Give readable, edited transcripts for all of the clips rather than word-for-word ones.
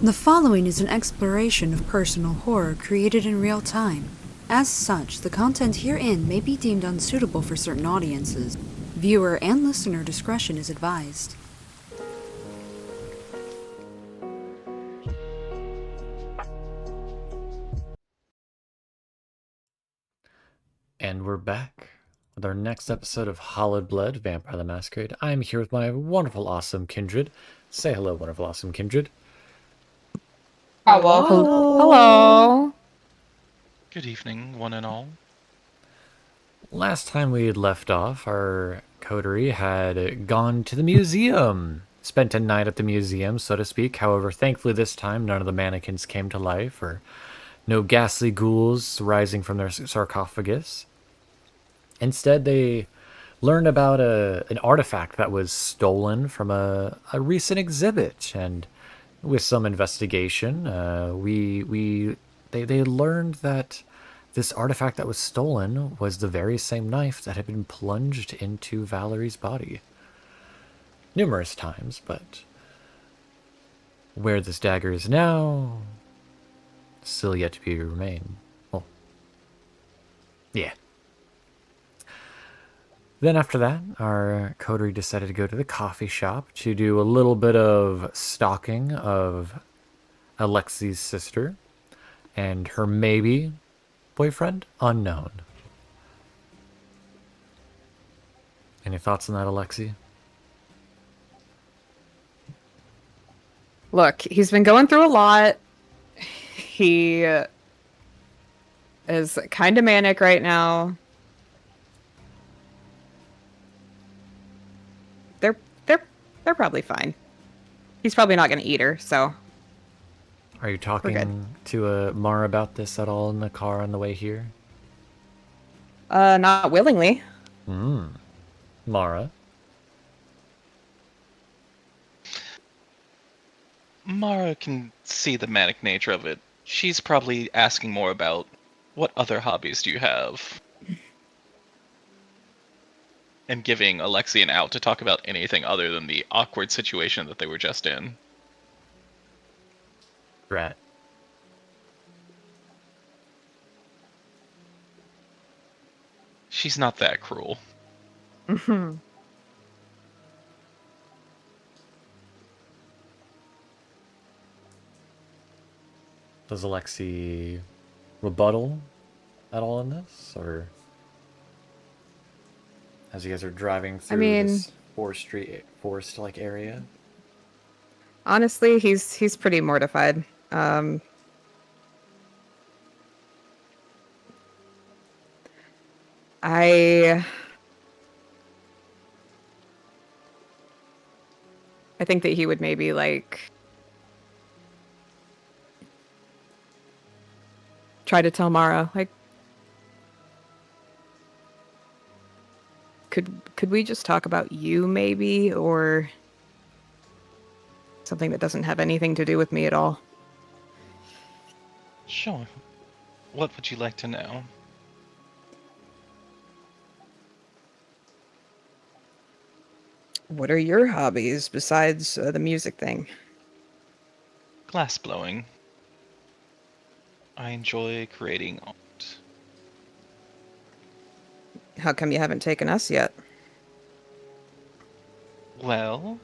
The following is an exploration of personal horror created in real time. As such, the content herein may be deemed unsuitable for certain audiences. Viewer and listener discretion is advised. And we're back with our next episode of Hallowed Blood, Vampire the Masquerade. I'm here with my wonderful, awesome kindred. Say hello, wonderful, awesome kindred. Hello. Hello. Good evening, one and all. Last time we had left off, our coterie had gone to the museum. Spent a night at the museum, so to speak. However, thankfully this time, none of the mannequins came to life, or no ghastly ghouls rising from their sarcophagus. Instead, they learned about an artifact that was stolen from a recent exhibit, and with some investigation, they learned that this artifact that was stolen was the very same knife that had been plunged into Valerie's body numerous times, but where this dagger is now, still yet to be remain. Well, yeah. Then after that, our coterie decided to go to the coffee shop to do a little bit of stalking of Alexi's sister and her maybe boyfriend, unknown. Any thoughts on that, Alexi? Look, he's been going through a lot. He is kind of manic right now. They're probably fine. He's probably not going to eat her, so. Are you talking to Mara about this at all in the car on the way here? Not willingly. Mara? Mara can see the manic nature of it. She's probably asking more about what other hobbies do you have? And giving Alexi an out to talk about anything other than the awkward situation that they were just in. Rat. She's not that cruel. Mm-hmm. Does Alexi rebuttal at all in this, or as you guys are driving through this forest-like area? Honestly, he's pretty mortified. I think that he would maybe try to tell Mara, could we just talk about you maybe, or something that doesn't have anything to do with me at all? Sure. What would you like to know? What are your hobbies besides the music thing? Glass blowing. I enjoy creating art. How come you haven't taken us yet? Well,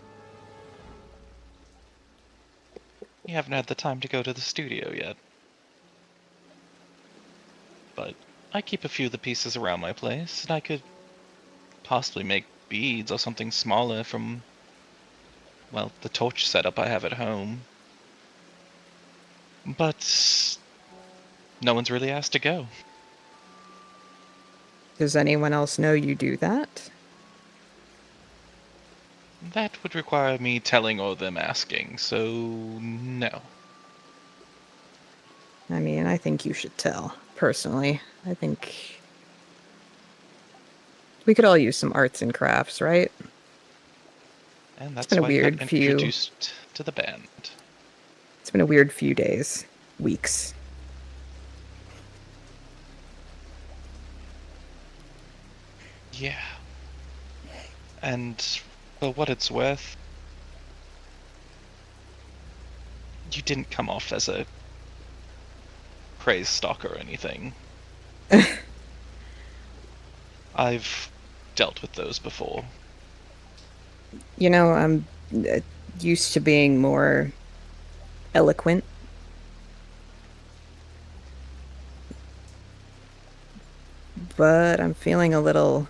you haven't had the time to go to the studio yet. But I keep a few of the pieces around my place, and I could possibly make beads or something smaller from, well, the torch setup I have at home. But no one's really asked to go. Does anyone else know you do that? That would require me telling or them asking, so no. I mean, I think you should tell, personally. I think we could all use some arts and crafts, right? And that's been a why I weird got few- introduced to the band. It's been a weird few days, weeks. Yeah. And for what it's worth, you didn't come off as a crazed stalker or anything. I've dealt with those before. You know, I'm used to being more eloquent. But I'm feeling a little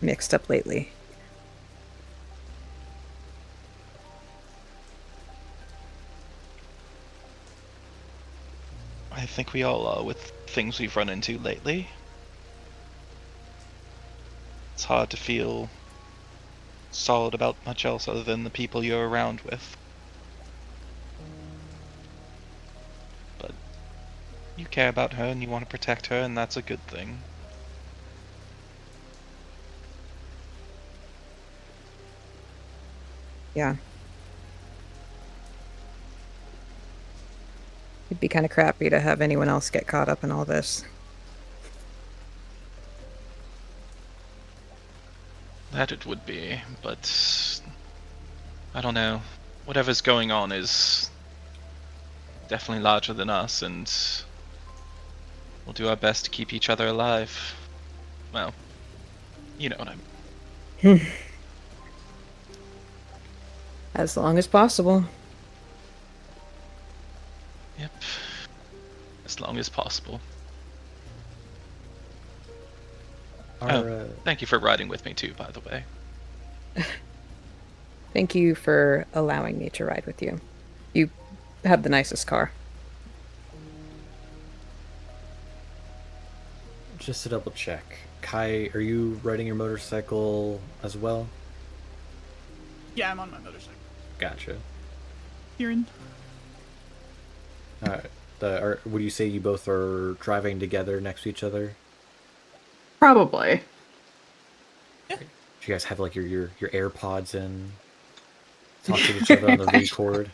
mixed up lately. I think we all are with things we've run into lately. It's hard to feel solid about much else other than the people you're around with. But you care about her and you want to protect her, and that's a good thing. Yeah. It'd be kind of crappy to have anyone else get caught up in all this. That it would be, but I don't know. Whatever's going on is definitely larger than us, and we'll do our best to keep each other alive. Well, you know what I mean. As long as possible. Yep. As long as possible. Thank you for riding with me too, by the way. Thank you for allowing me to ride with you. You have the nicest car. Just to double check, Kai, are you riding your motorcycle as well? Yeah, I'm on my motorcycle. Gotcha. Kieran? Would you say you both are driving together next to each other? Probably. Do you guys have like your AirPods in? Talk to each other on the record?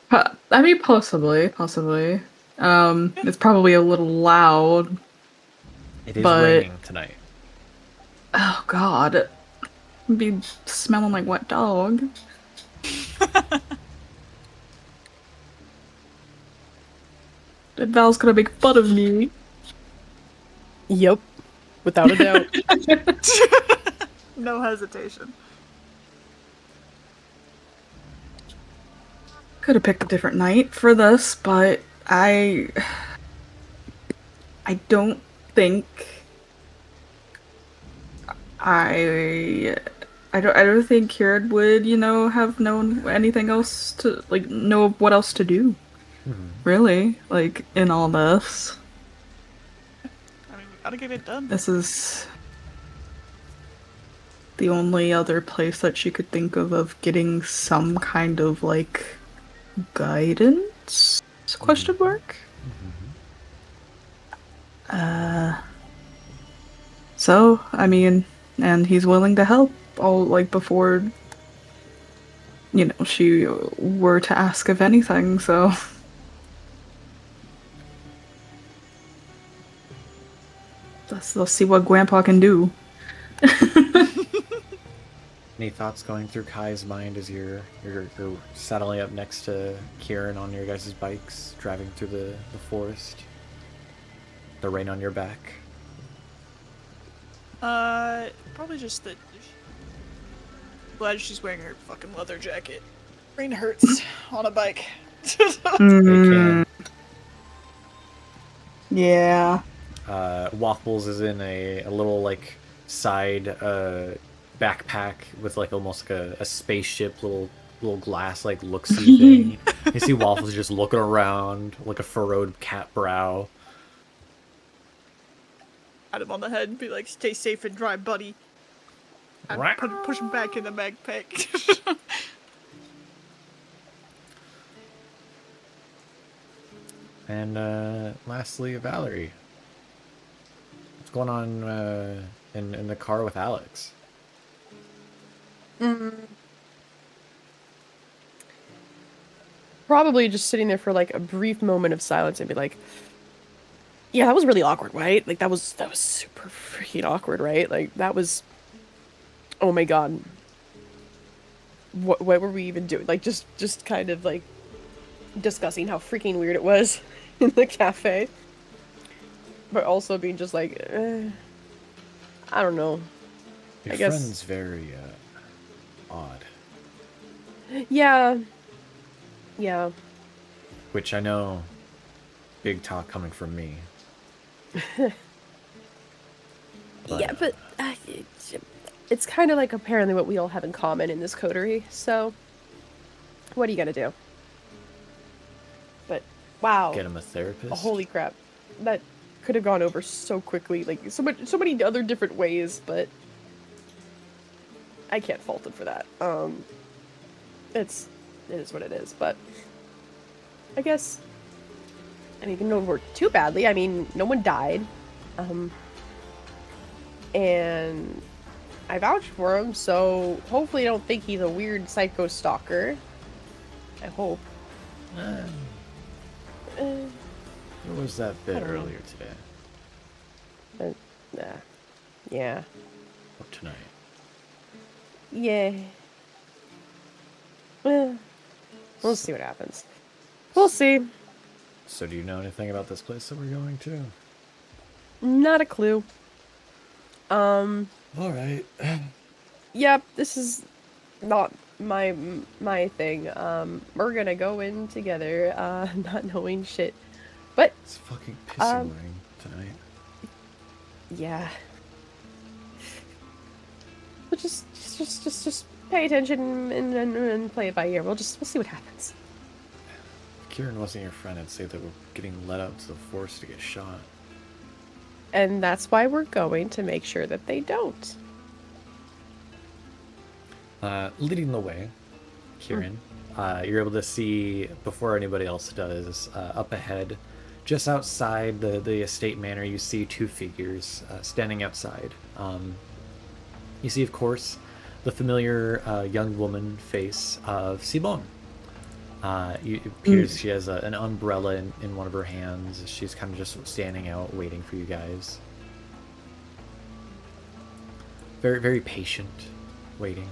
I mean, possibly. It's probably a little loud. It is but... raining tonight. Oh, God. It'd be smelling like wet dog. That Val's gonna make fun of me. Yep. Without a doubt. No hesitation. Could have picked a different night for this, but I don't think I don't think Kieran would, have known anything else to know what else to do. Mm-hmm. Really, in all this. I mean, we gotta get it done. This is the only other place that she could think of getting some kind of guidance? Question mark? So, I mean, and he's willing to help all before she were to ask of anything, so let's see what Grandpa can do. Any thoughts going through Kai's mind as you're saddling up next to Kieran on your guys' bikes, driving through the forest? The rain on your back? Probably just that. Glad she's wearing her fucking leather jacket. Rain hurts on a bike. It can. Yeah. Waffles is in a little side backpack with almost a spaceship little glass look-see thing. You see Waffles just looking around like a furrowed cat brow. Pat him on the head and be like, "Stay safe and dry, buddy." And push him back in the backpack. And lastly, Valerie. What's going on in the car with Alex? Probably just sitting there for a brief moment of silence and be like, yeah, that was really awkward, right? That was super freaking awkward, right? That was Oh my god. What were we even doing? Like, just kind of, like, discussing how freaking weird it was in the cafe. But also being just like, I don't know. Your I guess... friend's very, odd. Yeah. Yeah. Which I know, big talk coming from me. Yeah, but it's kind of like apparently what we all have in common in this coterie, so what are you gonna do? But wow. Get him a therapist? Holy crap. That could have gone over so quickly, like so many other different ways, but I can't fault him for that. It is what it is, but I guess I mean, it didn't work too badly. I mean, no one died. And I vouched for him, so hopefully I don't think he's a weird psycho stalker. I hope. What was that bit don't know. earlier today? Yeah. Or tonight? Yeah. Well, we'll see what happens. We'll see. So do you know anything about this place that we're going to? Not a clue. Alright. Yep, this is not my thing. We're gonna go in together, not knowing shit. But It's fucking pissing rain tonight. yeah. We'll just pay attention and play it by ear. We'll see what happens. If Kieran wasn't your friend, I'd say that we're getting let out to the forest to get shot. And that's why we're going to make sure that they don't. Leading the way, Kieran, you're able to see, before anybody else does, up ahead, just outside the estate manor, you see two figures standing outside. You see, of course, the familiar young woman face of Simone. It appears she has an umbrella in one of her hands. She's kind of just standing out, waiting for you guys. Very, very patient, waiting.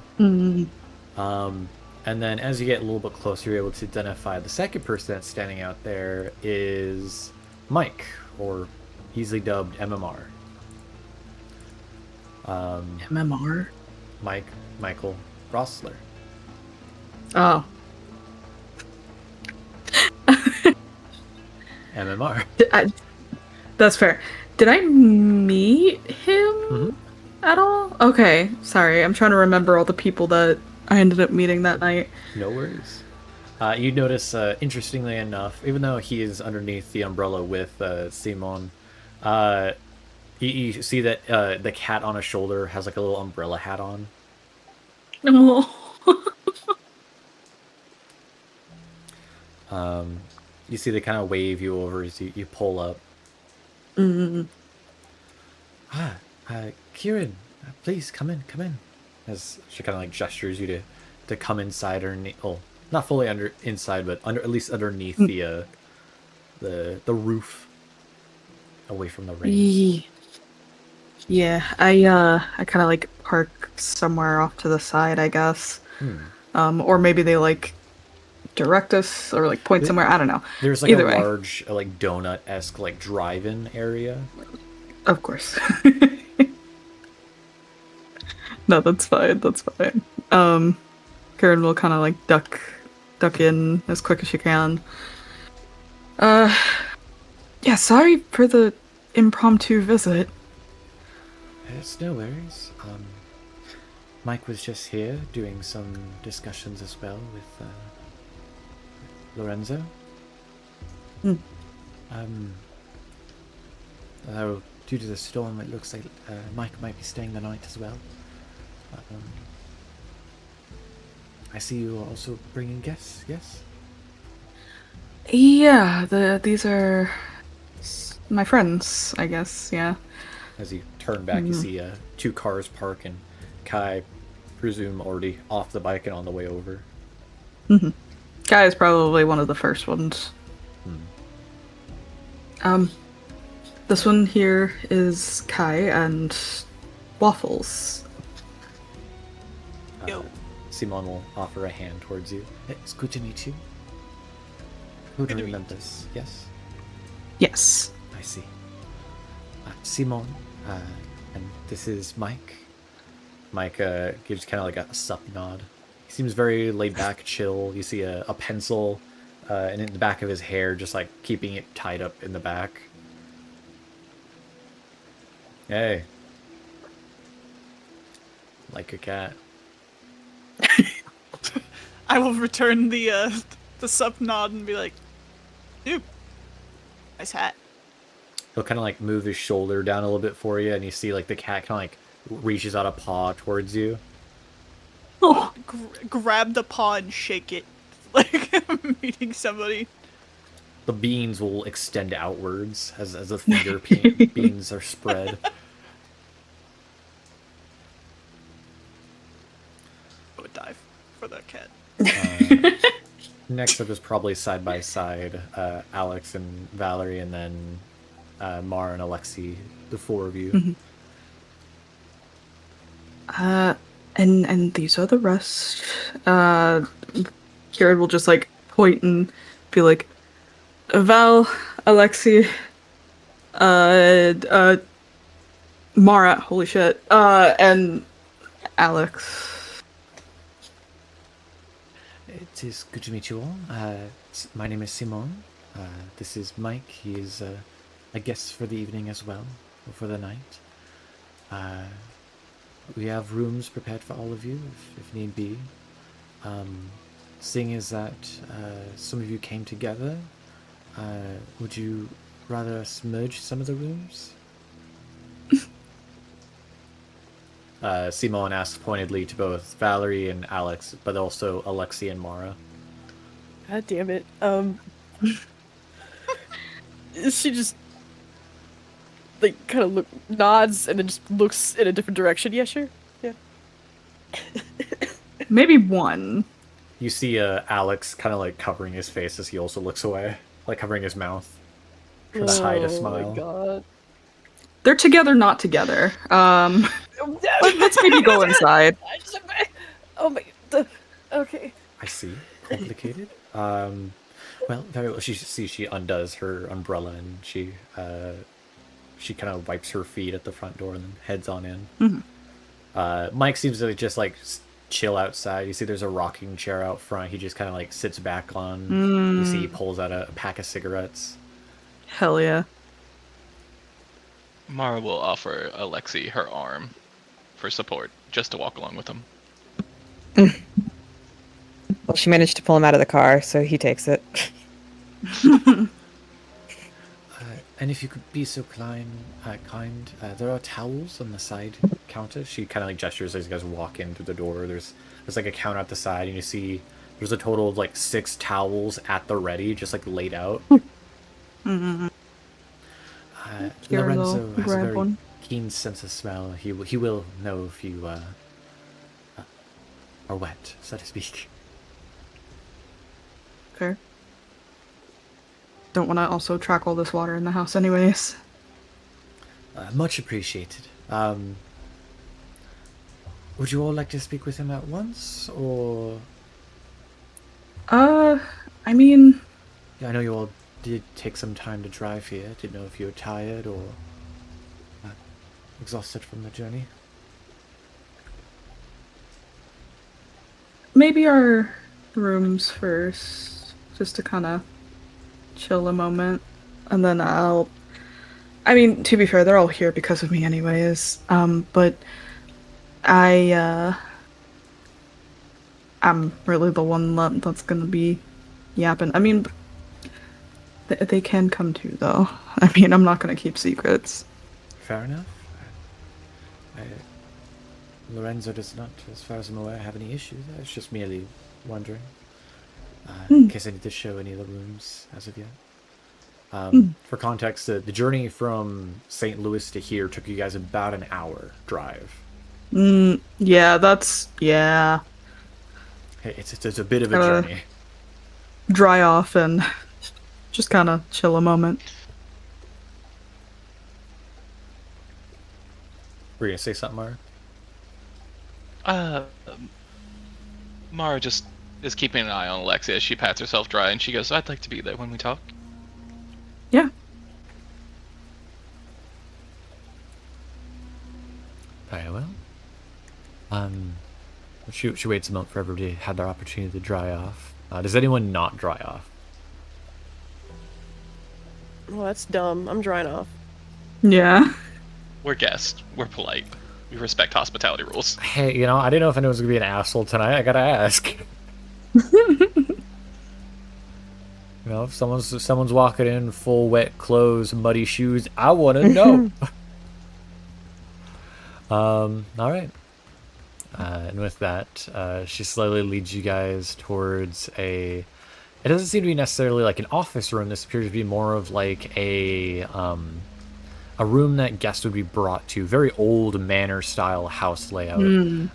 And then as you get a little bit closer, you're able to identify the second person that's standing out there is Mike, or easily dubbed MMR. MMR? Michael Rossler. Oh. MMR. That's fair. Did I meet him at all? Okay, sorry. I'm trying to remember all the people that I ended up meeting that night. No worries. You notice, interestingly enough, even though he is underneath the umbrella with Simon, you see that the cat on his shoulder has like a little umbrella hat on. Oh. You see they kind of wave you over as you pull up. Kieran, please come in. As she kind of like gestures you to come inside or not fully inside, but at least underneath the roof, away from the rain. Yeah, I kind of like park somewhere off to the side, I guess. Or maybe they like direct us or like point somewhere. I don't know. There's like Either a way. large like donut-esque like drive-in area. Of course. No, that's fine. Karen will kind of like duck in as quick as she can. Yeah, sorry for the impromptu visit. It's no worries. Mike was just here doing some discussions as well with Lorenzo. Though due to the storm, it looks like Mike might be staying the night as well. I see you are also bringing guests, yes? Yeah, these are my friends, I guess, yeah. As you turn back, you see two cars park and Kai, presume already off the bike and on the way over. Guy is probably one of the first ones. This one here is Kai and Waffles. Yo. Simon will offer a hand towards you. It's good to meet you. Good to Coterie meet members, yes? Yes. I see. Simon, and this is Mike. Mike gives kind of like a sup nod. He seems very laid back, chill. You see a pencil and in the back of his hair, just like keeping it tied up in the back. Hey. Like a cat. I will return the sup nod and be like, dude, nice hat. He'll kind of like move his shoulder down a little bit for you, and you see like the cat kind of like reaches out a paw towards you. Oh, Grab the paw and shake it like I'm meeting somebody. The beans will extend outwards as the finger beans are spread. I would dive for that cat. Next up is probably side by side, Alex and Valerie, and then Mara and Alexi, the four of you. And these are the rest. Kieran will just like point and be like, Val, Alexi, Mara, holy shit, and Alex. It is good to meet you all. My name is Simon. This is Mike. He is a guest for the evening as well, or for the night. We have rooms prepared for all of you, if need be. Seeing as that some of you came together, would you rather us merge some of the rooms? Simon asks pointedly to both Valerie and Alex, but also Alexi and Mara. God damn it. She just like kind of nods and then just looks in a different direction. Yeah, sure. Yeah. Maybe one. You see Alex kind of like covering his face as he also looks away, like covering his mouth, trying to hide a smile. Oh my god. They're together, not together. Let's maybe go inside. Oh my. Okay. I see. Complicated. Well, very well. She undoes her umbrella and she kind of wipes her feet at the front door and then heads on in. Mm-hmm. Mike seems to just like chill outside. You see, there's a rocking chair out front. He just kind of like sits back on. You see, he pulls out a pack of cigarettes. Hell yeah. Mara will offer Alexi her arm for support, just to walk along with him. Well, she managed to pull him out of the car, so he takes it. And if you could be so kind, there are towels on the side counter. She kind of like gestures as you guys walk in through the door. There's like a counter at the side, and you see there's a total of like 6 towels at the ready, just like laid out. Lorenzo has a very keen sense of smell. He will know if you are wet, so to speak. Okay. Don't want to also track all this water in the house anyways. Much appreciated. Would you all like to speak with him at once, or? I mean... Yeah, I know you all did take some time to drive here. Didn't know if you were tired or exhausted from the journey. Maybe our rooms first, just to kind of chill a moment, and then I mean, to be fair, they're all here because of me anyways, but I'm really the one that's gonna be yapping. I mean, they can come too, though. I mean, I'm not gonna keep secrets. Fair enough. Lorenzo does not, as far as I'm aware, have any issues. I was just merely wondering. In case I need to show any of the rooms as of yet. For context, the journey from St. Louis to here took you guys about an hour drive. Yeah, yeah. It's a bit of a journey. Dry off and just kind of chill a moment. Were you gonna say something, Mara? Mara just is keeping an eye on Alexia as she pats herself dry, and she goes, "I'd like to be there when we talk." Yeah. Very well. She waits a moment for everybody to have their opportunity to dry off. Does anyone not dry off? Well, that's dumb. I'm drying off. Yeah. We're guests. We're polite. We respect hospitality rules. Hey, you know, I didn't know if anyone's gonna be an asshole tonight. I gotta ask. You know, if someone's walking in full wet clothes, muddy shoes, I want to know. All right. And with that, she slowly leads you guys towards a. It doesn't seem to be necessarily like an office room. This appears to be more of like a room that guests would be brought to. Very old manor style house layout.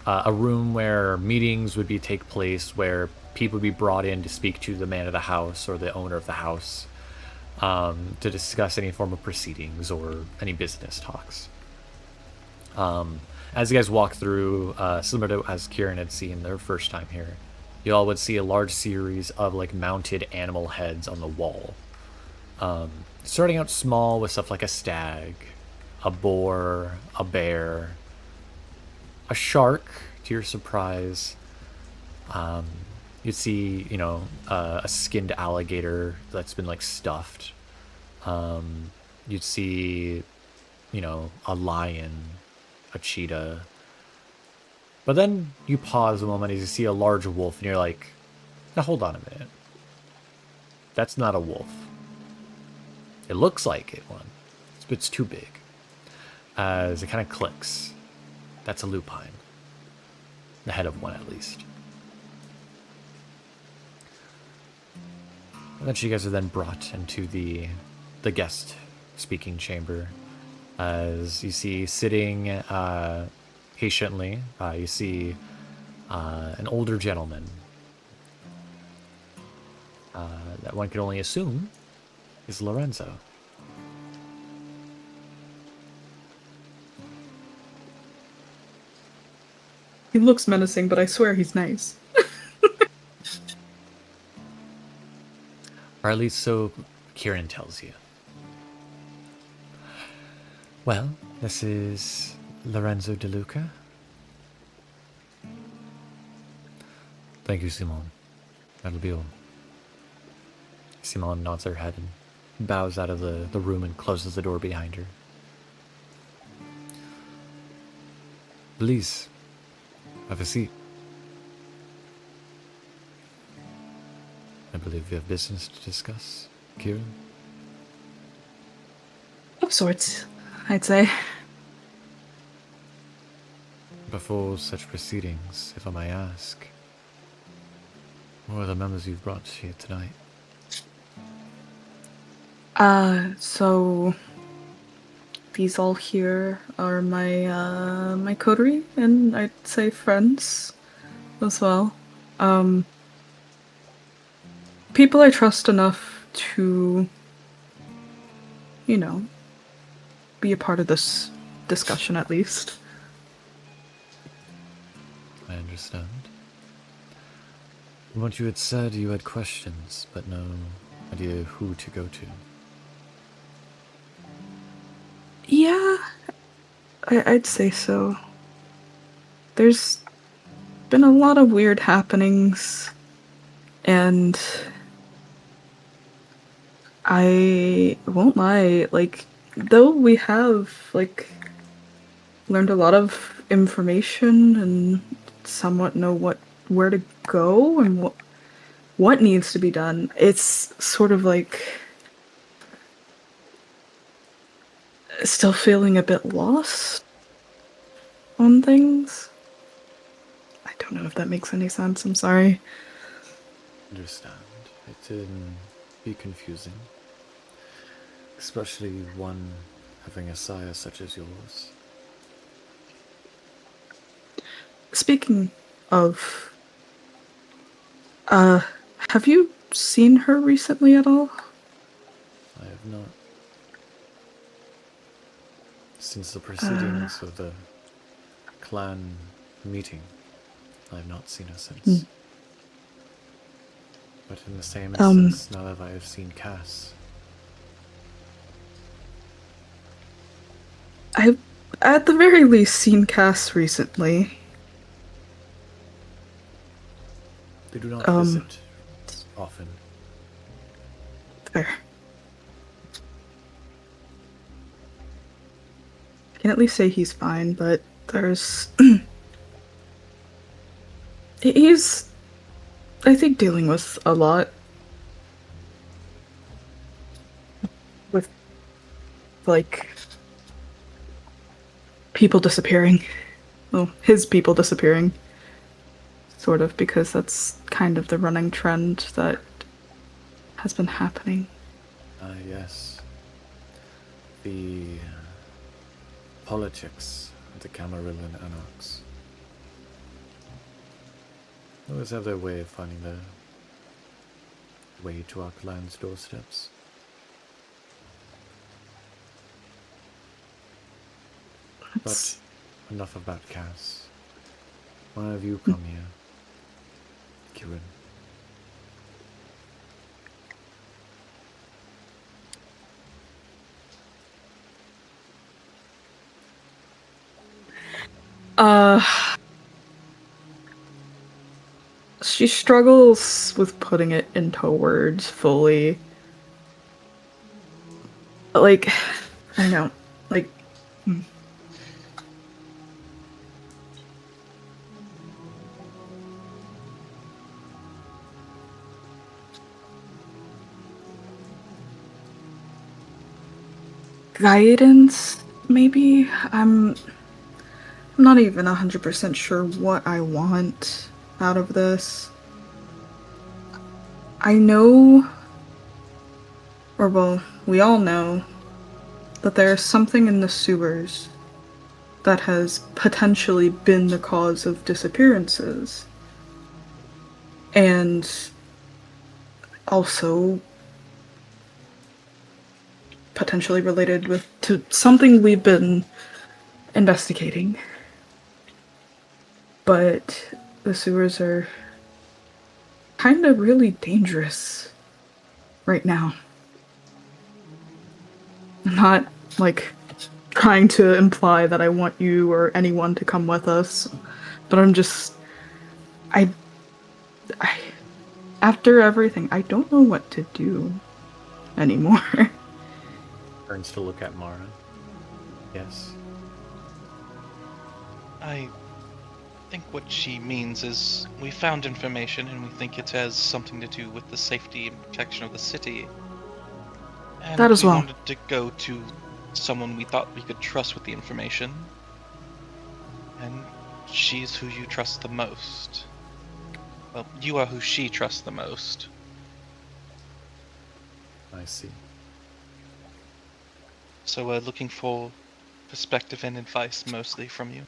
A room where meetings would take place, where people would be brought in to speak to the man of the house or the owner of the house, to discuss any form of proceedings or any business talks. As you guys walk through, similar to as Kieran had seen their first time here, you all would see a large series of like mounted animal heads on the wall. Starting out small with stuff like a stag, a boar, a bear, a shark, to your surprise. You'd see, you know, a skinned alligator that's been like stuffed. You'd see, you know, a lion, a cheetah. But then you pause a moment as you see a large wolf, and you're like, now hold on a minute. That's not a wolf. It looks like one, but it's too big. As it kind of clicks. That's a lupine. The head of one, at least. Eventually, you guys are then brought into the guest speaking chamber. As you see sitting patiently, you see an older gentleman that one can only assume is Lorenzo. He looks menacing, but I swear he's nice. Or at least so Kieran tells you. Well, this is Lorenzo De Luca. Thank you, Simone. That'll be all. Simone nods her head and bows out of the room and closes the door behind her. Please, have a seat. I believe we have business to discuss, Kieran. Of sorts, I'd say. Before such proceedings, if I may ask, what are the members you've brought here tonight? So these all here are my my coterie, and I'd say friends as well. People I trust enough to, you know, be a part of this discussion at least. I understand. From what you had said, you had questions, but no idea who to go to. Yeah, I'd say so. There's been a lot of weird happenings, and I won't lie, like, though we have, like, learned a lot of information and somewhat know where to go and what needs to be done, it's sort of like still feeling a bit lost on things. I don't know if that makes any sense, I'm sorry. Understand. It can be confusing. Especially one having a sire such as yours. Speaking of, have you seen her recently at all? I have not. Since the proceedings of the clan meeting, I have not seen her since. But in the same Um, instance, now that I have seen Cass, I've at the very least seen Cass recently. they do not Um, visit often. Fair. I can at least say he's fine, but there's he's, I think, dealing with a lot with, like, people disappearing. Well, his people disappearing, sort of, because that's kind of the running trend that has been happening. Ah, yes. The politics of the Camarilla Anarchs. They always have their way of finding their way to our clan's doorsteps. But enough about Cass. Why have you come here, Kieran? Uh, she struggles with putting it into words fully. Like, I don't know. Like, guidance, maybe? I'm not even 100% sure what I want out of this. I know, or well, we all know, that there's something in the sewers that has potentially been the cause of disappearances. And also potentially related to something we've been investigating. But the sewers are kind of really dangerous right now. I'm not, like, trying to imply that I want you or anyone to come with us, but I'm just, I after everything, I don't know what to do anymore. Turns to look at Mara. Yes. I think what she means is we found information and we think it has something to do with the safety and protection of the city. And That as we well. wanted to go to someone we thought we could trust with the information. And she's who you trust the most. Well, you are who she trusts the most. I see. So we're looking for perspective and advice mostly from you.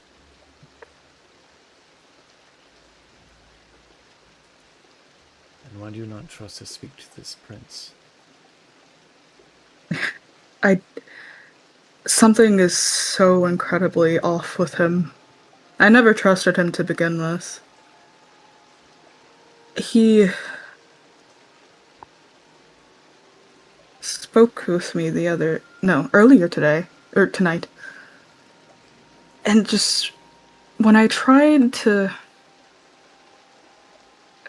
And why do you not trust to speak to this prince? Something is so incredibly off with him. I never trusted him to begin with. He spoke with me earlier today, or tonight. And just, when I tried to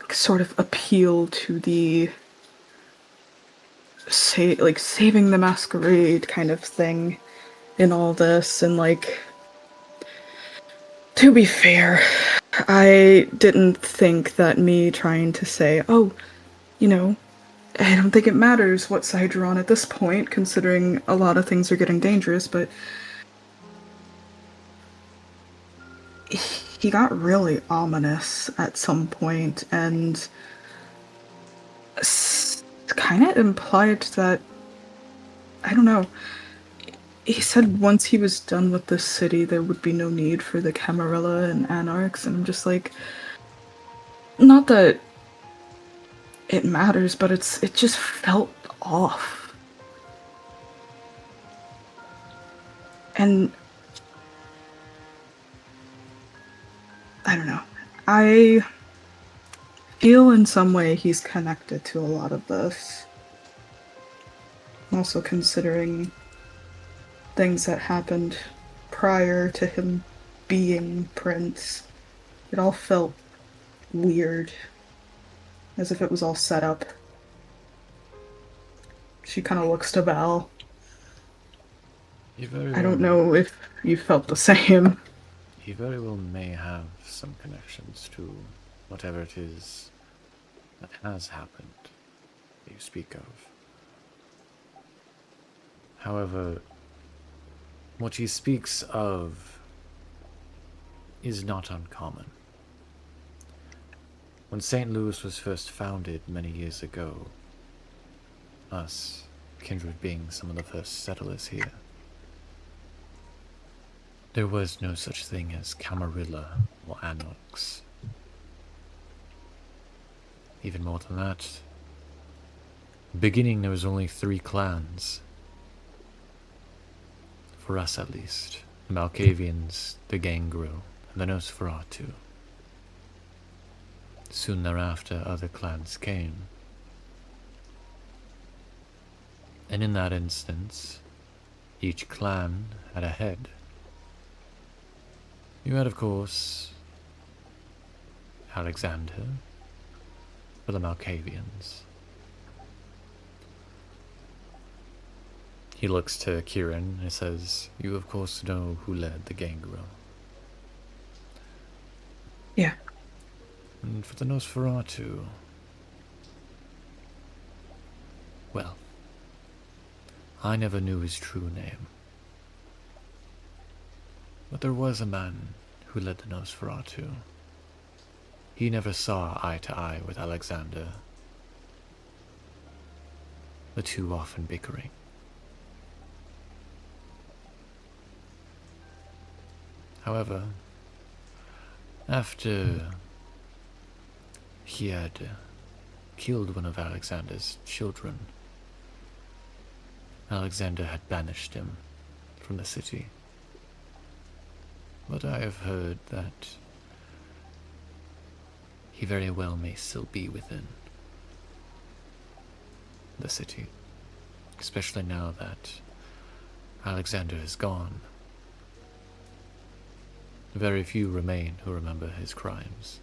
sort of appeal to the saving the masquerade kind of thing in all this, and, like, to be fair, I didn't think that me trying to say, oh, you know, I don't think it matters what side you're on at this point, considering a lot of things are getting dangerous, but he got really ominous at some point, and kind of implied that, I don't know, he said once he was done with the city, there would be no need for the Camarilla and Anarchs, and I'm just like, not that it matters, but it just felt off. And I don't know. I feel in some way he's connected to a lot of this. Also considering things that happened prior to him being Prince. It all felt weird. As if it was all set up. She kind of looks to Val. I don't know if you felt the same. He very well may have some connections to whatever it is that has happened that you speak of. However, what he speaks of is not uncommon. When St. Louis was first founded many years ago, us, kindred being some of the first settlers here, there was no such thing as Camarilla or Anox. Even more than that, beginning there was only 3 clans. For us at least. The Malkavians, the Gangrel, and the Nosferatu. Soon thereafter other clans came. And in that instance, each clan had a head. You had, of course, Alexander, for the Malkavians. He looks to Kieran and says, "You of course know who led the Gangrel." Yeah. And for the Nosferatu, well, I never knew his true name. But there was a man who led the Nosferatu. He never saw eye to eye with Alexander, the two often bickering. However, after he had killed one of Alexander's children, Alexander had banished him from the city. But I have heard that he very well may still be within the city, especially now that Alexander is gone. Very few remain who remember his crimes.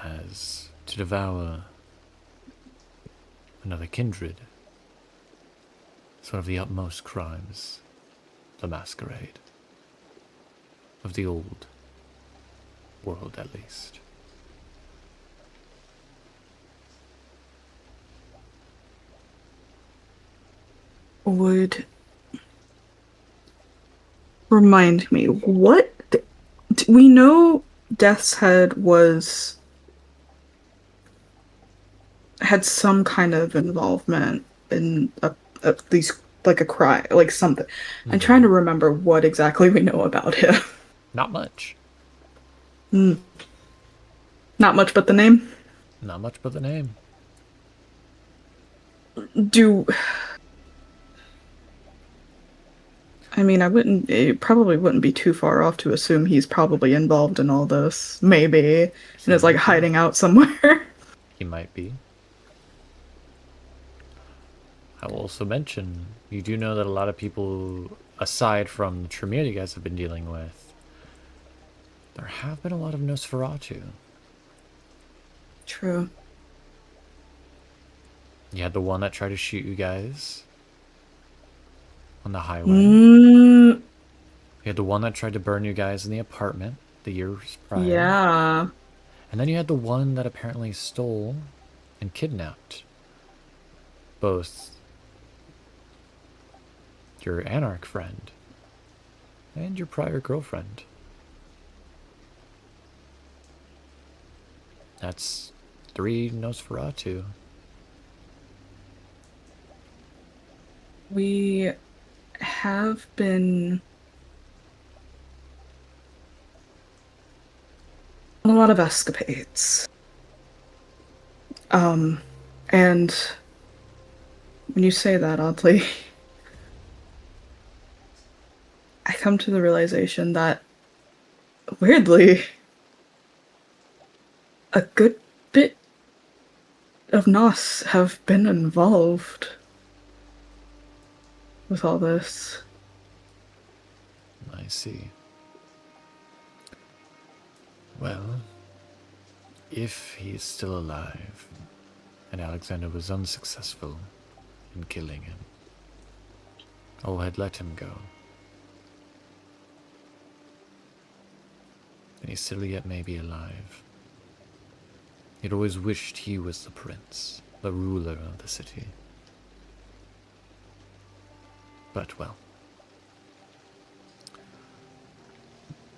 As to devour another kindred is one of the utmost crimes, the Masquerade, of the old world at least. Would remind me, what we know Death's Head had some kind of involvement in at least like a crime, like something. I'm trying to remember what exactly we know about him. Not much. Not much but the name? Not much but the name. It probably wouldn't be too far off to assume he's probably involved in all this. Maybe. And is like hiding out somewhere. He might be. I will also mention, you do know that a lot of people, aside from the Tremere you guys have been dealing with, there have been a lot of Nosferatu. True. You had the one that tried to shoot you guys on the highway. You had the one that tried to burn you guys in the apartment the years prior. Yeah. And then you had the one that apparently stole and kidnapped both your anarch friend and your prior girlfriend. That's 3 Nosferatu. We have been on a lot of escapades. And when you say that, oddly, I come to the realization that, weirdly, a good bit of Nos have been involved with all this. I see. Well, if he is still alive, and Alexander was unsuccessful in killing him, or had let him go, then he still yet may be alive. He'd always wished he was the prince, the ruler of the city. But, well,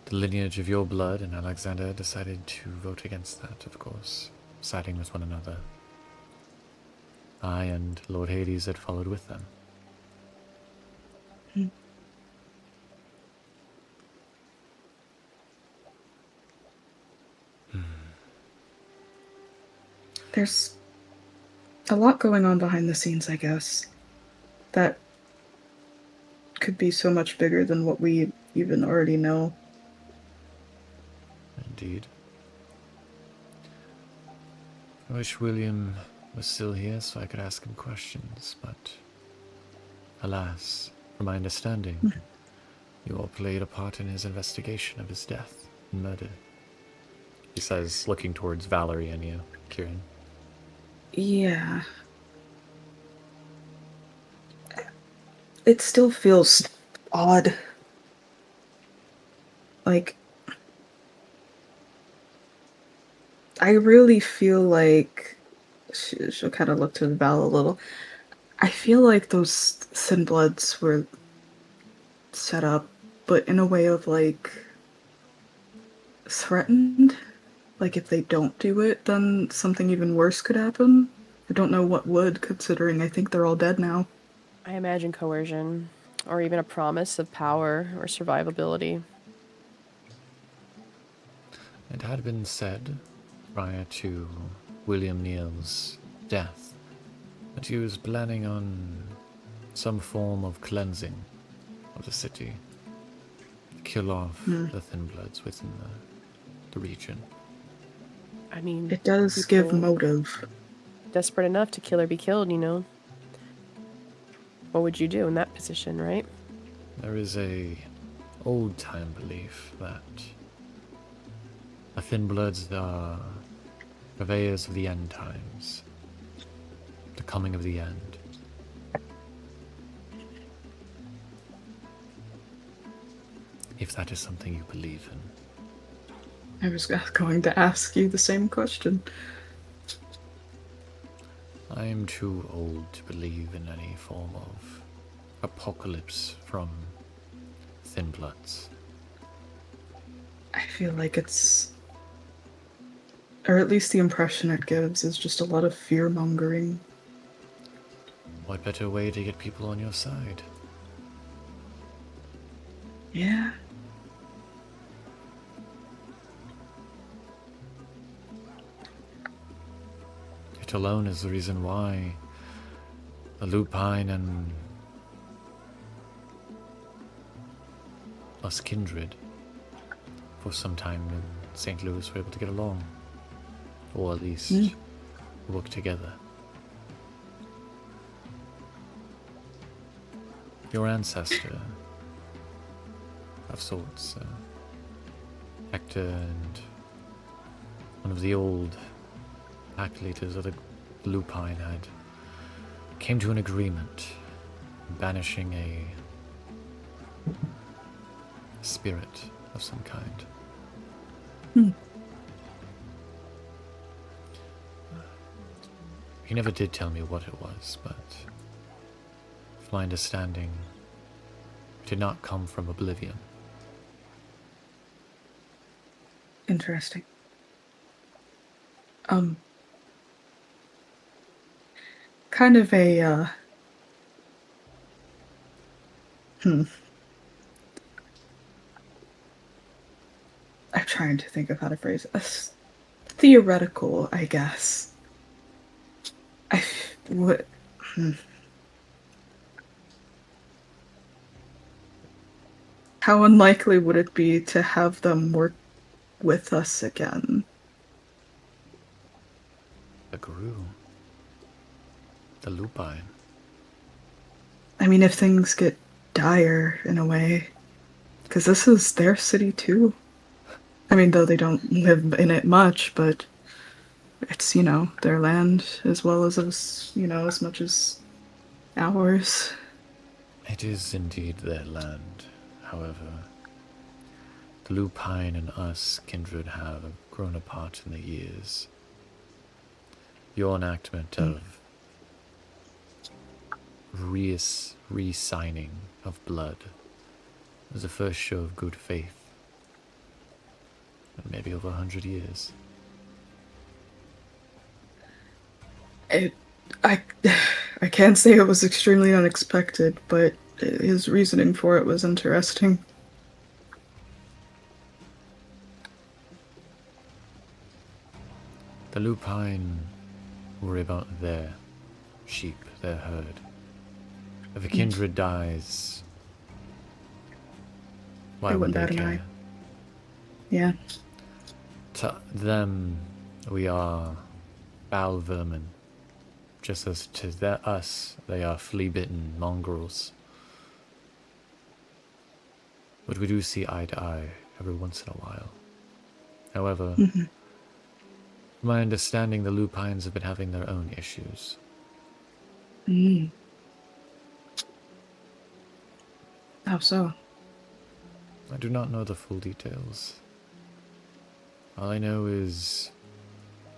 the lineage of your blood and Alexander decided to vote against that, of course, siding with one another. I and Lord Hades had followed with them. There's a lot going on behind the scenes, I guess, that could be so much bigger than what we even already know. Indeed. I wish William was still here so I could ask him questions, but alas, from my understanding, you all played a part in his investigation of his death and murder. He says, looking towards Valerie and you, Kieran. Yeah. It still feels odd. Like, I really feel like she'll kind of look to Val a little. I feel like those Thin Bloods were set up, but in a way of like threatened. Like if they don't do it, then something even worse could happen. I don't know what would, considering I think they're all dead now. I imagine coercion, or even a promise of power or survivability. It had been said, prior to William Neal's death, that he was planning on some form of cleansing of the city. Kill off the Thin Bloods within the region. I mean, It does give people motive. desperate enough to kill or be killed, you know. What would you do in that position, right? There is a old-time belief that the Thin Bloods are purveyors of the end times, the coming of the end. If that is something you believe in. I was going to ask you the same question. I am too old to believe in any form of apocalypse from Thin Bloods. I feel like it's, or at least the impression it gives, is just a lot of fear-mongering. What better way to get people on your side? Yeah. It alone is the reason why the Lupine and us kindred for some time in St. Louis were able to get along, or at least work together. Your ancestor of sorts, Hector, and one of the old pack leaders of the Lupine had came to an agreement banishing a spirit of some kind. He never did tell me what it was, but from my understanding, it did not come from oblivion. Interesting. Kind of a, I'm trying to think of how to phrase it. Theoretical, I guess. What? how unlikely would it be to have them work with us again? The Guru. The Lupine. I mean, if things get dire in a way. Because this is their city too. I mean, though they don't live in it much, but it's, their land as well as us, as much as ours. It is indeed their land. However, the Lupine and us, kindred, have grown apart in the years. Your enactment of re-signing of blood was the first show of good faith in maybe over 100 years. I can't say it was extremely unexpected, but his reasoning for it was interesting. The Lupine worry about their sheep, their herd. If a kindred dies, why would they care? Yeah. To them, we are foul vermin. Just as to us, they are flea-bitten mongrels. But we do see eye to eye every once in a while. However, my understanding, the Lupines have been having their own issues. How so? I do not know the full details. All I know is,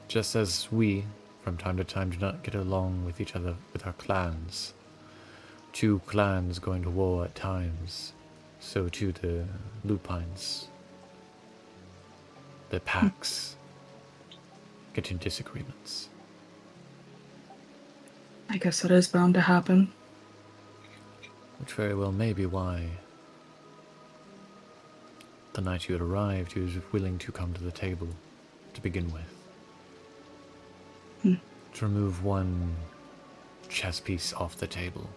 just as we, from time to time, do not get along with each other, with our clans, two clans going to war at times, so too the Lupines, the packs, get in disagreements. I guess that is bound to happen. Which very well may be why the night you had arrived, he was willing to come to the table to begin with. To remove one chess piece off the table.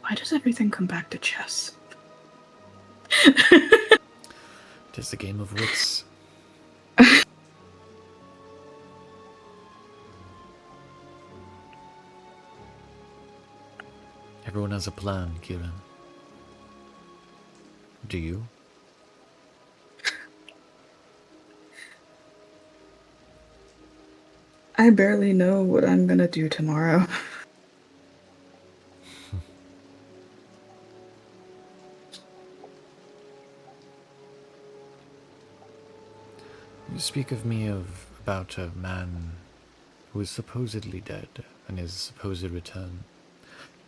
Why does everything come back to chess? It is a game of wits. Everyone has a plan, Kieran. Do you? I barely know what I'm gonna do tomorrow. You speak of me about a man who is supposedly dead and his supposed return.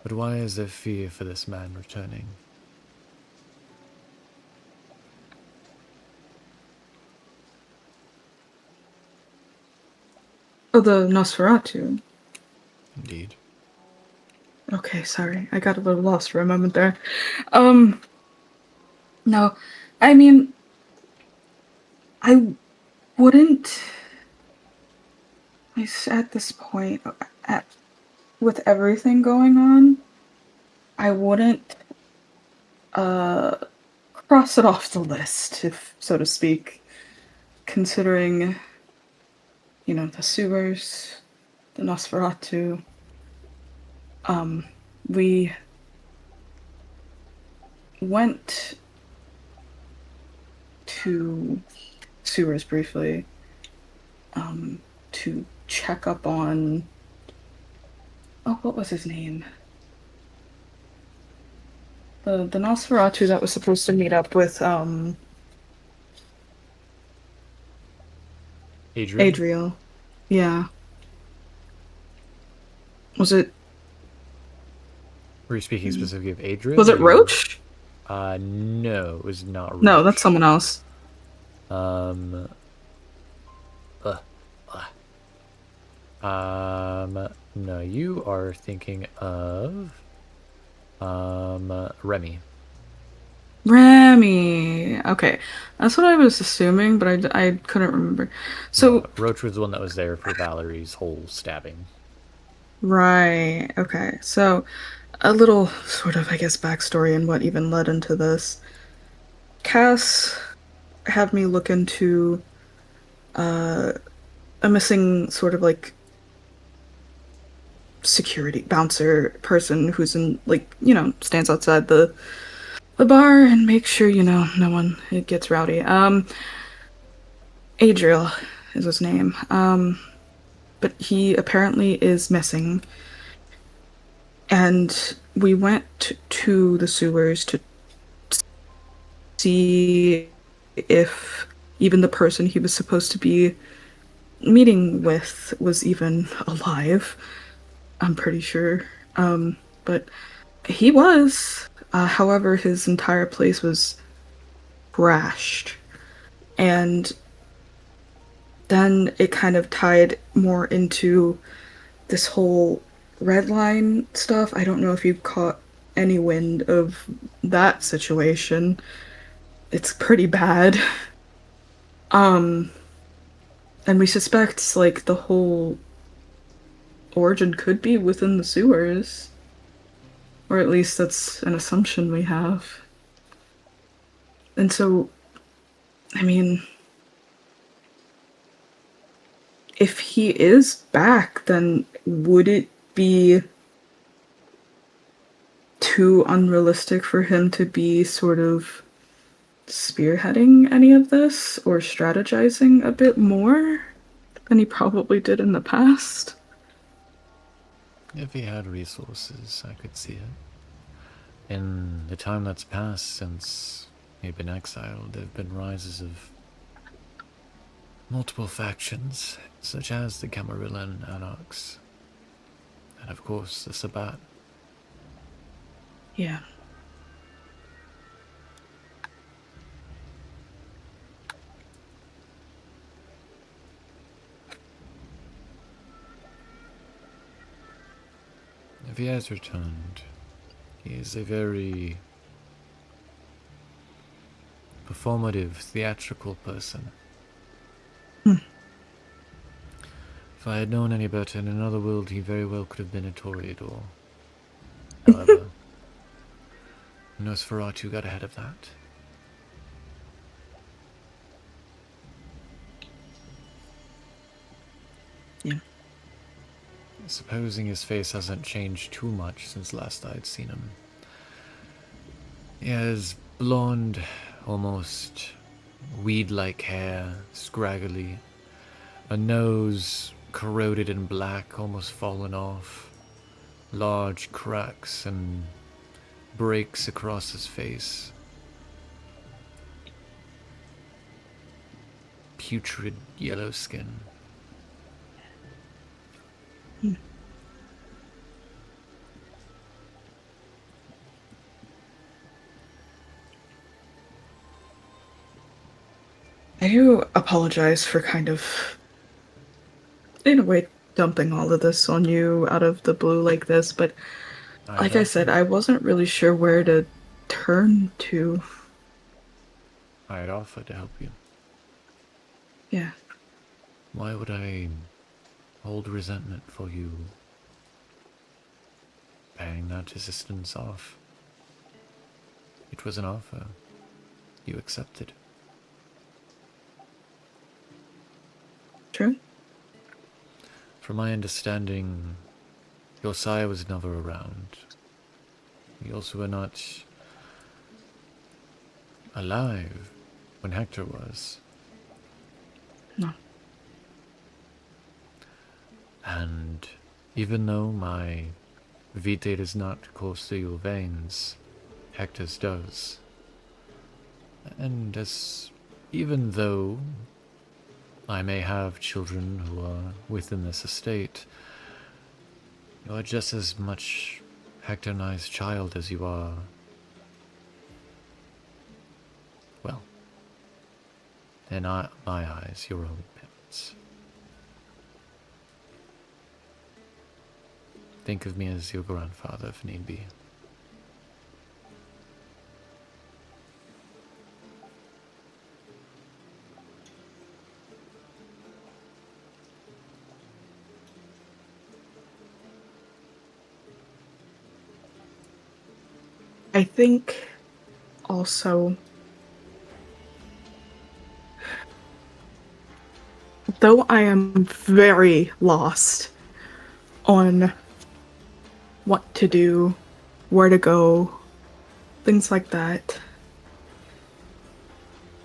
But why is there fear for this man returning? Oh, the Nosferatu. Indeed. Okay, sorry. I got a little lost for a moment there. No. I mean, I wouldn't... At this point, with everything going on, I wouldn't cross it off the list, if so to speak, considering, the sewers, the Nosferatu. We went to sewers briefly, to check up on, what was his name? The Nosferatu that was supposed to meet up with, Adriel. Yeah. Was it... Were you speaking specifically of Adriel? Was it Roach? No, it was not Roach. No, that's someone else. No, you are thinking of, Remy. Remy. Okay. That's what I was assuming, but I couldn't remember. So... Roach was the one that was there for Valerie's whole stabbing. Right. Okay. So, a little sort of, I guess, backstory and what even led into this. Cass had me look into uh, a missing sort of like security bouncer person who's in like stands outside the bar and makes sure no one it gets rowdy. Adriel is his name. But he apparently is missing, and we went to the sewers to see if even the person he was supposed to be meeting with was even alive. I'm pretty sure. But he was. However, his entire place was trashed. And then it kind of tied more into this whole red line stuff. I don't know if you caught any wind of that situation. It's pretty bad. Um, and we suspect like the whole origin could be within the sewers. Or at least that's an assumption we have. And so, I mean, if he is back, then would it be too unrealistic for him to be sort of spearheading any of this or strategizing a bit more than he probably did in the past? If he had resources, I could see it. In the time that's passed since he'd been exiled, there have been rises of multiple factions, such as the Camarillan Anarchs, and of course the Sabbat. Yeah. If he has returned, he is a very performative, theatrical person. If I had known any better, in another world he very well could have been a Toreador. However, Nosferatu got ahead of that. Yeah. Supposing his face hasn't changed too much since last I'd seen him. He has blonde, almost weed-like hair, scraggly, a nose corroded and black, almost fallen off, large cracks and breaks across his face, putrid yellow skin. I do apologize for kind of, in a way, dumping all of this on you out of the blue like this, but like I said, I wasn't really sure where to turn to. I had offered to help you. Yeah. Why would I hold resentment for you paying that assistance off? It was an offer. You accepted. True. From my understanding, your sire was never around. You also were not alive when Hector was. No. And even though my vitae does not course through your veins, Hector's does. And even though I may have children who are within this estate, you are just as much Hector and I's child as you are, well, in my eyes, your own parents. Think of me as your grandfather if need be. I think also, though I am very lost on what to do, where to go, things like that,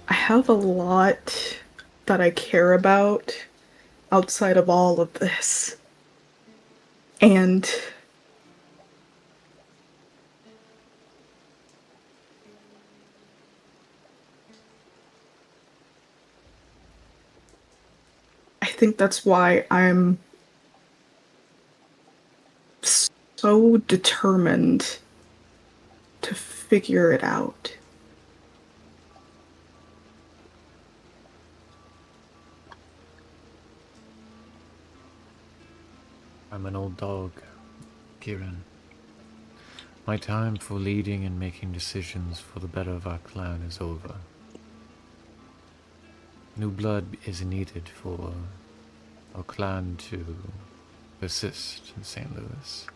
I have a lot that I care about outside of all of this. And I think that's why I'm so determined to figure it out. I'm an old dog, Kieran. My time for leading and making decisions for the better of our clan is over. New blood is needed for our clan to persist in St. Louis.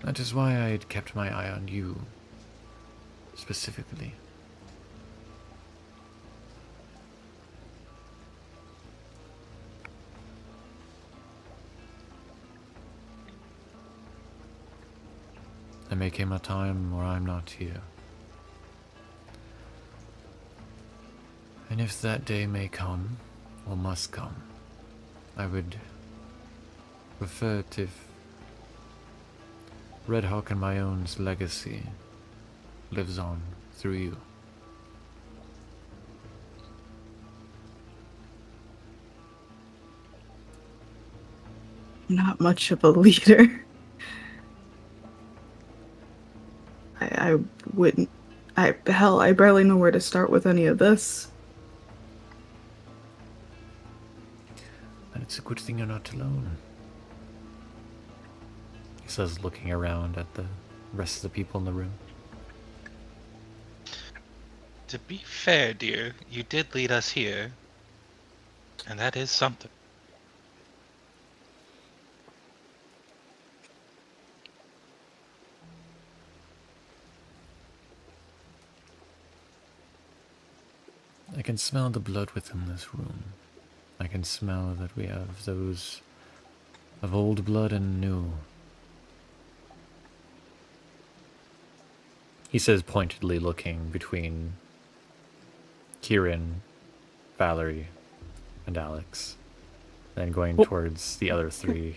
That is why I had kept my eye on you, specifically. There may come a time where I'm not here. And if that day may come, or must come, I would prefer it if Red Hawk and my own's legacy lives on through you. Not much of a leader. I wouldn't. I barely know where to start with any of this. And it's a good thing you're not alone. He says, looking around at the rest of the people in the room. To be fair, dear, you did lead us here, and that is something. I can smell the blood within this room. I can smell that we have those of old blood and new. He says, pointedly looking between Kieran, Valerie, and Alex, then going towards the other three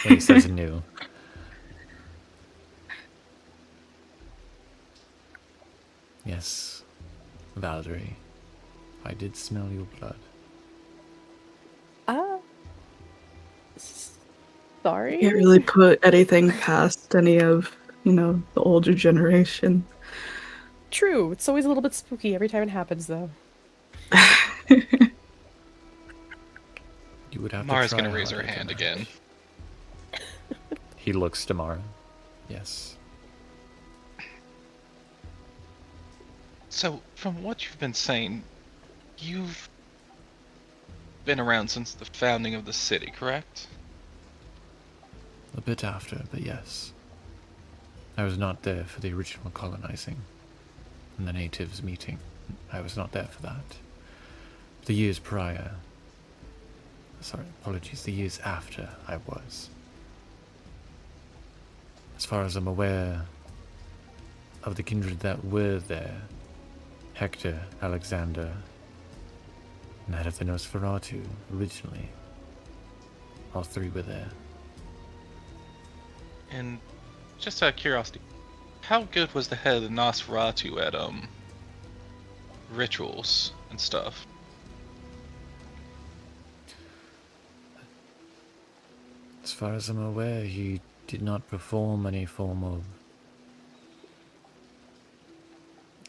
when he says new. Yes, Valerie, I did smell your blood. Sorry. Can't really put anything past any of, the older generation. True. It's always a little bit spooky every time it happens, though. You would have Mara's to try gonna raise her harder hand than again. that. He looks to Mara. Yes. So, from what you've been saying, you've been around since the founding of the city, correct? A bit after, but yes. I was not there for the original colonizing and the natives meeting. I was not there for that. The years prior... Sorry, apologies. The years after I was. As far as I'm aware of the kindred that were there, Hector, Alexander, and that of the Nosferatu originally. All three were there. And just out of curiosity, how good was the head of the Nosferatu at rituals and stuff? As far as I'm aware, he did not perform any form of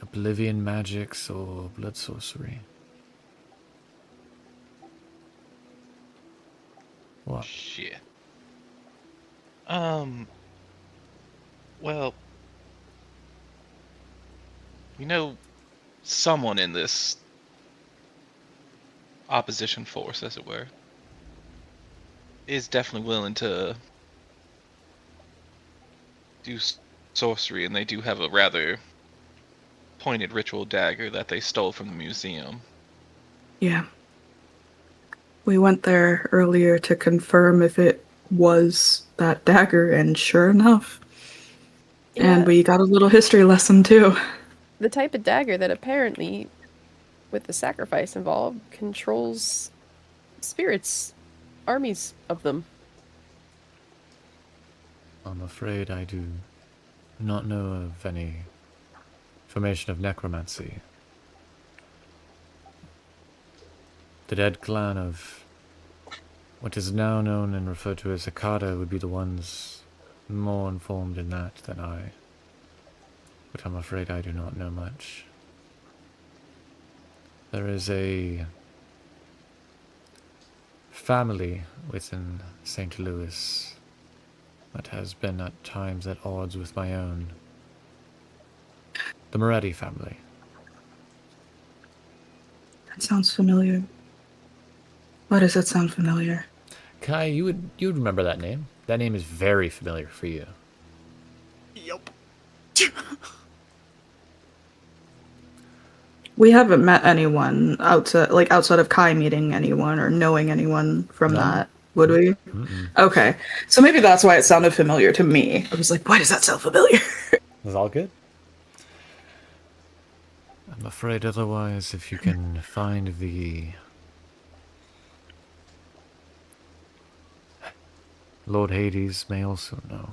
oblivion magics or blood sorcery. What? Shit. Well, someone in this opposition force, as it were, is definitely willing to do sorcery, and they do have a rather pointed ritual dagger that they stole from the museum. Yeah. We went there earlier to confirm if it was that dagger, and sure enough. Yeah, And we got a little history lesson too. the type of dagger that apparently, with the sacrifice involved, controls spirits, armies of them. I'm afraid I do not know of any information of necromancy. The dead clan of what is now known and referred to as Hakata would be the ones more informed in that than I. But I'm afraid I do not know much. There is a family within St. Louis that has been at times at odds with my own. The Moretti family. That sounds familiar. Why does that sound familiar? Kai, you would remember that name. That name is very familiar for you. Yup. We haven't met anyone outside of Kai meeting anyone or knowing anyone from No. that, would we? Mm-mm. Okay. So maybe that's why it sounded familiar to me. I was like, why does that sound familiar? Is all good? I'm afraid otherwise, if you can find the Lord Hades may also know.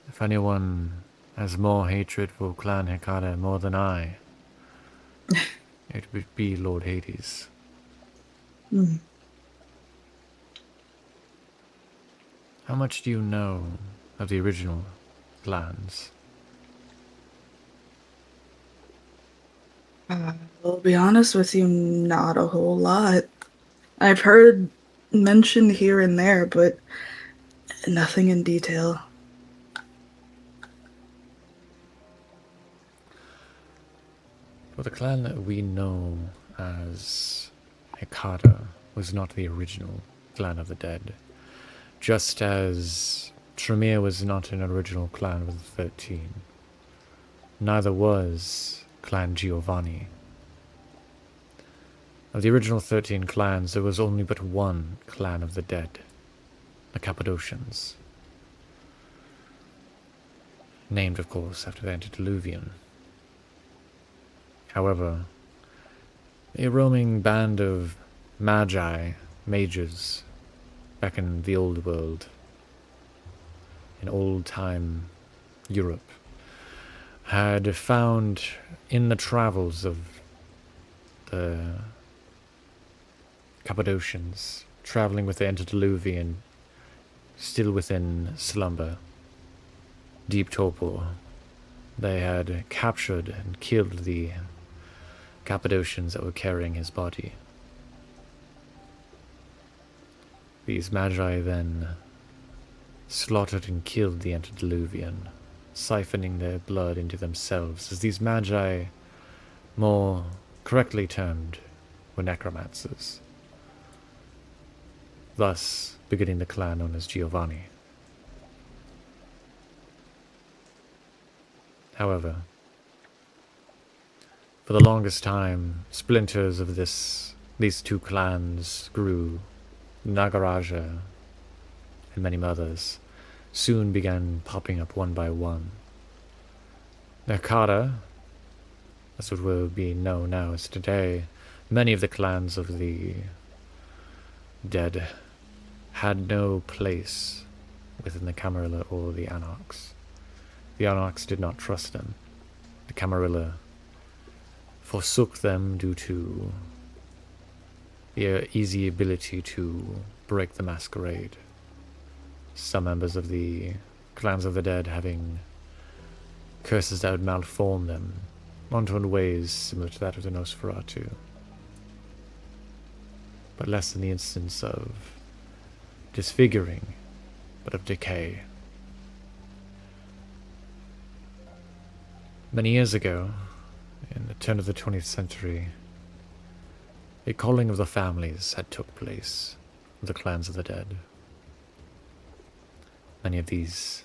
If anyone has more hatred for Clan Hekata more than I, it would be Lord Hades. How much do you know of the original clans? I'll be honest with you, not a whole lot. I've heard mentioned here and there, but nothing in detail. Well, the clan that we know as Hekata was not the original clan of the dead. Just as Tremere was not an original clan with the 13. Neither was Clan Giovanni. Of the original 13 clans, there was only but one clan of the dead, the Cappadocians. Named, of course, after the antediluvian. However, a roaming band of mages, back in the old world, in old-time Europe, had found in the travels of the Cappadocians, traveling with the antediluvian, still within slumber, deep torpor, they had captured and killed the Cappadocians that were carrying his body. These magi then slaughtered and killed the antediluvian, siphoning their blood into themselves, as these magi, more correctly termed, were necromancers, thus beginning the clan known as Giovanni. However, for the longest time, splinters of these two clans grew. Nagaraja and many others soon began popping up one by one. Nakata, that's what will be known now as today, many of the clans of the dead had no place within the Camarilla or the Anarchs. The Anarchs did not trust them. The Camarilla forsook them due to their easy ability to break the Masquerade. Some members of the clans of the dead having curses that would malform them, onto in ways similar to that of the Nosferatu. But less in the instance of disfiguring, but of decay. Many years ago, in the turn of the 20th century, a calling of the families had took place of the clans of the dead. Many of these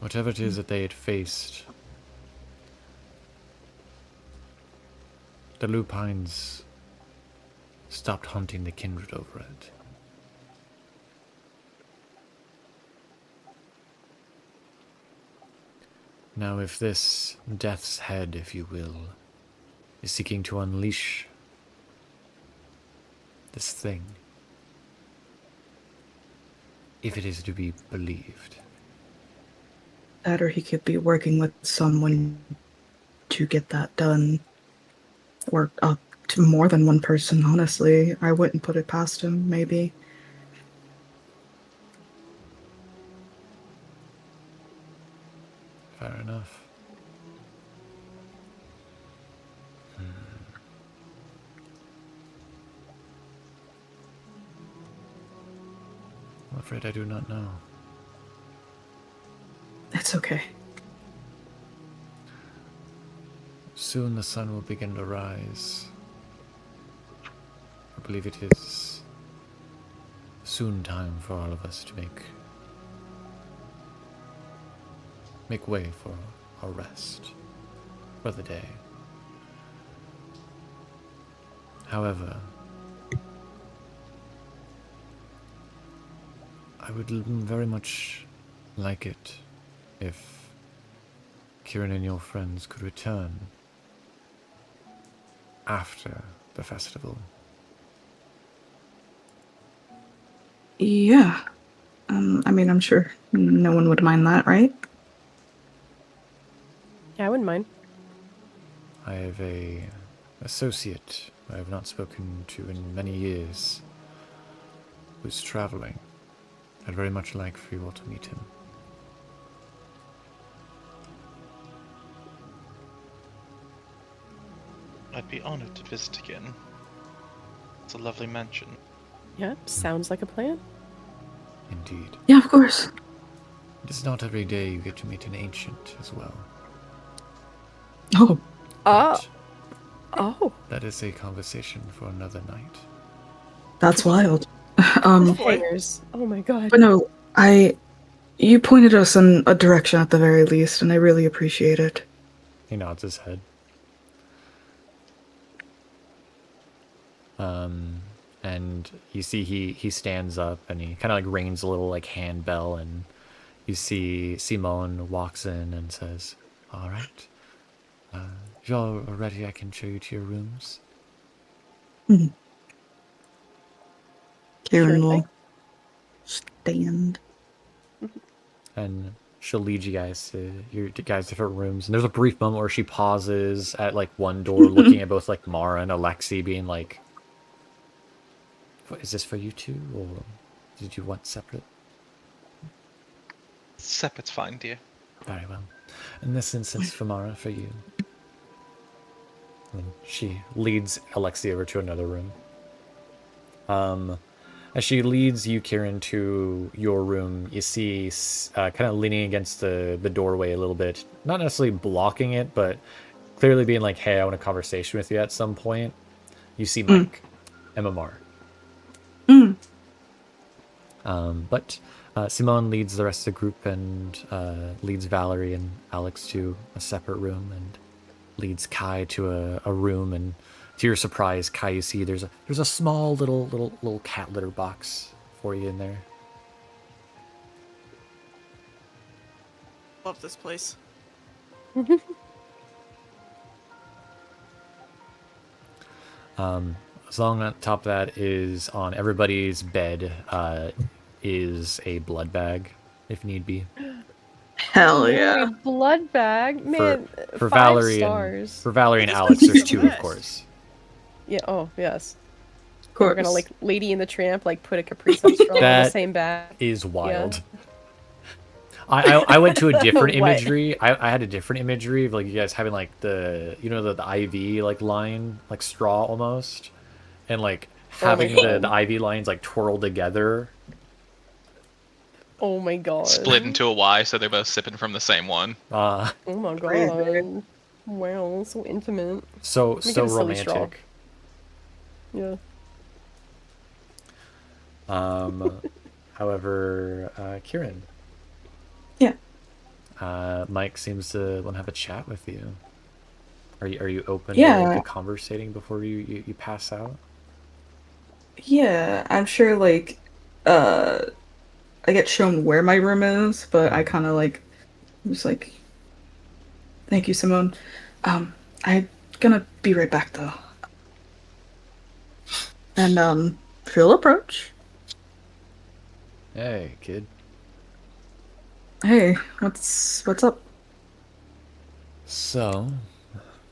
Whatever it is that they had faced, the lupines stopped hunting the kindred over it. Now, if this death's head, if you will, is seeking to unleash this thing, if it is to be believed, That or he could be working with someone to get that done. Or up to more than one person, honestly. I wouldn't put it past him, maybe. fair enough. I'm afraid I do not know. It's okay. Soon the sun will begin to rise. I believe it is soon time for all of us to make way for our rest for the day. However, I would very much like it if Kieran and your friends could return after the festival. Yeah. I mean, I'm sure no one would mind that, right? Yeah, I wouldn't mind. I have a associate I have not spoken to in many years who's traveling. I'd very much like for you all to meet him. I'd be honored to visit again. It's a lovely mansion. Yep, sounds like a plan. Indeed. Yeah, of course. It is not every day you get to meet an ancient as well. Oh, But Oh. that is a conversation for another night. that's wild. Hangers. Oh my god. But no, you pointed us in a direction at the very least, and I really appreciate it. He nods his head. And you see he stands up and he kind of like rings a little like handbell, and you see Simone walks in and says, "All right, if y'all are ready, I can show you to your rooms." Kieran Sure will thing. stand. And she'll lead you guys to your different rooms. And there's a brief moment where she pauses at like one door, looking at both like Mara and Alexi, being like, "What is this for you two, or did you want separate?" Separate's fine, dear. Very well. In this instance, for Mara, for you. And she leads Alexi over to another room. As she leads you, Kieran, to your room, you see kind of leaning against the doorway a little bit. Not necessarily blocking it, but clearly being like, "Hey, I want a conversation with you at some point." You see Mike, MMR. But Simone leads the rest of the group and leads Valerie and Alex to a separate room, and leads Kai to a room. And to your surprise, Kai, you see there's a small little cat litter box for you in there. Love this place. Along on top of that is on everybody's bed is a blood bag, if need be. Hell yeah. Ooh, blood bag. Man, For 5 Valerie stars. for Valerie and This Alex, is there's the 2, of best. course. Yeah, oh, yes. Of course. We're gonna, like, Lady and the Tramp, like, put a Capri Sun straw in the That same bag. is wild. I went to a different What? imagery. I had a different imagery of like you guys having like the IV like line, like straw almost, and like having God. the IV lines like twirl together. Oh my god. Split into a Y, so they're both sipping from the same one. Uh Oh my Crazy. god. Wow, so intimate. so me get a silly straw. romantic. Yeah. However, Kieran. Yeah. Mike seems to want to have a chat with you. Are you open to Yeah, conversating before you pass out? yeah. I'm sure uh I get shown where my room is, but I Hmm. kind of I'm just like, thank you, Simone. I'm gonna be right back though. And she'll approach. Hey, kid. Hey, what's up? So,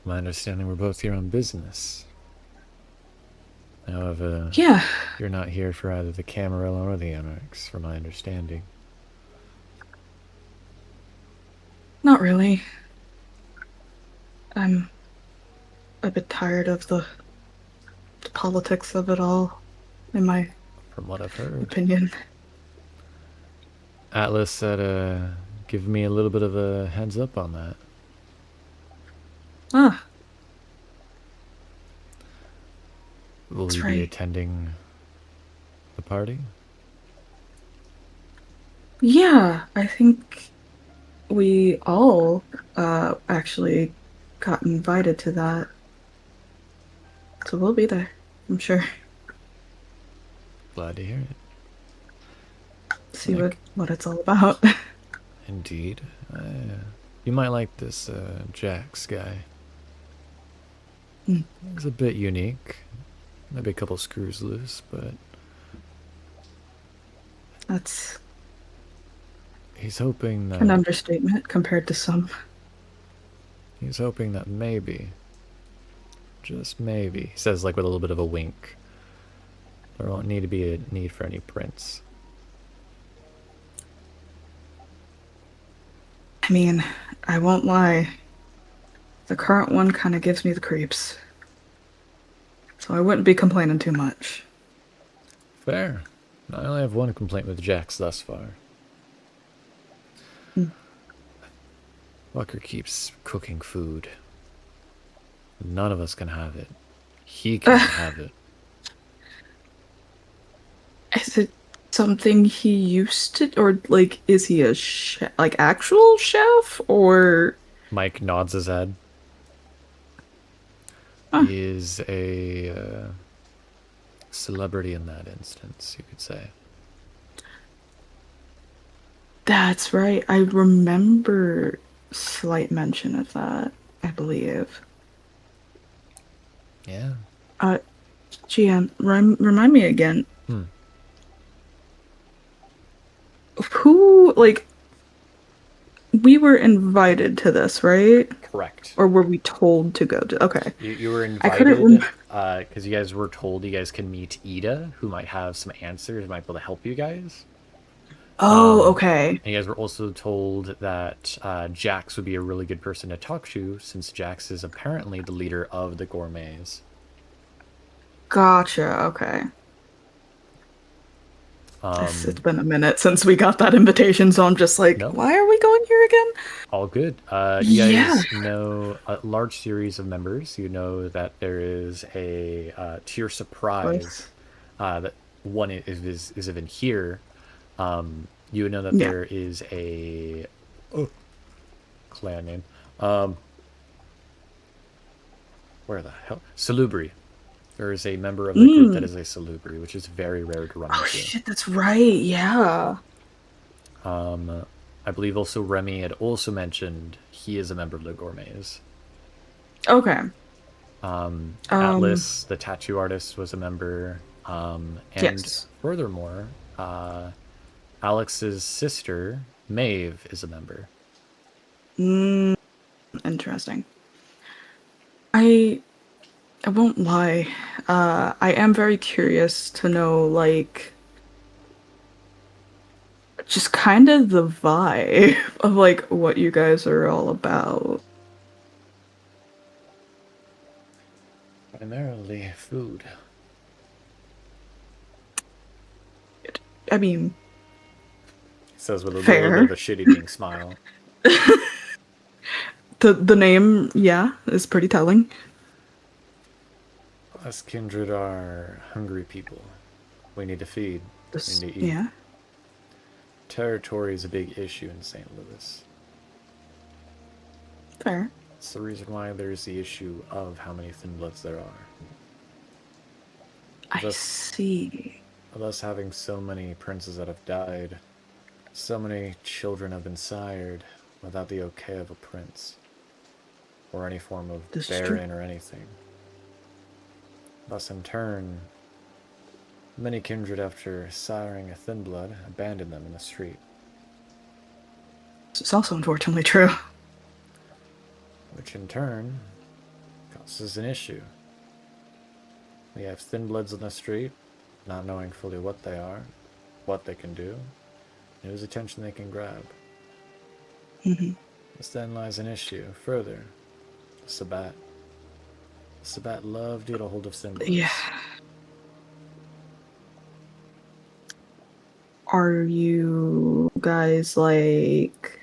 my understanding we're both here on business. However, Yeah, you're not here for either the Camarilla or the Anarchs, from my understanding. not really. I'm a bit tired of the politics of it all, in my From what I've heard. opinion. Atlas said, give me a little bit of a heads up on that. Ah, Will that's you be right. attending the party? Yeah, I think we all actually got invited to that. So we'll be there, I'm sure. Glad to hear it. See Nick? what it's all about. Indeed. You might like this Jax guy. Hmm, He's a bit unique. Maybe a couple screws loose, but that's he's hoping an that understatement compared to some. maybe, just maybe, he says like with a little bit of a wink, there won't need to be a need for any prints. I mean, I won't lie. The current one kind of gives me the creeps. So I wouldn't be complaining too much. Fair. I only have one complaint with Jax thus far. Hmm. Walker keeps cooking food. None of us can have it. He can't have it. Is it something he used to, or is he a chef, actual chef, or? Mike nods his head. Huh, He is a celebrity in that instance, you could say. that's right. I remember slight mention of that, I believe. Yeah. Uh, GM, remind me again. Hmm. Who, we were invited to this, right? Correct. Or were we told to go to? Okay. You were I couldn't invited remember. because you guys were told you guys can meet Ida, who might have some answers, might be able to help you guys. Oh, okay. And you guys were also told that Jax would be a really good person to talk to, since Jax is apparently the leader of the Gourmets. Gotcha. Okay. It's Um, been a minute since we got that invitation, so I'm just like, no, why are we going here again? all good. You Yeah. guys know a large series of members. You know that there is a, to your surprise, Choice. that one is even here. You would know that Yeah. there is a clan name. Where the hell? Salubri. There is a member of the group that Mm. is a Salubri, which is very rare to run Oh into. shit, that's right. Yeah. I believe also Remy had also mentioned he is a member of the Gourmets. Okay. Atlas, the tattoo artist, was a member. And Yes. furthermore, Alex's sister, Maeve, is a member. Interesting. I I won't lie. I am very curious to know, just kind of the vibe of what you guys are all about. Primarily food. I mean, Says with a little bit of fair. a shit-eating smile. The name, yeah, is pretty telling. Us kindred are hungry people. We need to feed. We This, need to eat. yeah. Territory is a big issue in St. Louis. Fair. It's the reason why there's the issue of how many thin bloods there are. I Thus- see. Thus having so many princes that have died, so many children have been sired without the okay of a prince, or any form of This is true. baron or anything. Thus in turn, many kindred after siring a thin blood abandon them in the street, It's also unfortunately true. which in turn causes an issue. We have thin bloods on the street, not knowing fully what they are, what they can do, and whose attention they can grab. Hmm. This then lies an issue further. The Sabbat. The Sabbat love to get a hold of thin bloods. Yeah. Are you guys like...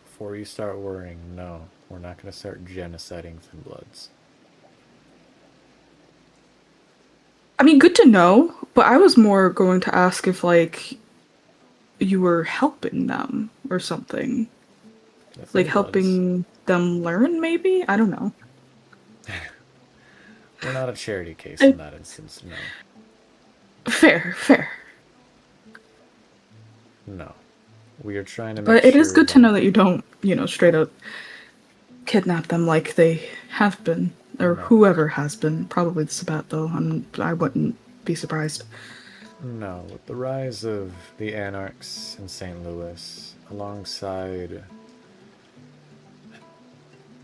Before you start worrying, no, we're not going to start genociding thin bloods. I mean, good to know, but I was more going to ask if, like, you were helping them or something. The thin Like, bloods, helping them learn, maybe? I don't know. we're not a charity case in that instance, no. Fair, fair. No. We are trying to make But it is sure good to know that you don't, straight up kidnap them like they have been. Or No. whoever has been. Probably the Sabbat, though. I wouldn't be surprised. No, with the rise of the anarchs in St. Louis, alongside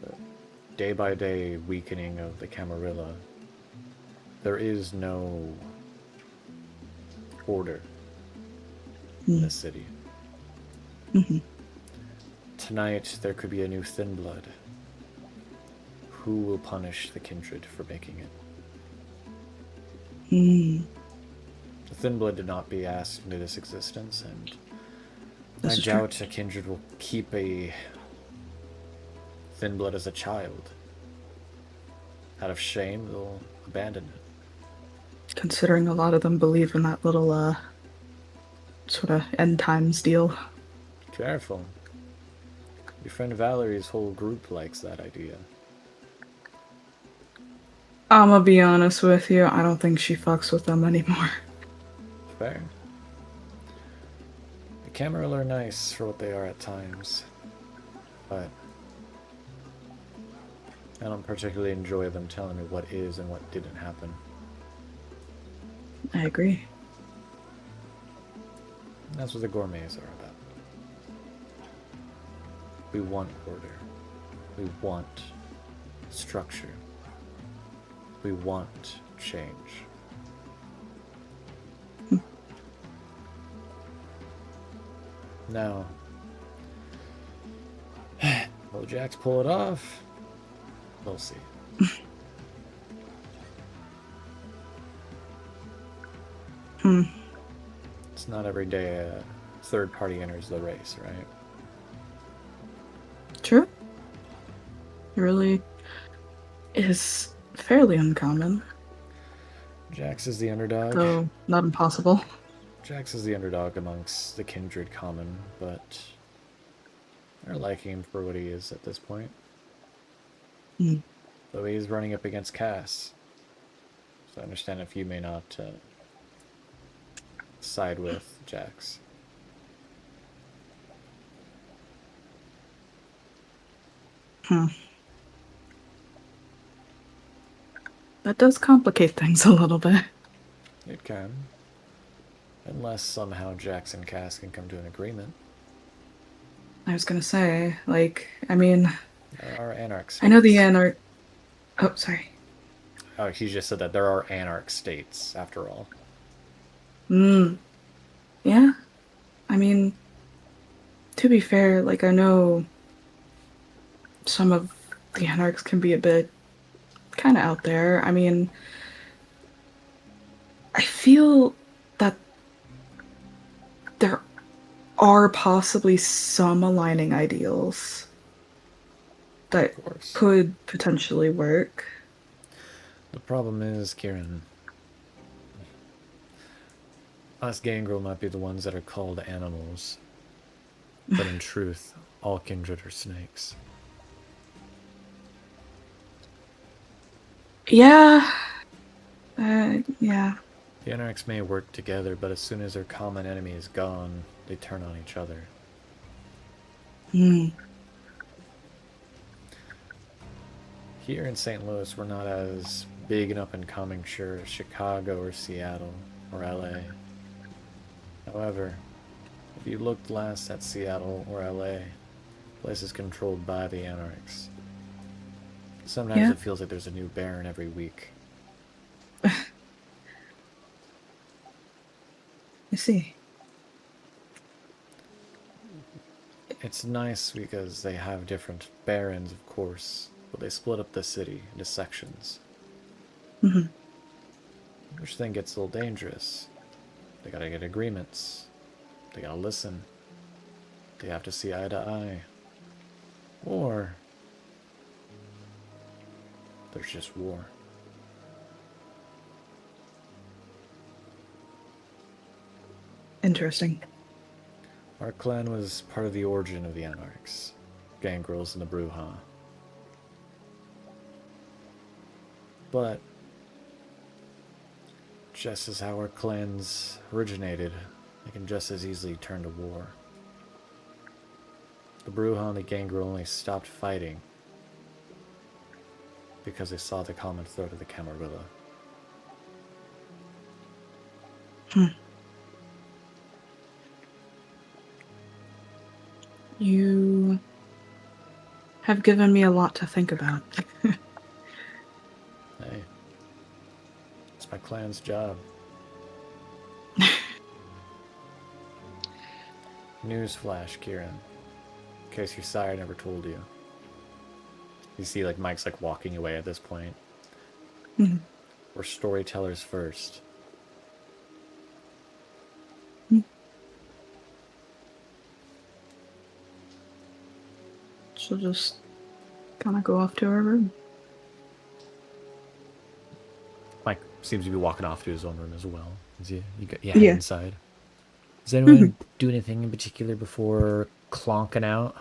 the day-by-day weakening of the Camarilla, there is no order in the city. Mm-hmm. Tonight, there could be a new thin blood. Who will punish the kindred for making it? Mm. The thin blood did not be asked into this existence, and This I is true. doubt a kindred will keep a thin blood as a child. Out of shame, they'll abandon it. Considering a lot of them believe in that little, sort of end times deal. Careful. Your friend Valerie's whole group likes that idea. I'm gonna be honest with you, I don't think she fucks with them anymore. Fair. The Camarilla are nice for what they are at times, but I don't particularly enjoy them telling me what is and what didn't happen. I agree. And that's what the Gourmets are about. We want order. We want structure. We want change. Now, will Jax pull it off? We'll see. It's not every day a third party enters the race, right? True. It really is fairly uncommon, Jax is the underdog. though not impossible. Jax is the underdog amongst the kindred common, but they're liking him for what he is at this point. Hmm. Though he is running up against Cass. So I understand if you may not side with Jax. That does complicate things a little bit. It can. Unless somehow Jax and Cass can come to an agreement. I was gonna say, like, I mean, There are anarch states. I know the Anarch. Oh, sorry. Oh, he just said that there are anarch states, after all. Yeah. I mean, to be fair, like, I know some of the Anarchs can be a bit kind of out there. I mean, I feel that there are possibly some aligning ideals that Of course. could potentially work. The problem is, Kieran, us gangrel might be the ones that are called animals, but in truth, all kindred are snakes. Yeah. Yeah. The anarchs may work together, but as soon as their common enemy is gone, they turn on each other. Hmm. Here in St. Louis, we're not as big and up-and-coming sure as Chicago or Seattle or LA. However, if you looked last at Seattle or LA, place is controlled by the anarchs. Sometimes Yeah. it feels like there's a new baron every week. I see. It's nice because they have different barons, of course, but they split up the city into sections. Hmm. Which then gets a little dangerous. They gotta get agreements. They gotta listen. They have to see eye to eye. Or there's just war. Interesting. Our clan was part of the origin of the anarchs. Gangrels and the Bruja. But just as how our clans originated, they can just as easily turn to war. The Bruja and the Gangrel only stopped fighting because they saw the common threat of the Camarilla. You have given me a lot to think about. Hey, it's my clan's job. Newsflash, Kieran. In case your sire never told you. You see, like, Mike's, like, walking away at this point. Mhm. We're storytellers first. She'll just kind of go off to her room. Mike seems to be walking off to his own room as well. Is he? You head Yeah. inside. Does anyone do anything in particular before clonking out?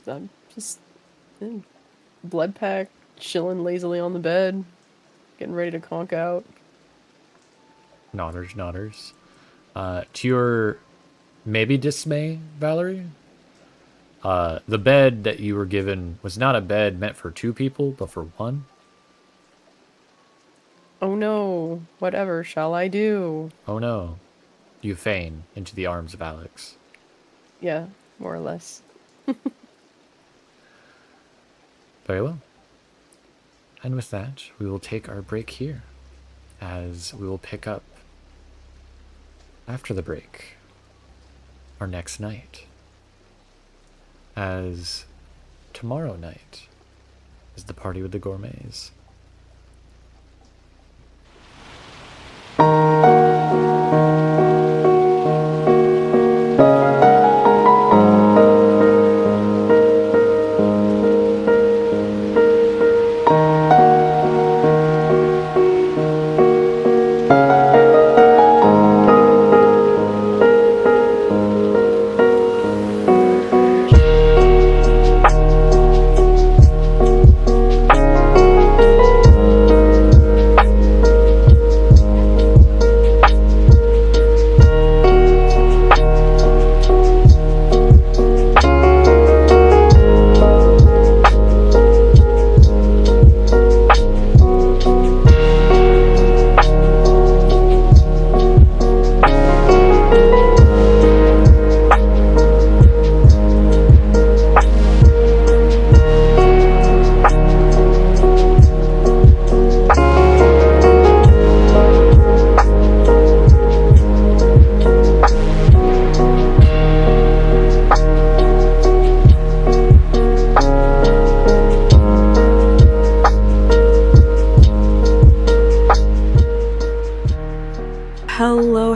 I'm just blood pack, chilling lazily on the bed, getting ready to conk out. Nodders. To your maybe dismay, Valerie, the bed that you were given was not a bed meant for two people, but for one. Oh no, whatever shall I do? Oh no. You feign into the arms of Alex. Yeah, more or less. Very well. And with that, we will take our break here, as we will pick up after the break our next night, as tomorrow night is the party with the Gourmets.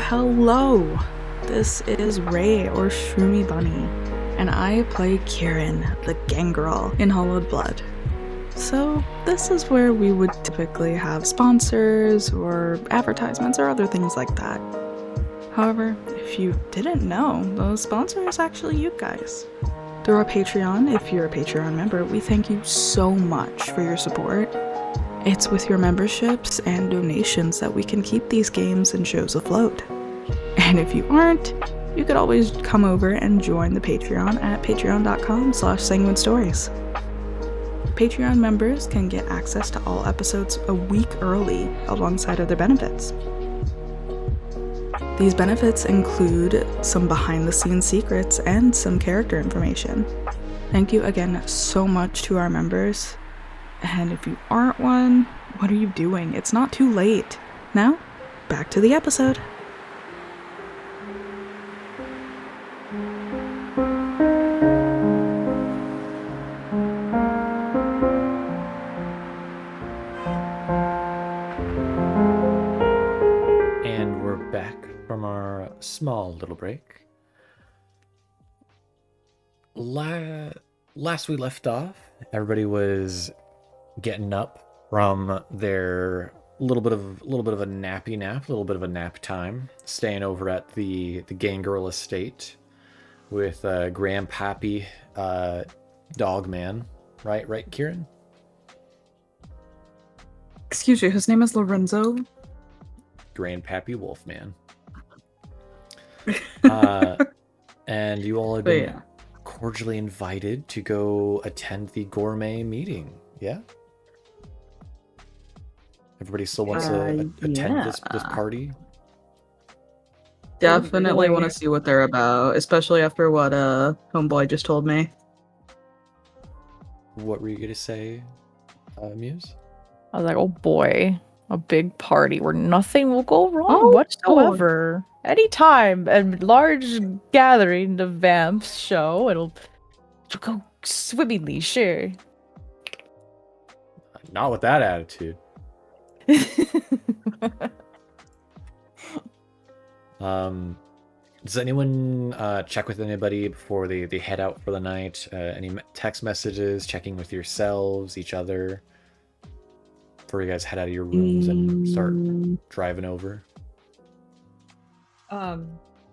Hello. This is Ray, or Shroomy Bunny, and I play Kieran, the gangrel in Hollowed Blood. So this is where we would typically have sponsors or advertisements or other things like that. However, if you didn't know, the sponsor is actually you guys. Through our Patreon, if you're a Patreon member, we thank you so much for your support. It's with your memberships and donations that we can keep these games and shows afloat. And if you aren't, you could always come over and join the Patreon at patreon.com/sanguinestories. Patreon members can get access to all episodes a week early alongside other benefits. These benefits include some behind-the-scenes secrets and some character information. Thank you again so much to our members. And if you aren't one, what are you doing? It's not too late. Now, back to the episode. And we're back from our small little break. Last we left off, everybody was getting up from their little bit of a nappy nap, a little bit of a nap time, staying over at the Gangrel estate with Grandpappy Dogman, right, Kieran? Excuse you, his name is Lorenzo? Grandpappy Wolfman. And you all have been cordially invited to go attend the gourmet meeting. Yeah? Everybody still wants to attend this party? Definitely want to see what they're about, especially after what Homeboy just told me. What were you going to say, Muse? I was like, oh boy, a big party where nothing will go wrong whatsoever. Anytime a large gathering of vamps it'll go swimmingly, sure. Not with that attitude. Does anyone check with anybody before they head out for the night? Any text messages, checking with yourselves, each other, before you guys head out of your rooms and start driving over?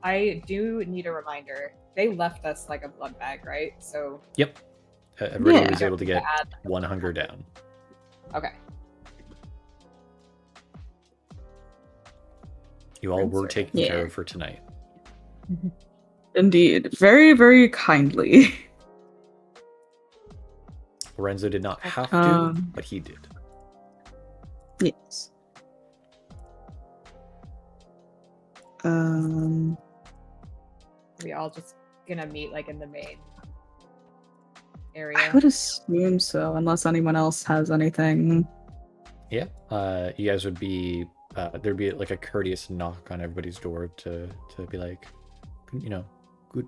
I do need a reminder. They left us like a blood bag, right? So Yep. Everybody was able to get one hunger down. Okay. You all were taken care of for tonight. Indeed. Very, very kindly. Lorenzo did not have to, but he did. Yes. We all just gonna meet like in the main area. I would assume so, unless anyone else has anything. Yeah. You guys would be there'd be like a courteous knock on everybody's door to be like, good.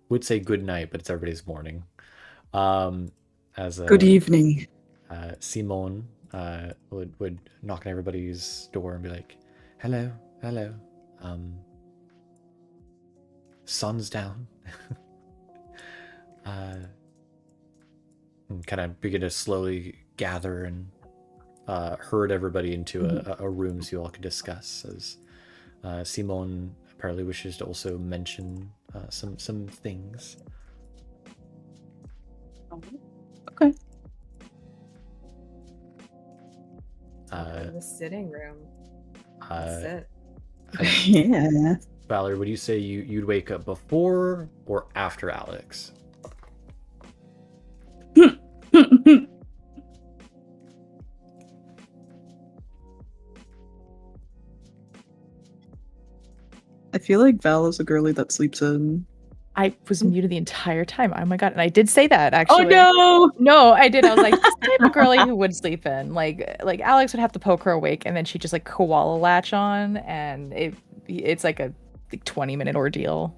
Would say good night, but it's everybody's morning. Good evening. Simone would knock on everybody's door and be like, hello. Sun's down. And kind of begin to slowly gather and herd everybody into a room so you all can discuss, as Simone apparently wishes to also mention some things. Okay. The sitting room. Sit. Yeah. Valerie, would you say you'd wake up before or after Alex? I feel like Val is a girly that sleeps in. I was muted the entire time. Oh my god! And I did say that actually. Oh no! No, I did. I was like, this type of girly who would sleep in. Like Alex would have to poke her awake, and then she'd just like koala latch on, and it's like a 20-minute ordeal.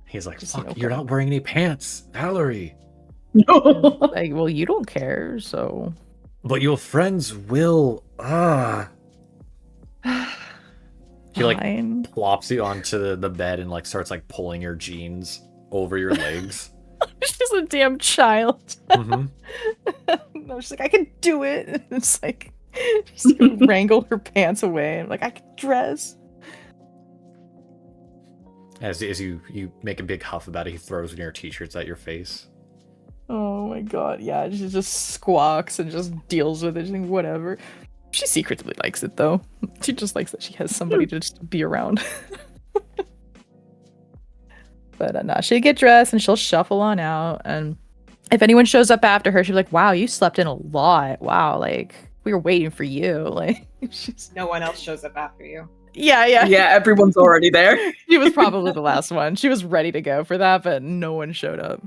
He's like, fuck, you're not wearing any pants, Valerie. No. Like, well, you don't care, so. But your friends will. He like plops you onto the bed and like starts like pulling your jeans over your legs. She's a damn child. Mm-hmm. No, she's like, I can do it. And it's like, she's gonna wrangle her pants away. I'm like, I can dress. As you make a big huff about it, he throws one of your t-shirts at your face. Oh my god, yeah, she just squawks and just deals with it. She's like, whatever. She secretly likes it though. She just likes that she has somebody to just be around. But nah, she'll get dressed and she'll shuffle on out. And if anyone shows up after her, she'll be like, wow, you slept in a lot. Wow, like, we were waiting for you. Like, she's... No one else shows up after you. Yeah. Yeah, everyone's already there. She was probably the last one. She was ready to go for that, but no one showed up.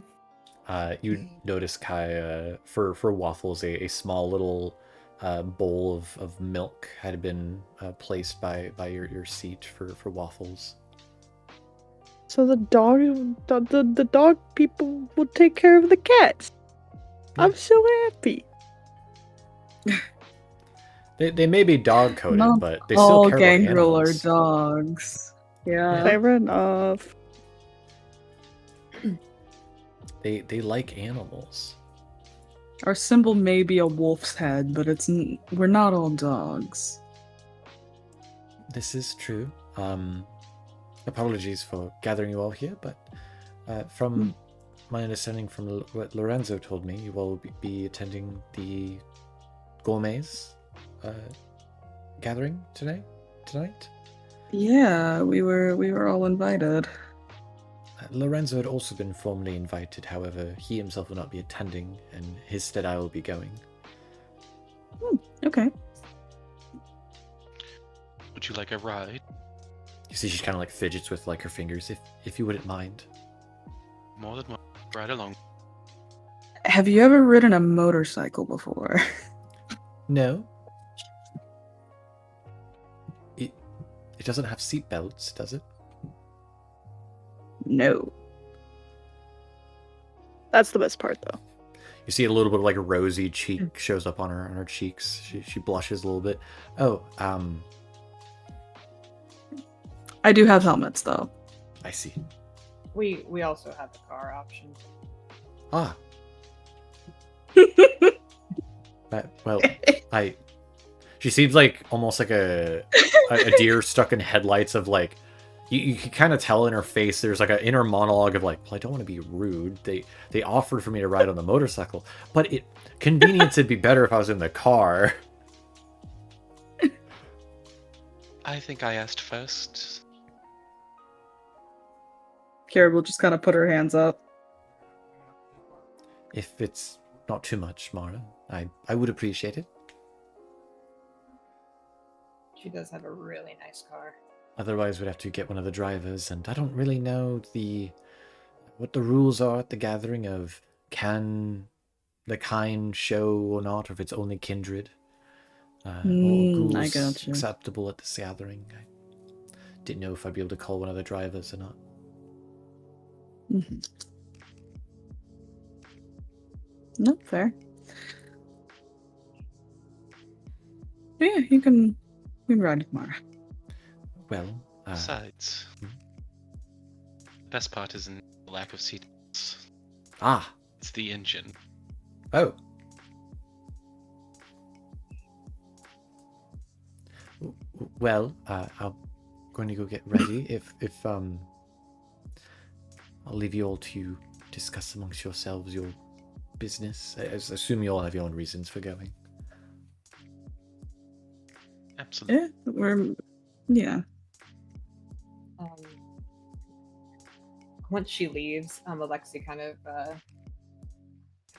You notice, Kai, for Waffles, a small little bowl of milk had been placed by your seat for Waffles. So the dog people will take care of the cats. I'm so happy. They may be dog coded, Not but they all still care about gangrel are animals. dogs. Yeah. Fair enough. They like animals. Our symbol may be a wolf's head, but we're not all dogs. This is true. Apologies for gathering you all here, but from my understanding from what Lorenzo told me, you all will be attending the Gourmets gathering tonight. Yeah, we were all invited. Lorenzo had also been formally invited, however, he himself will not be attending, and his stead I will be going. Okay. Would you like a ride? You see she kind of like fidgets with like her fingers, if you wouldn't mind. More than one. Ride along. Have you ever ridden a motorcycle before? No. It doesn't have seat belts, does it? No. That's the best part, though. You see a little bit of like a rosy cheek shows up on her cheeks. She blushes a little bit. Oh, I do have helmets, though. I see. We also have the car option. Ah. Well, she seems like almost like a deer stuck in headlights of like, you can kind of tell in her face there's like an inner monologue of like, well, I don't want to be rude. They offered for me to ride on the motorcycle, but convenience would be better if I was in the car. I think I asked first. Kira will just kind of put her hands up. If it's not too much, Mara, I would appreciate it. She does have a really nice car. Otherwise, we'd have to get one of the drivers, and I don't really know what the rules are at the gathering of can the kind show or not, or if it's only kindred. Or ghouls I gotcha. acceptable at this gathering. I didn't know if I'd be able to call one of the drivers or not. Mm-hmm. No, fair. Yeah, you can ride with Mara. Well, Besides, the best part isn't the lack of seatbelts. Ah. It's the engine. Oh. Well, I'm going to go get ready. If I'll leave you all to discuss amongst yourselves your business. I assume you all have your own reasons for going. Absolutely. Yeah. Once she leaves, Alexi kind of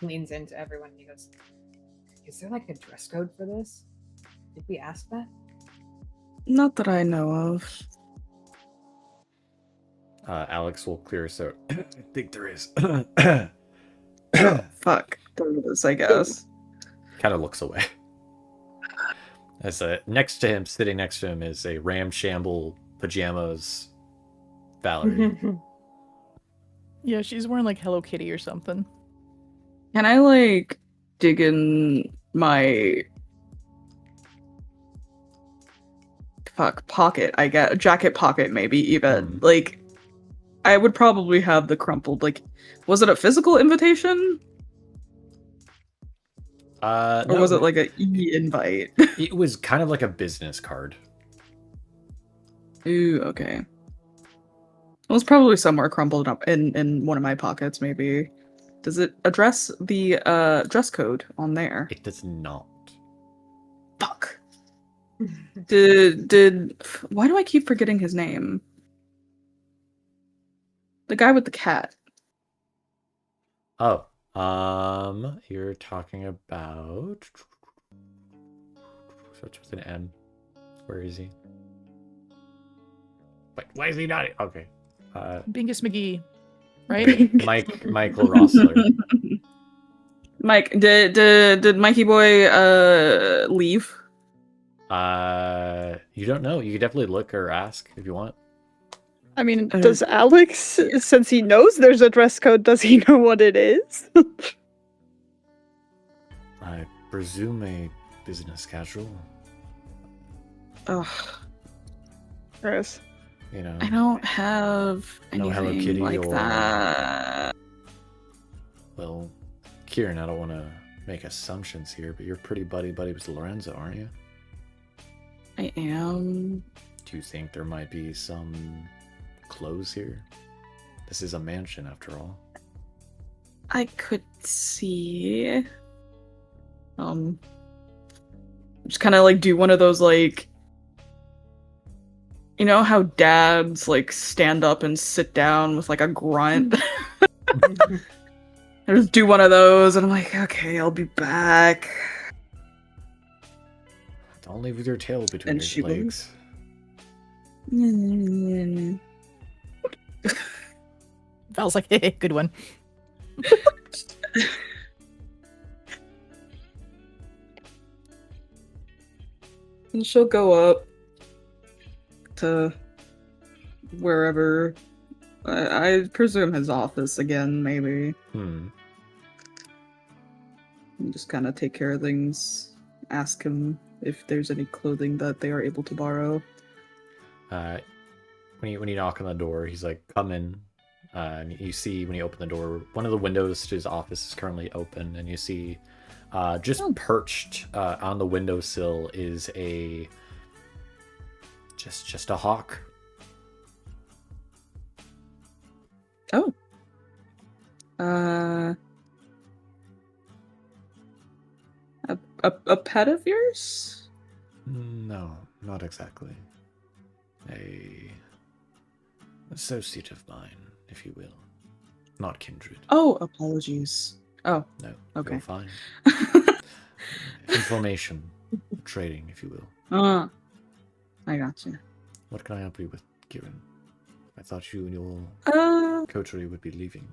leans into everyone and he goes, "Is there like a dress code for this? Did we ask that?" Not that I know of. Alex will clear us out. I think there is. Fuck. There it is, I guess. Kind of looks away. As sitting next to him is a ramshamble pajamas Valerie. Yeah, she's wearing like Hello Kitty or something. Can I like dig in my pocket? I get a jacket pocket, maybe even like. I would probably have the crumpled. Like, was it a physical invitation? Or No, was it like a e-invite? It was kind of like a business card. Ooh, okay. It was probably somewhere crumpled up in one of my pockets, maybe. Does it address the dress code on there? It does not. Fuck. Did why do I keep forgetting his name? The guy with the cat. Oh, you're talking about. Starts with an M. Where is he? Wait, why is he not? Okay. Bingus McGee, right? Michael Rossler. Mike, did Mikey Boy leave? You don't know. You could definitely look or ask if you want. I mean, does Alex, since he knows there's a dress code, does he know what it is? I presume a business casual. Ugh. Gross. You know. I don't have No anything Hello Kitty like or- that. Well, Kieran, I don't want to make assumptions here, but you're pretty buddy with Lorenzo, aren't you? I am. Do you think there might be some clothes here? This is a mansion, after all. I could see. Just kind of like do one of those like. You know how dads like stand up and sit down with like a grunt? I just do one of those and I'm like, okay, I'll be back. Don't leave with your tail between And your she legs. Val's like, hey, good one. And she'll go up to wherever. I presume his office again, maybe. Hmm. And just kind of take care of things. Ask him if there's any clothing that they are able to borrow. When you knock on the door, he's like, "Come in." And you see when you open the door, one of the windows to his office is currently open, and you see just perched on the windowsill is just a hawk. Oh. A pet of yours? No, not exactly. A associate of mine, if you will. Not kindred. Oh, apologies. Oh, No, okay. you're fine. Information trading, if you will. I gotcha. What can I help you with, Kieran? I thought you and your coterie would be leaving.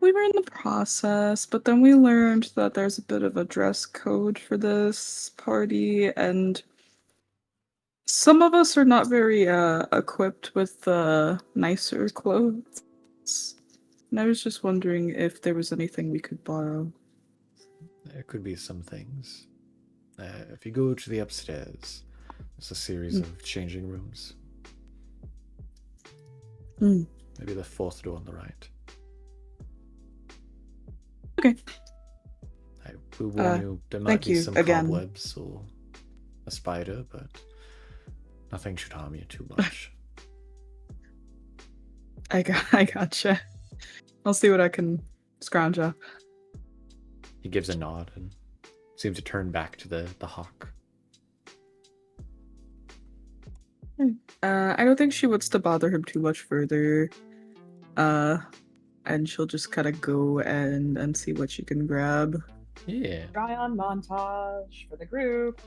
We were in the process, but then we learned that there's a bit of a dress code for this party, and some of us are not very equipped with nicer clothes. And I was just wondering if there was anything we could borrow. There could be some things. If you go to the upstairs, there's a series of changing rooms. Maybe the fourth door on the right. Okay. I will warn you, there might be some cobwebs or a spider, but nothing should harm you too much. I gotcha. I'll see what I can scrounge up. He gives a nod and seems to turn back to the hawk. I don't think she wants to bother him too much further. And she'll just kind of go and see what she can grab. Yeah. Try on montage for the group.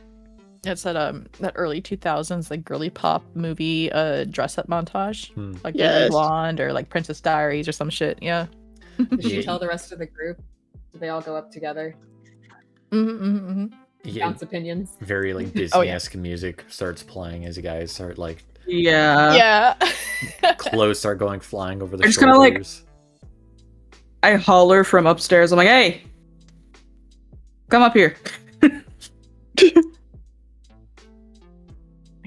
It's that early 2000s like girly pop movie dress up montage, like Yes. Legally Blonde or like Princess Diaries or some shit. Yeah. Did she tell the rest of the group? Did they all go up together? Yeah, Bounce opinions. very like Disney-esque music starts playing as you guys start like Yeah. clothes start going flying over the I'm just kinda like- shoulders. I holler from upstairs. I'm like, hey, come up here. Like,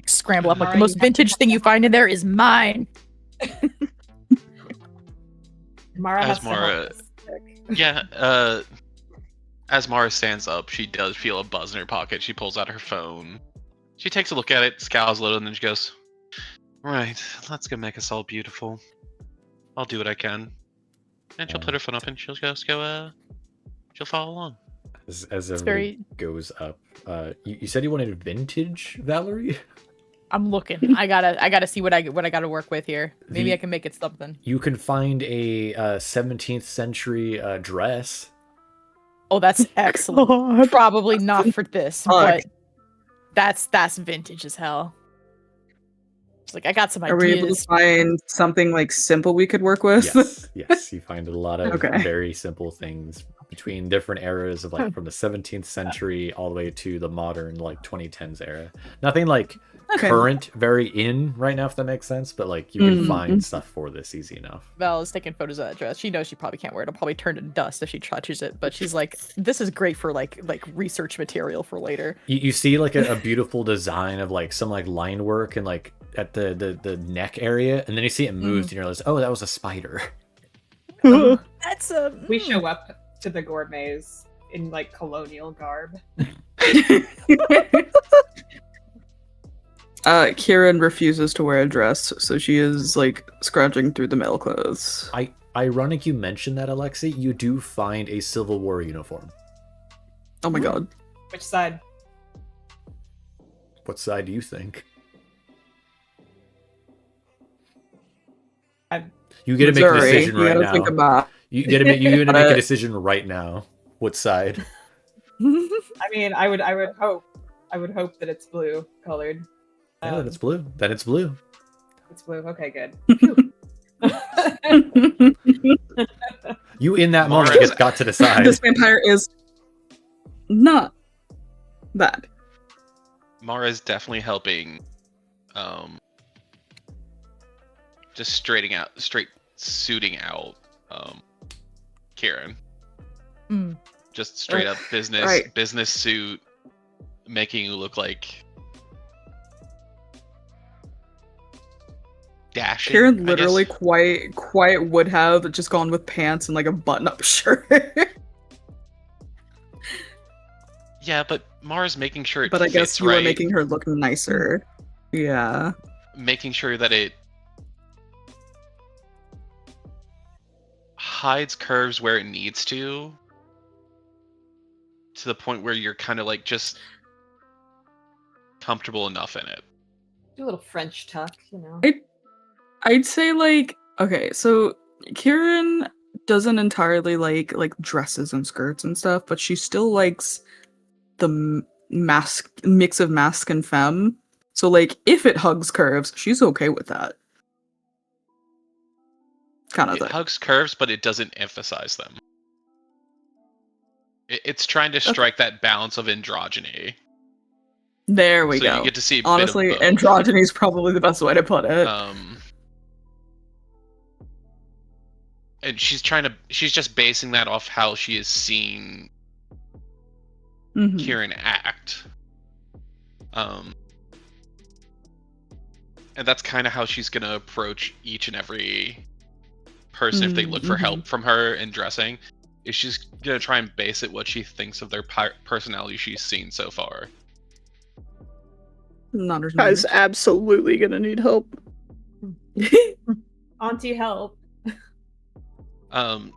scramble up like the Alright, most you have vintage thing you find in there is mine. Mara has to Mara- help us. Yeah, as Mara stands up, she does feel a buzz in her pocket. She pulls out her phone. She takes a look at it, scowls a little, and then she goes, Right, let's go make us all beautiful. I'll do what I can. And she'll put her foot up and she'll she'll follow along. As everybody goes up, you said you wanted vintage, Valerie? I'm looking. I gotta see what I gotta work with here. Maybe I can make it something. You can find a 17th century dress. Oh, that's excellent. God. Probably not for this, but that's vintage as hell. It's like I got some ideas. Are we able to find something like simple we could work with? Yes. You find a lot of Okay. very simple things between different eras of like from the 17th century all the way to the modern like 2010s era. Nothing like current, very in right now, if that makes sense. But like you can find stuff for this easy enough. Val is taking photos of that dress. She knows she probably can't wear it. It'll probably turn to dust if she touches it. But she's like, this is great for like research material for later. You see like a beautiful design of like some like line work and like at the neck area, and then you see it moves and you realize, oh, that was a spider. That's We show up to the Gourmets in like colonial garb. Kieran refuses to wear a dress, so she is like scrounging through the male clothes. Ironic you mentioned that, Alexi. You do find a Civil War uniform. Oh my god. Which side? What side do you think? You get to make a decision right now. Think about... You get to make a decision right now. What side? I mean, I would hope that it's blue colored. Yeah, then it's blue. Then it's blue. It's blue. Okay, good. You in that moment just got to decide. This vampire is not bad. Mara's definitely helping. Just straight suiting out Kieran. Just straight up business suit, making you look like dashing. Kieran literally quite would have just gone with pants and like a button-up shirt. Yeah, but Mara's making sure it but I guess fits you right. were making her look nicer. Yeah. Making sure that it hides curves where it needs to the point where you're kind of like just comfortable enough in it. Do a little French tuck, you know. I'd say like, okay, so Kieran doesn't entirely like dresses and skirts and stuff, but she still likes the mix of mask and femme. So like if it hugs curves, she's okay with that. Kind of It thing. hugs curves, but it doesn't emphasize them. It's trying to strike that balance of androgyny. There we So go. you get to see a honestly, bit of both. androgyny is probably the best way to put it. And she's just basing that off how she has seen Kieran act. And that's kind of how she's gonna approach each and every person if they look for help from her in dressing. Is she's gonna try and base it what she thinks of their personality she's seen so far. Not her Guy's absolutely gonna need help. Auntie help. The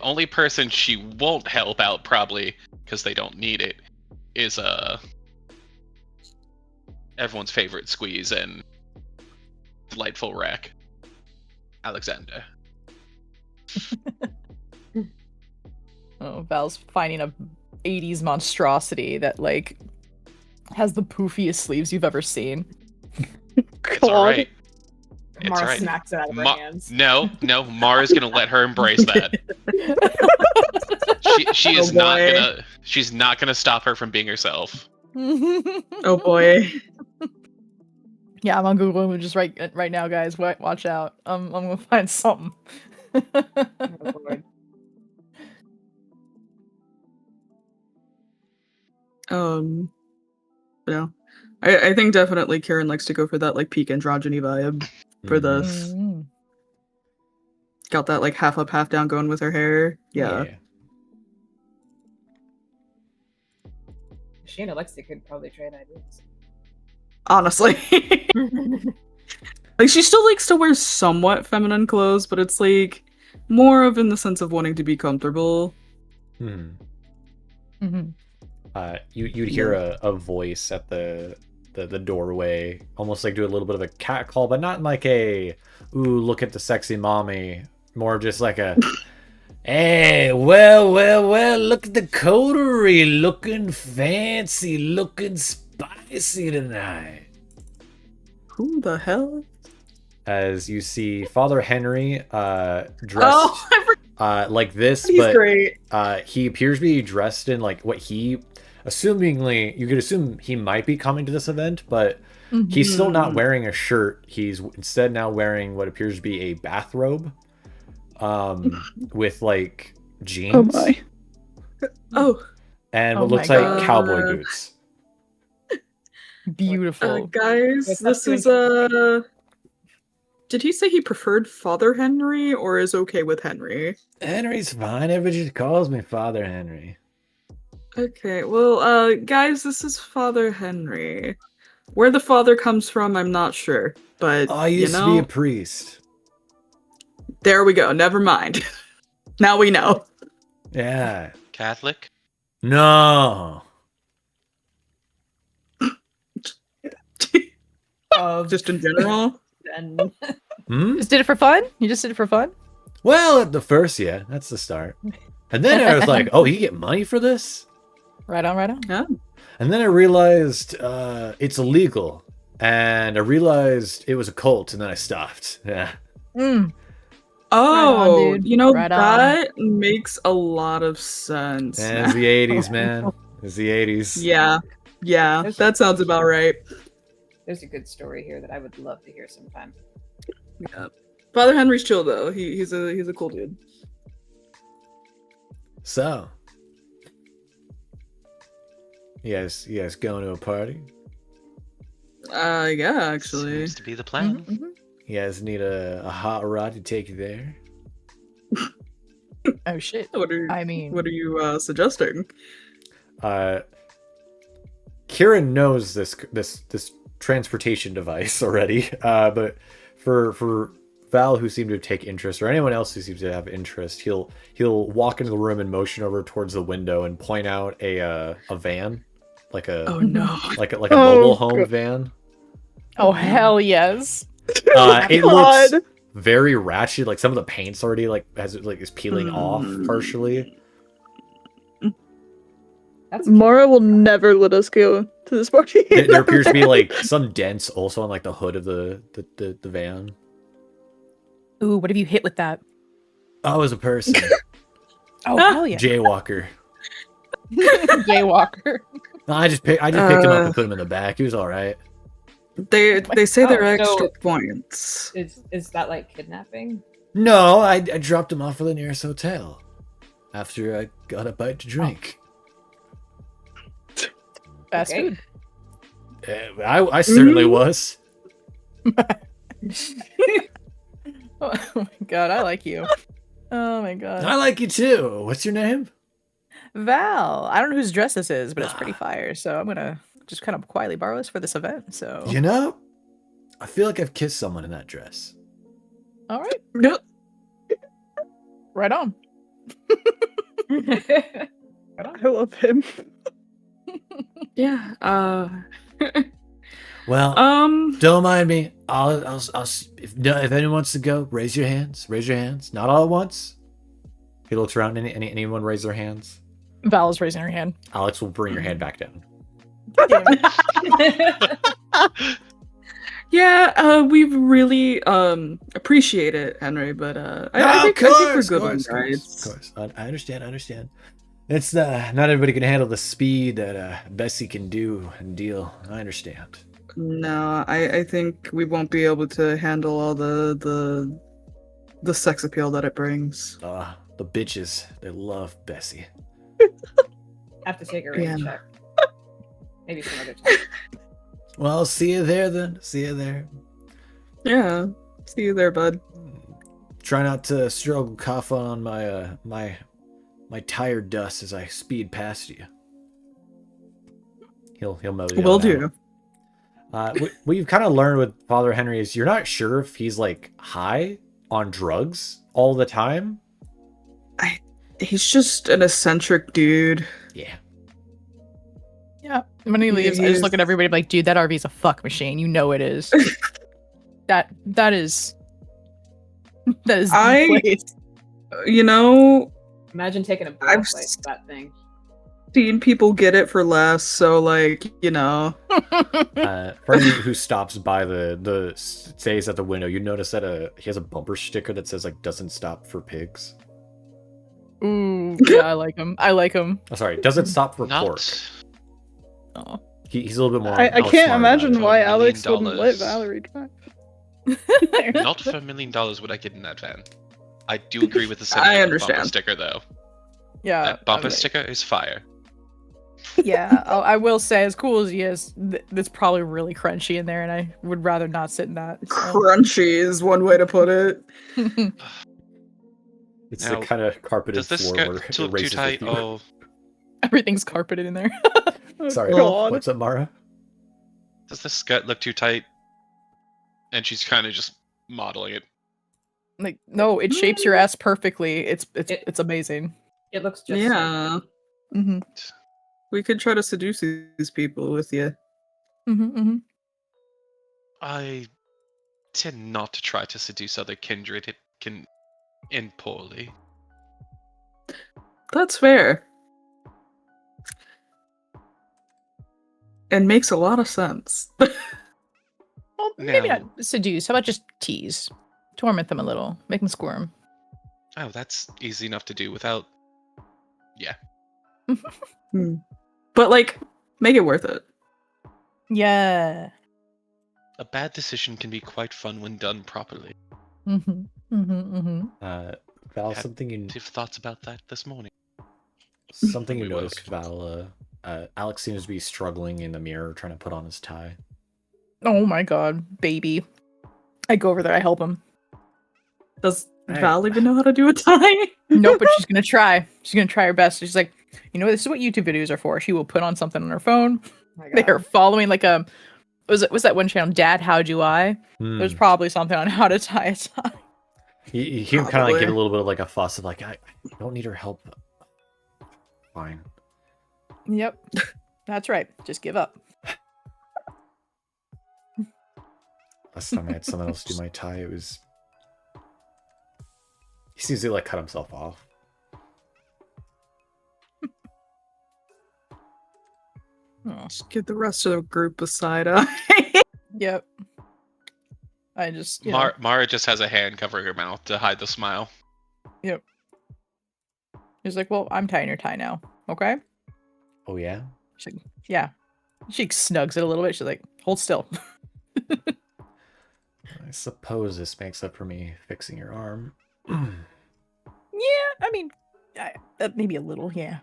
only person she won't help out, probably because they don't need it, is everyone's favorite squeeze and delightful wreck, Alexander. Oh, Val's finding a 80s monstrosity that like has the poofiest sleeves you've ever seen. It's alright. It's Mara right. smacks it out of her hands. No, Mara's gonna let her embrace that. She is she's not gonna stop her from being herself. Oh boy. Yeah, I'm on Google Images right now, guys. Watch out. I'm gonna find something. Yeah. I think definitely Kieran likes to go for that like peak androgyny vibe for this. Got that like half up, half down going with her hair. Yeah. She and Alexi could probably trade ideas. Honestly. Like, she still likes to wear somewhat feminine clothes, but it's like more of in the sense of wanting to be comfortable. Mm-hmm. You'd hear a voice at the doorway, almost like do a little bit of a cat call, but not like a ooh, look at the sexy mommy. More of just like a hey, well, look at the coterie, looking fancy, looking spicy tonight. Who the hell? As you see Father Henry dressed like this, He's but great. he appears to be dressed in like what he, assumingly, you could assume he might be coming to this event, but he's still not wearing a shirt. He's instead now wearing what appears to be a bathrobe, with like jeans. Oh my. Oh. And Oh what looks my like God. cowboy boots. Beautiful. Guys, What's this up, is did he say he preferred Father Henry or is okay with Henry? Henry's fine. Everybody just calls me Father Henry. Okay, well, guys, this is Father Henry. Where the father comes from, I'm not sure, but I used to be a priest. There we go. Never mind. Now we know. Yeah. Catholic? No. Just in general. Then Just did it for fun? You just did it for fun? Well, at the first, yeah, that's the start. And then I was like, oh, you get money for this? Right on, right on. Yeah. And then I realized it's illegal. And I realized it was a cult, and then I stopped. Yeah. Mm. Oh, Right on, dude. you know, Right on. that makes a lot of sense. And it's the 80s, man. It's the 80s. Yeah, that sounds about right. there's a good story here that I would love to hear sometime. Yeah. Father Henry's chill though. He's a cool dude. So, you guys going to a party? Yeah, actually. Seems to be the plan. You guys need a hot rod to take you there? Oh shit. What are what are you suggesting? Kieran knows this transportation device already, but for Val, who seemed to take interest, or anyone else who seems to have interest, he'll walk into the room and motion over towards the window and point out a van, like a like a mobile home van. Oh hell yes. It looks very ratchet. Like some of the paint's already is peeling off partially. Mara will never let us go to this party. There appears to be like some dents also on like the hood of the van. Ooh, what have you hit with that? Oh, it was a person. Oh hell yeah. Jaywalker. Jaywalker. No, I just picked him up and put him in the back. He was all right. They say they're Oh, extra so- points. Is that like kidnapping? No, I dropped him off at the nearest hotel after I got a bite to drink. Fast Okay. food. I certainly was. Oh my god, I like you. Oh my god. I like you too. What's your name? Val. I don't know whose dress this is, but it's pretty fire. So I'm gonna just kind of quietly borrow this for this event. So You know, I feel like I've kissed someone in that dress. all right, Yep. right on. I love him. Yeah. Well, don't mind me. I'll if anyone wants to go, raise your hands. Raise your hands. Not all at once. He looks around. Anyone raise their hands? Val is raising her hand. Alex will bring your hand back down. Damn it. Yeah, we really appreciate it, Henry, but I think we're good on guides. Of course. I understand. It's not everybody can handle the speed that Bessie can do and deal. I understand. No, I think we won't be able to handle all the sex appeal that it brings. The bitches, they love Bessie. Have to take a rain Yeah. check. Maybe some other time. Well, I'll see you there then. See you there. Yeah. See you there, bud. Try not to struggle cough on my my tire dust as I speed past you. He'll mow you Will on do. out. What you've kind of learned with Father Henry is you're not sure if he's like high on drugs all the time. He's just an eccentric dude. Yeah. Yeah. When he leaves, I just look at everybody like, dude, that RV's a fuck machine. You know it is. that is the place. You know, Imagine taking a breath like that thing. Seen people get it for less, so like, you know. For anyone who stops by the stays at the window, you notice that he has a bumper sticker that says like "Doesn't stop for pigs." Ooh, yeah, I like him. Oh, sorry, doesn't stop for pork. Oh. He's a little bit more. I can't imagine why $1 million. Alex wouldn't let Valerie drive. Not for $1 million would I get in that van. I do agree with the sentiment I of the bumper understand. sticker, though. Yeah. That bumper sticker is fire. Yeah, I will say, as cool as he is, it's probably really crunchy in there, and I would rather not sit in that. So. Crunchy is one way to put it. It's Now, the kind of carpeted Does this floor where skirt it look too raises the tight? feet. Oh, Everything's carpeted in there. Sorry, God. what's up, Mara? does this skirt look too tight? And she's kind of just modeling it. Like, no, it shapes your ass perfectly. It's amazing. It looks just Yeah. Mm-hmm. We could try to seduce these people with you. Mm-hmm, mm-hmm. I tend not to try to seduce other kindred. It can end poorly. That's fair. And makes a lot of sense. Well, maybe Now- not seduce. How about just tease? Torment them a little. Make them squirm. Oh, that's easy enough to do without. Yeah. But like, make it worth it. Yeah. A bad decision can be quite fun when done properly. Mm-hmm. Mm-hmm. Mm-hmm. Val, Had something you thoughts about that this morning. something you We noticed, Val. Alex seems to be struggling in the mirror trying to put on his tie. Oh my god, baby. I go over there, I help him. Does Right. Val even know how to do a tie? Nope, but she's gonna try. She's gonna try her best. She's like, you know, this is what YouTube videos are for. She will put on something on her phone. Oh my They God. are following like a was that one channel, Dad, How Do I? There's probably something on how to tie a tie. You hear him kind of like get a Probably. little bit of like a fuss of like, I don't need her help. Fine. Yep. That's right. Just give up. Last time I had someone else do my tie, it was. He seems to like cut himself off. Oh. Just give the rest of the group a side eye. Yep. I just you know, Mara just has a hand covering her mouth to hide the smile. he's like, well, I'm tying your tie now. Okay? Oh yeah. She's like, yeah. She snugs it a little bit. She's like, hold still. I suppose this makes up for me fixing your arm. Yeah, I mean, maybe a little, yeah.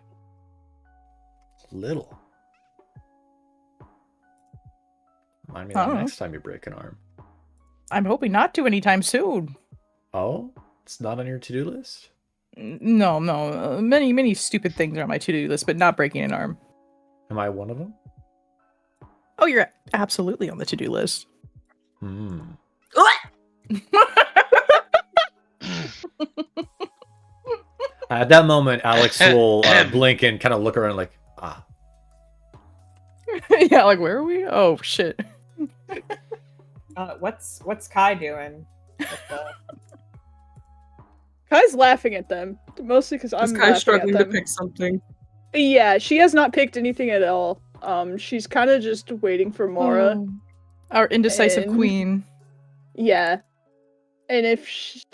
Little. Remind me I that don't know. next time you break an arm. I'm hoping not to anytime soon. Oh, it's not on your to-do list. No. Many stupid things are on my to-do list, but not breaking an arm. Am I one of them? Oh, you're absolutely on the to-do list. Hmm. At that moment, Alex will blink and kind of look around like, ah. Yeah, like, where are we? Oh, shit. What's Kai doing? With the- Kai's laughing at them, mostly because I'm This laughing guy's struggling at to them. pick something. Yeah, she has not picked anything at all. She's kind of just waiting for Mora. Oh, our indecisive And- queen. Yeah, and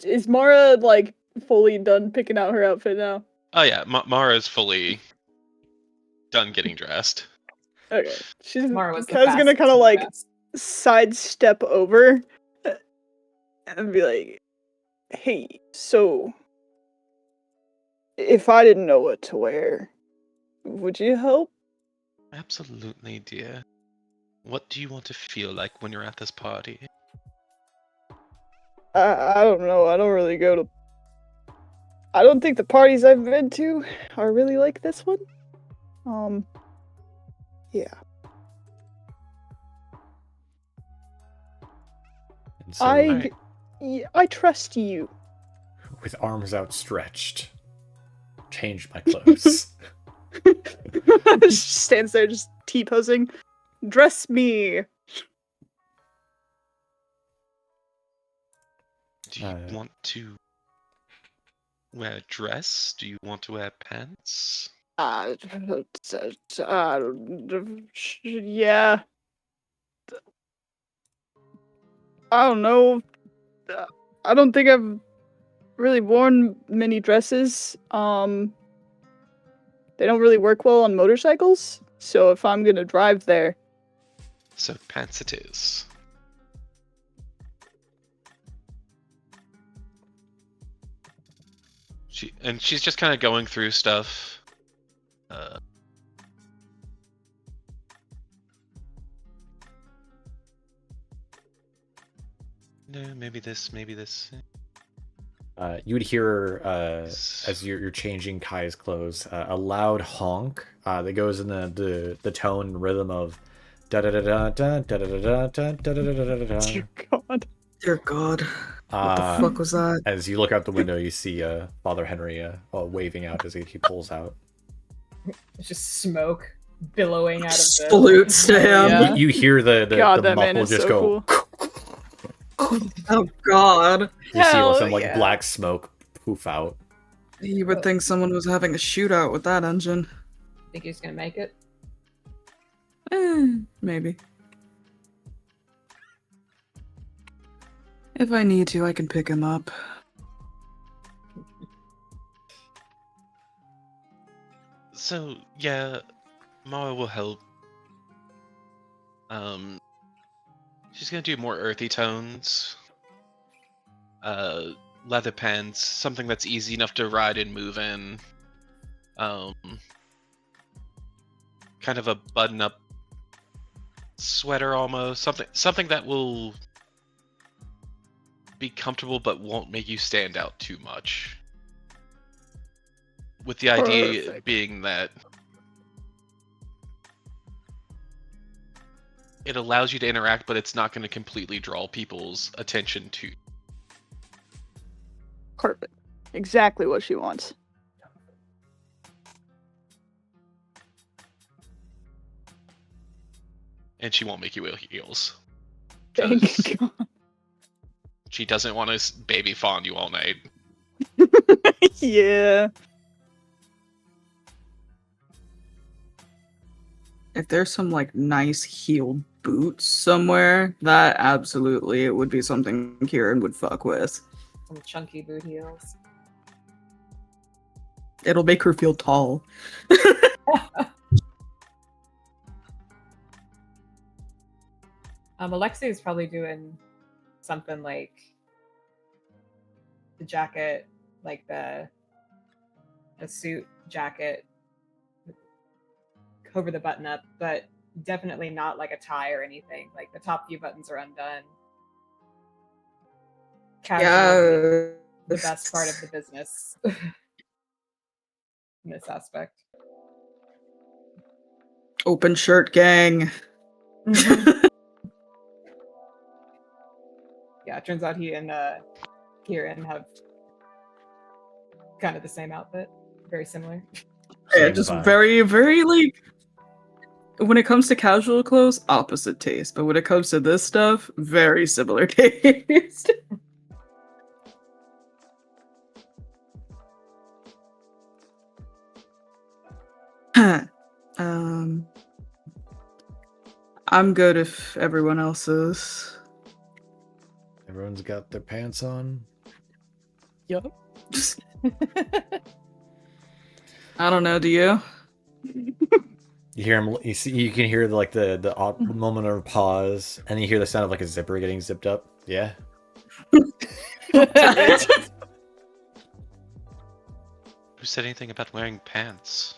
is Mara like fully done picking out her outfit now? Oh yeah, Mara's fully done getting dressed. Okay, she's Mara was the Kai's gonna fastest kind of and like best. sidestep over and be like, "Hey, so if I didn't know what to wear, would you help?" Absolutely, dear. What do you want to feel like when you're at this party? I don't know. I don't really go to. I don't think the parties I've been to are really like this one. Yeah. So, I trust you. with arms outstretched, change my clothes. Just stands there, just T-posing. Dress me. Do you want to wear a dress? Do you want to wear pants? Yeah. I don't know. I don't think I've really worn many dresses. They don't really work well on motorcycles. So if I'm gonna drive there, So pants it is. She's just kind of going through stuff. No, maybe this, maybe this. You would hear, as you're changing Kai's clothes, a loud honk that goes in the tone and rhythm of da da da da da da da da da da da da da da. dear God. Dear God. What the fuck was that? As you look out the window, you see Father Henry waving out as he pulls out. It's just smoke billowing out of the... Salutes to him. Yeah. You hear the God, that man muffle is just so go. cool. Oh God. You see Hell some like yeah. black smoke poof out. You would think someone was having a shootout with that engine. Think he's gonna make it? Maybe. If I need to, I can pick him up. So yeah, Mara will help. She's gonna do more earthy tones. Leather pants, something that's easy enough to ride and move in. Kind of a button-up sweater almost, something that will be comfortable but won't make you stand out too much. With the idea Perfect. being that it allows you to interact, but it's not going to completely draw people's attention to. Perfect. Exactly what she wants. And she won't make you wear heels. Thank God. She doesn't want to baby fawn you all night. Yeah. If there's some like nice heeled boots somewhere, that absolutely it would be something Kieran would fuck with. Some chunky boot heels. It'll make her feel tall. Alexei is probably doing something like the jacket, like the suit jacket over the button up, but definitely not like a tie or anything. Like the top few buttons are undone. Casual is the best part of the business in this aspect. Open shirt gang. Yeah, it turns out he and Kieran have kind of the same outfit. Very similar. Yeah, Same just vibe. very, very like when it comes to casual clothes, opposite taste. But when it comes to this stuff, very similar taste. I'm good if everyone else is. Everyone's got their pants on. Yup. I don't know, do you? You hear him. You can hear like the odd moment of pause, and you hear the sound of like a zipper getting zipped up. Yeah. Who said anything about wearing pants?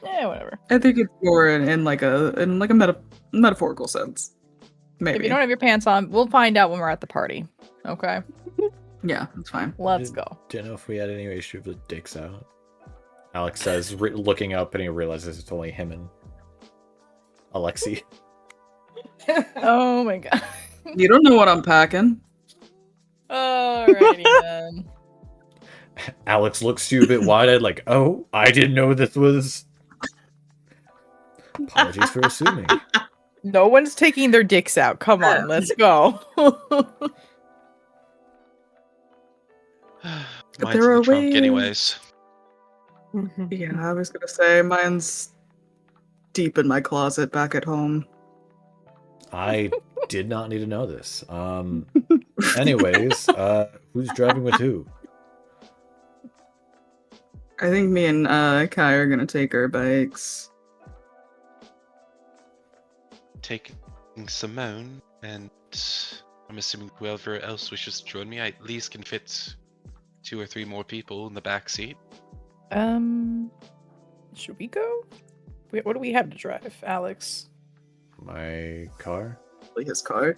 Yeah, whatever. I think it's more in like a metaphorical sense. Maybe. If you don't have your pants on, we'll find out when we're at the party. Okay? Yeah, that's fine. Let's go. Didn't know if we had any issue with dicks out. Alex says, looking up, and he realizes it's only him and Alexi. Oh my god. You don't know what I'm packing. Alrighty then. Alex looks to you a bit wide-eyed, like, oh, I didn't know this was... Apologies for assuming. No one's taking their dicks out. Come on, let's go. Mine's there in the are trunk ways. anyways. Yeah, I was gonna say mine's deep in my closet back at home. I did not need to know this. Anyways, who's driving with who? I think me and Kai are gonna take our bikes. Taking Simone, and I'm assuming whoever else wishes to join me, I at least can fit 2 or 3 more people in the back seat. Should we go? Wait, what do we have to drive, Alex? My car? Like his car.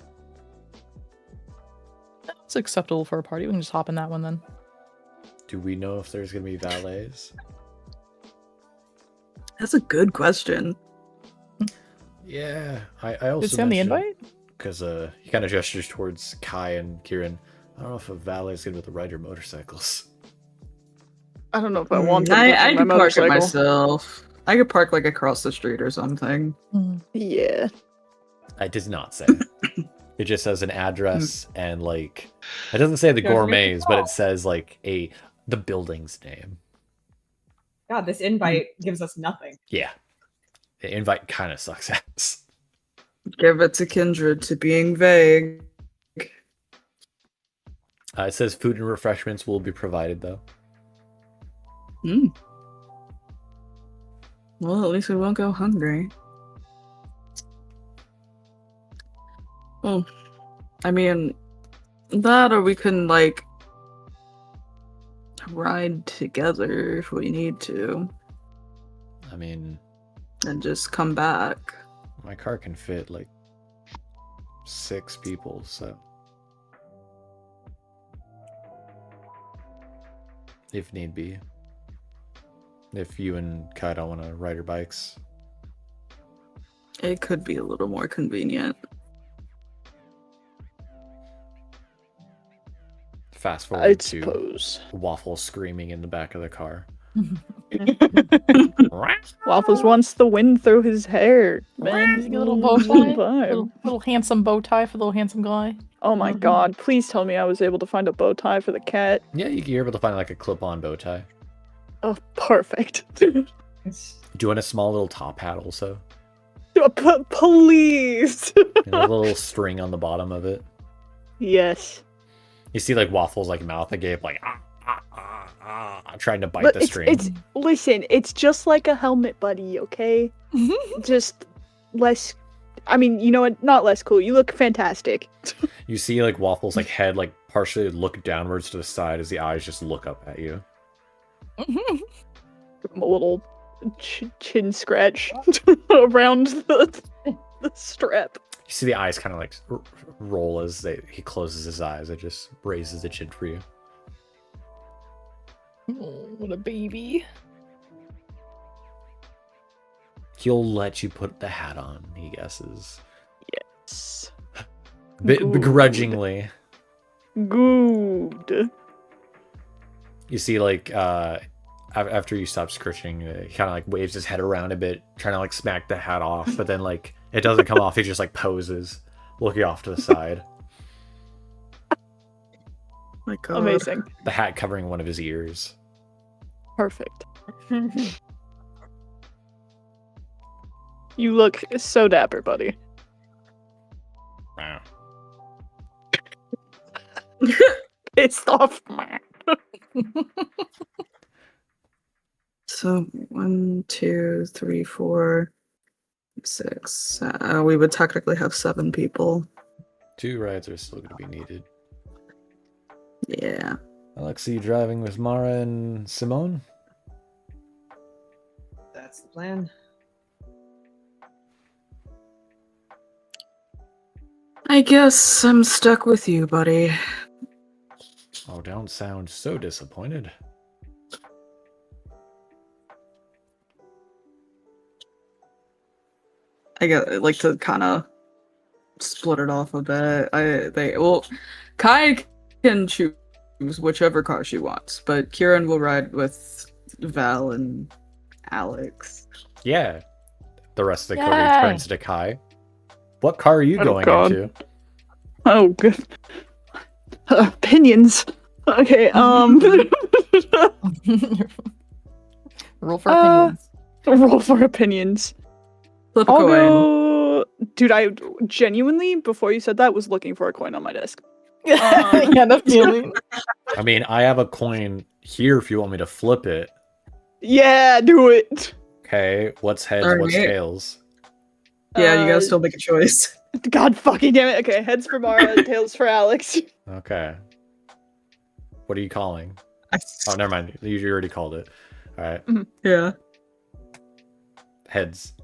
It's acceptable for a party. We can just hop in that one then. Do we know if there's going to be valets? That's a good question. Yeah, I also Did it say on the invite? Because he kind of gestures towards Kai and Kieran. I don't know if a valet is going to be able to ride your motorcycles. I don't know if I want to. I could my park it motorcycle. myself. I could park like across the street or something. Yeah. I did not say. It just says an address and like it doesn't say the Gourmets, but it says like the building's name. God, this invite gives us nothing. Yeah. The invite kind of sucks ass. Give it to Kindred to being vague. It says food and refreshments will be provided though. Well, at least we won't go hungry. Well, I mean, that or we can, like, ride together if we need to. I mean... And just come back. My car can fit, like, 6 people, so... If need be. If you and Kai don't want to ride your bikes. It could be a little more convenient. Fast forward I to suppose. Waffle screaming in the back of the car. Waffles wants the wind through his hair. Man, He's got a little bow tie. vibe. Little handsome bow tie for the little handsome guy. Oh my god, please tell me I was able to find a bow tie for the cat. Yeah, you're able to find like a clip-on bow tie. Oh, perfect. Do you want a small little top hat also? Please! And a little string on the bottom of it. Yes. You see like Waffle's like mouth agape, like trying to bite the string. Listen, it's just like a helmet, buddy, okay? Just less, I mean, you know what, not less cool, you look fantastic. You see like Waffle's like head like partially look downwards to the side as the eyes just look up at you. A little chin scratch around the strap. You see the eyes kind of like roll as he closes his eyes. It just raises the chin for you. Oh, what a baby. He'll let you put the hat on, he guesses. Yes. Begrudgingly. Good. You see like after you stop scritching, he kind of like waves his head around a bit, trying to like smack the hat off, but then like it doesn't come off. He just like poses, looking off to the side. My God. Amazing. The hat covering one of his ears. Perfect. You look so dapper, buddy. Wow. Pissed off. So 1, 2, 3, 4, 6. We would technically have 7 people. 2 rides are still going to be needed. Yeah. Alexi driving with Mara and Simone? That's the plan. I guess I'm stuck with you, buddy. Oh, don't sound so disappointed. like to kind of split it off a bit. Kai can choose whichever car she wants, but Kieran will ride with Val and Alex. Yeah. The rest of the coterie turns to Kai. What car are you going into? Oh, good. Opinions. Okay, Roll for opinions. Roll for opinions. Flip a I'll coin. go... Dude, I genuinely, before you said that, was looking for a coin on my desk. Yeah, the feeling. I mean, I have a coin here if you want me to flip it. Yeah, do it. Okay, what's heads, Alright. what's tails? Yeah, you gotta still make a choice. God fucking damn it. Okay, heads for Mara, tails for Alex. Okay. What are you calling? Oh, never mind. You already called it. Alright. Yeah. Heads.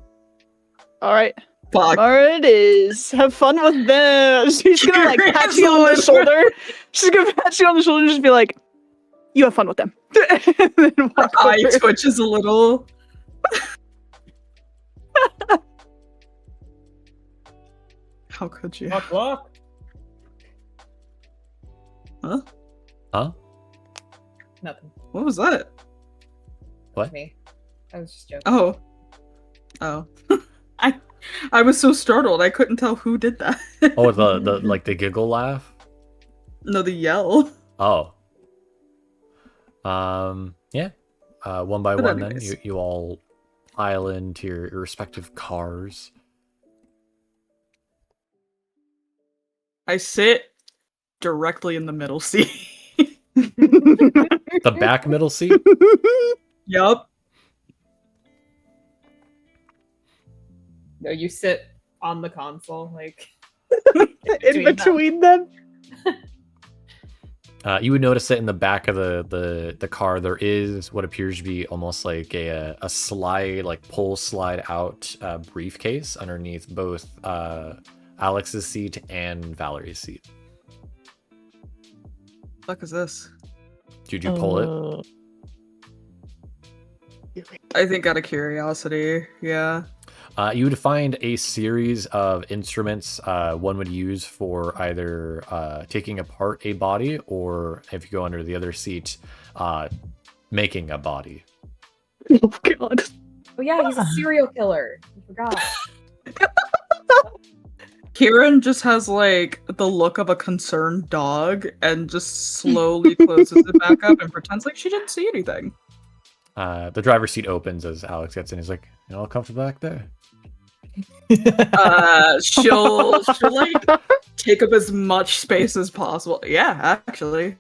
Alright. Fuck. Mara it is. Have fun with them. She's gonna like pat you on the shoulder. She's gonna pat you on the shoulder and just be like, you have fun with them. And then walk Her eye over. twitches a little. How could you? Look. Huh? Huh? Nothing. What was that? What? Me. I was just joking. Oh. I was so startled. I couldn't tell who did that. Oh, the like the giggle laugh? No, the yell. Oh. Yeah. One by But one anyways. then. You all pile into your respective cars. I sit directly in the middle seat. The back middle seat? Yup. No, you sit on the console, like In between them. You would notice that in the back of the car there is what appears to be almost like a slide, like pull slide out briefcase underneath both Alex's seat and Valerie's seat. Fuck is this? Did you pull it? I think out of curiosity, yeah. You would find a series of instruments one would use for either taking apart a body or, if you go under the other seat, making a body. Oh god. oh yeah, he's a serial killer. I forgot. Kieran just has like the look of a concerned dog and just slowly closes it back up and pretends like she didn't see anything. The driver's seat opens as Alex gets in. He's like, "You all comfortable back there?" She'll like take up as much space as possible. Yeah, actually.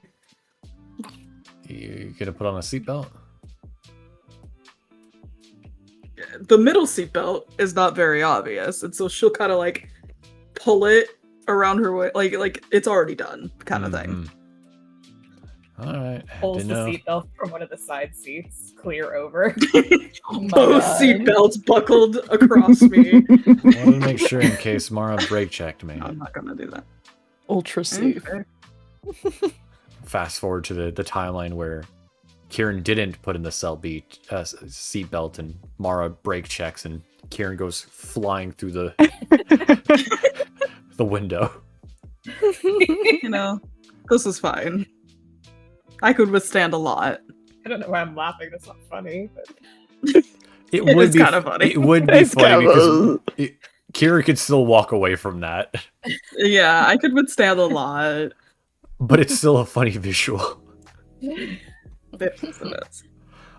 You gonna put on a seatbelt? The middle seatbelt is not very obvious, and so she'll kind of like pull it around her way, like it's already done, kind of thing. All right. Pulls Didn't the know. seatbelt from one of the side seats clear over. Both seatbelts buckled across me. Wanted to make sure in case Mara brake checked me. I'm not gonna do that. Ultra safe. Okay. Fast forward to the timeline where Kieran didn't put in the seatbelt and Mara brake checks and Kieran goes flying through the the window. You know, this is fine. I could withstand a lot. I don't know why I'm laughing. That's not funny. But... It would It's be kind of funny. It would be It's funny kinda- because Kieran could still walk away from that, Yeah, I could withstand a lot. but it's still a funny visual. It is.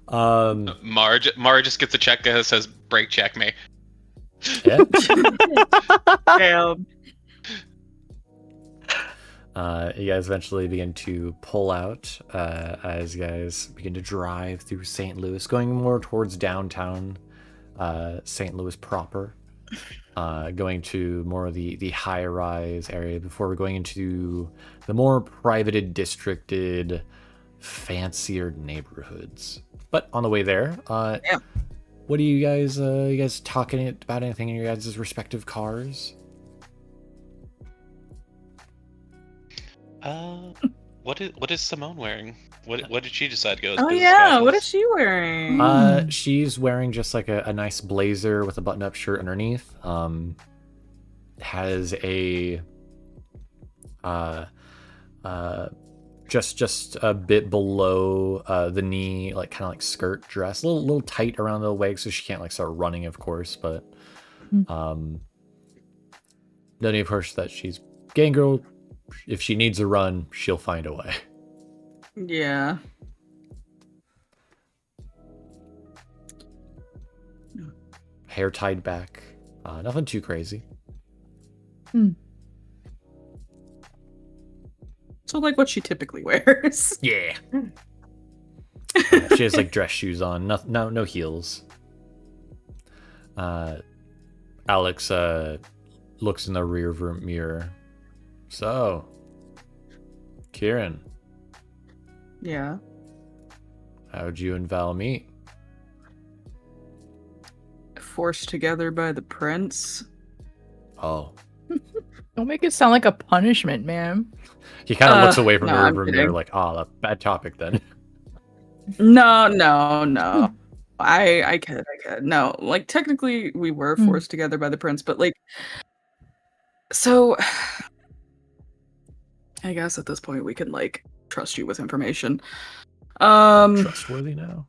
Mara just gets a check that says "brake check me." Yeah. Damn. You guys eventually begin to pull out as you guys begin to drive through St. Louis, going more towards downtown St. Louis proper, going to more of the high-rise area before we're going into the more privated, districted, fancier neighborhoods. But on the way there, what do you guys talking about anything in your guys' respective cars? what is Simone wearing? What did she decide to go as Oh business yeah, casual? what is she wearing? She's wearing just like a nice blazer with a button-up shirt underneath. Has a just a bit below the knee, like kind of like skirt dress, a little tight around the legs, so she can't like start running, of course. But noting, of course, that she's gang girl. If she needs a run, she'll find a way. Yeah. Hair tied back, nothing too crazy. So like what she typically wears. Yeah. She has like dress shoes on, no heels. Alex looks in the rear view mirror. So, Kieran, Yeah. how'd you and Val meet? Forced together by the prince. Oh, Don't make it sound like a punishment, man. he kind of looks away from no, the I'm rear view kidding. mirror, like, a bad topic then. No. I kid. No, like technically we were forced together by the prince, but like, so I guess at this point we can like trust you with information. Trustworthy now.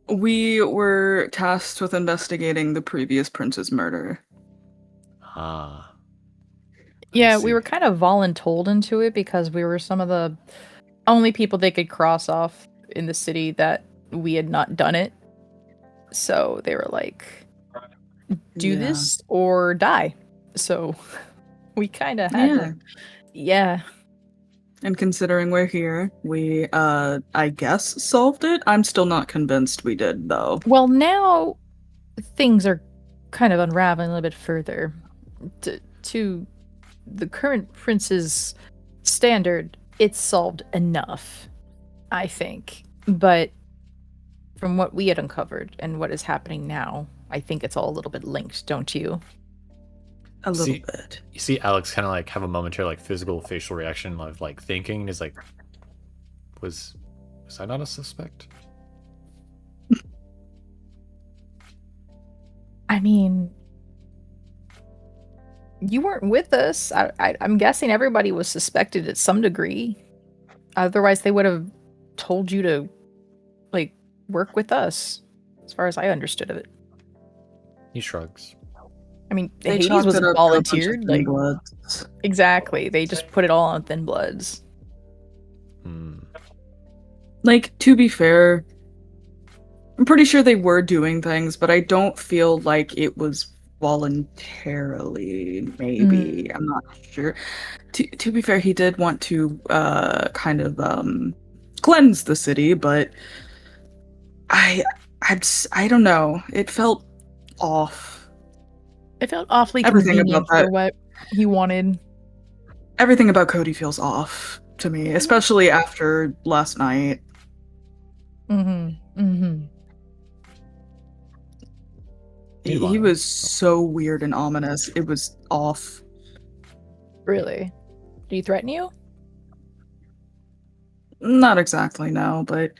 We were tasked with investigating the previous prince's murder. Ah. Yeah, see. we were kind of voluntold into it because we were some of the only people they could cross off in the city that we had not done it. So they were like, do Yeah. this or die. So we kind of had to. Yeah. And considering we're here, we, I guess solved it? I'm still not convinced we did, though. Well, now things are kind of unraveling a little bit further. To the current prince's standard, it's solved enough, I think. But from what we had uncovered and what is happening now, I think it's all a little bit linked, don't you? A little bit. You see Alex kind of like have a momentary like physical facial reaction of like thinking, and is like, was I not a suspect? I mean, you weren't with us. I'm guessing everybody was suspected at some degree. Otherwise, they would have told you to, like, work with us, as far as I understood of it. He shrugs. I mean, They Hades chalked was it up to a bunch of volunteered. Thin Like, Bloods. exactly. They just put it all on Thin Bloods. Like, to be fair, I'm pretty sure they were doing things, but I don't feel like it was voluntarily, maybe. I'm not sure. To be fair, he did want to kind of cleanse the city, but I don't know. It felt off. It felt awfully Everything convenient about that- for what he wanted. Everything about Cody feels off to me, especially after last night. He was so weird and ominous. It was off. Really? Did he threaten you? Not exactly, no, but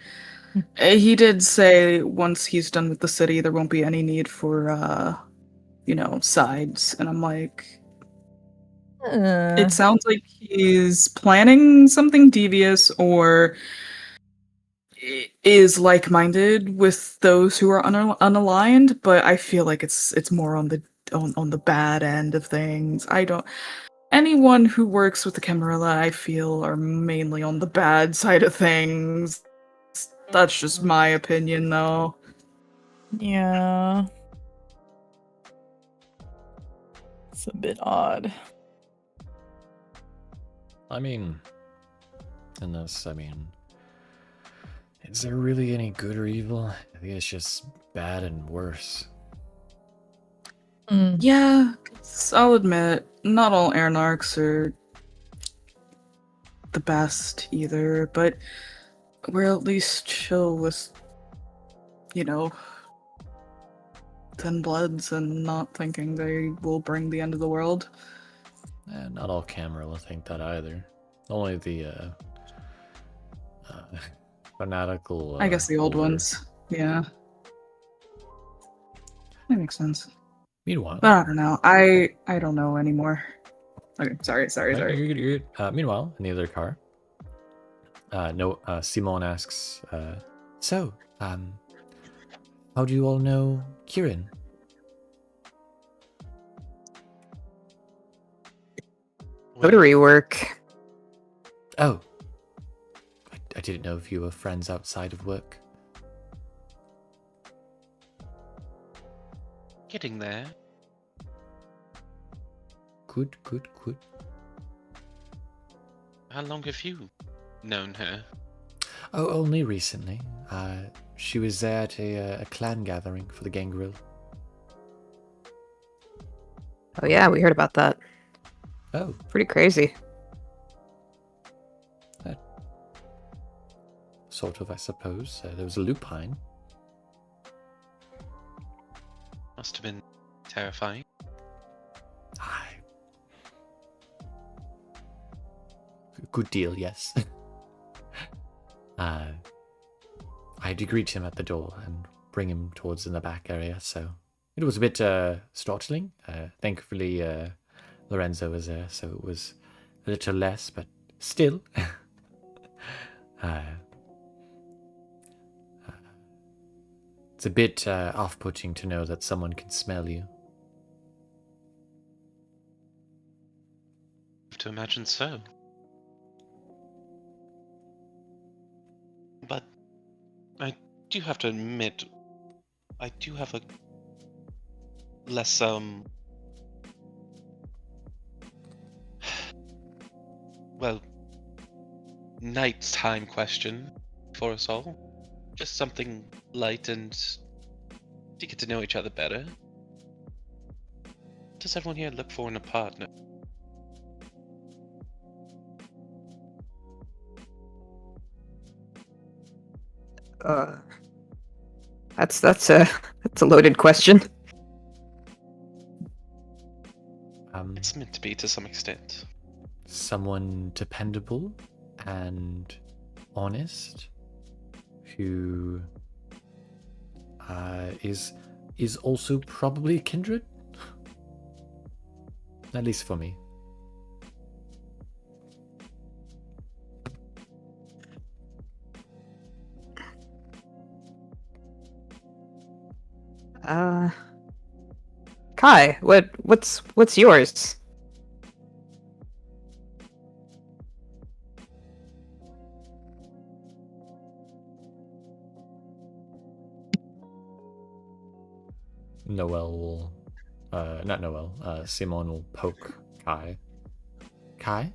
he did say once he's done with the city, there won't be any need for, sides. And I'm like, it sounds like he's planning something devious or is like-minded with those who are unaligned, but I feel like it's more on the bad end of things. Anyone who works with the Camarilla, I feel, are mainly on the bad side of things. That's just my opinion, though. Yeah. It's a bit odd. I mean, is there really any good or evil? I think it's just bad and worse. Yeah, I'll admit, not all Airnarchs are the best either, but we're at least chill with, Thin Bloods and not thinking they will bring the end of the world. Not all Camarilla think that either. Only the fanatical. I guess the old older. ones. Yeah. That makes sense. Meanwhile, But I don't know. I don't know anymore. Okay, sorry. You're good. Meanwhile, in the other car, Simone asks, "So, how do you all know Kieran?" Coterie work. Oh, I didn't know if you were friends outside of work. Getting there. Good. How long have you known her? Oh, only recently. She was there at a clan gathering for the gang grill. Oh yeah, we heard about that. Oh, Pretty crazy. sort of, I suppose. There was a lupine. Must have been terrifying. Aye. Good deal, yes. I had to greet him at the door and bring him towards in the back area, so it was a bit startling. Thankfully, Lorenzo was there, so it was a little less, but still. It's a bit off-putting to know that someone can smell you. I have to imagine so. But I do have to admit, I do have a less well, nighttime question for us all. Just something light and to get to know each other better. What does everyone here look for in a partner? That's a loaded question. It's meant to be to some extent. Someone dependable and honest, who is also probably kindred. At least for me. Kai, what's yours? Noel will, not Noel, Simon will poke Kai. Kai?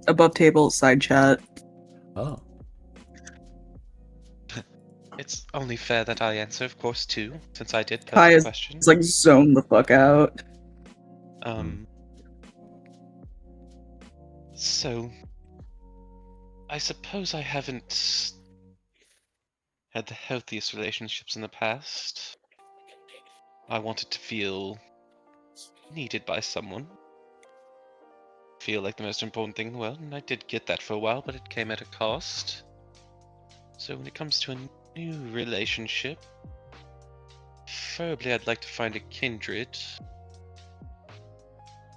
Above table, side chat. Oh. It's only fair that I answer, of course, too, since I did pose Kai the is question. like zone the fuck out. So, I suppose I haven't had the healthiest relationships in the past. I wanted to feel needed by someone. Feel like the most important thing in the world, and I did get that for a while, but it came at a cost. So when it comes to a new relationship, preferably I'd like to find a kindred.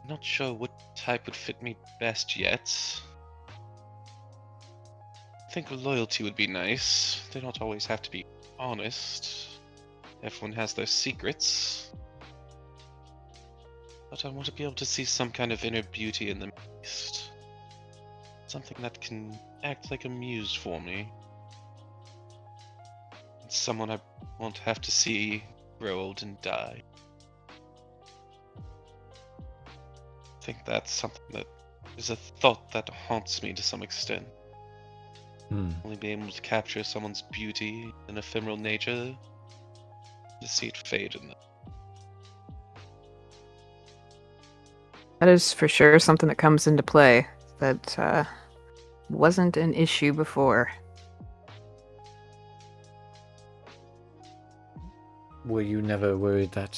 Not sure what type would fit me best yet. I think loyalty would be nice. They don't always have to be honest. Everyone has their secrets. But I want to be able to see some kind of inner beauty in them at least. Something that can act like a muse for me. And someone I won't have to see grow old and die. I think that's something that is a thought that haunts me to some extent. Only being able to capture someone's beauty and ephemeral nature, to see it fade in them. That is for sure something that comes into play that wasn't an issue before. Were you never worried that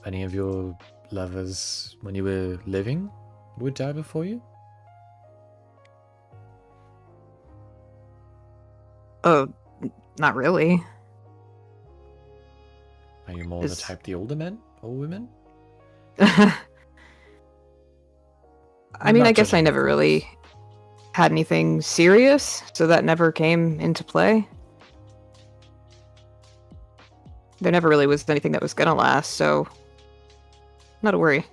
any of your lovers when you were living would die before you? Oh, not really. Are you more the type the older men or women? I mean, Not I guess I judging, of never course. really had anything serious, so that never came into play. There never really was anything that was gonna last, so not a worry.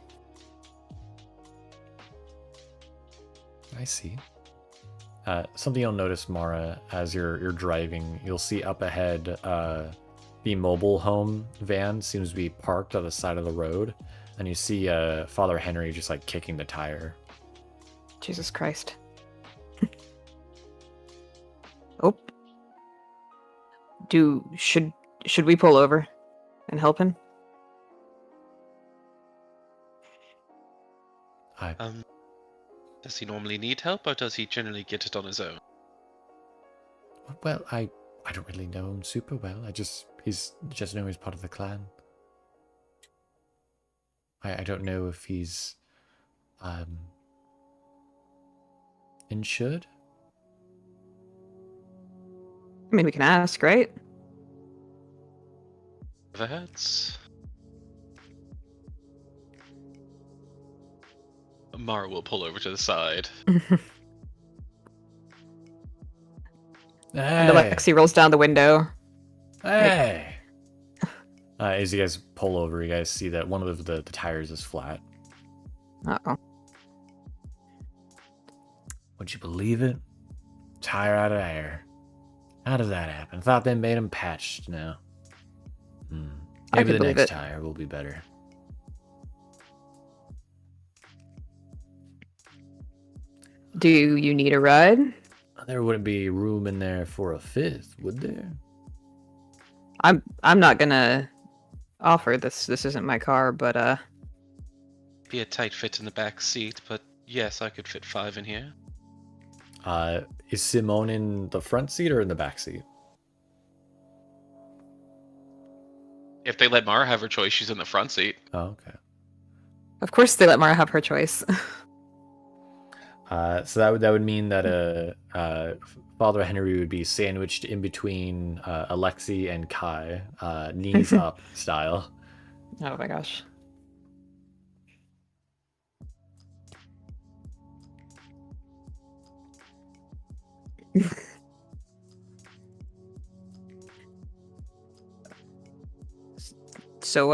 I see. Something you'll notice, Mara, as you're driving, you'll see up ahead the mobile home van seems to be parked on the side of the road, and you see Father Henry just like kicking the tire. Jesus Christ. Oh. Should we pull over and help him? Does he normally need help, or does he generally get it on his own? Well, I don't really know him super well. He's just know he's part of the clan. I don't know if he's insured. I mean, we can ask, right? That's... Mara will pull over to the side. And Alexi rolls down the window. Hey! As you guys pull over, you guys see that one of the tires is flat. Uh-oh. Would you believe it? Tire out of air. How did that happen? Thought they made him patched now. I Maybe could the believe next it. tire will be better. Do you need a ride? There wouldn't be room in there for a fifth, would there? I'm not gonna offer this. This isn't my car, but Be a tight fit in the back seat, but yes, I could fit 5 in here. Is Simone in the front seat or in the back seat? If they let Mara have her choice, she's in the front seat. Oh, okay. of course they let Mara have her choice. So that would mean that Father Henry would be sandwiched in between Alexi and Kai, knees up style. Oh my gosh. So,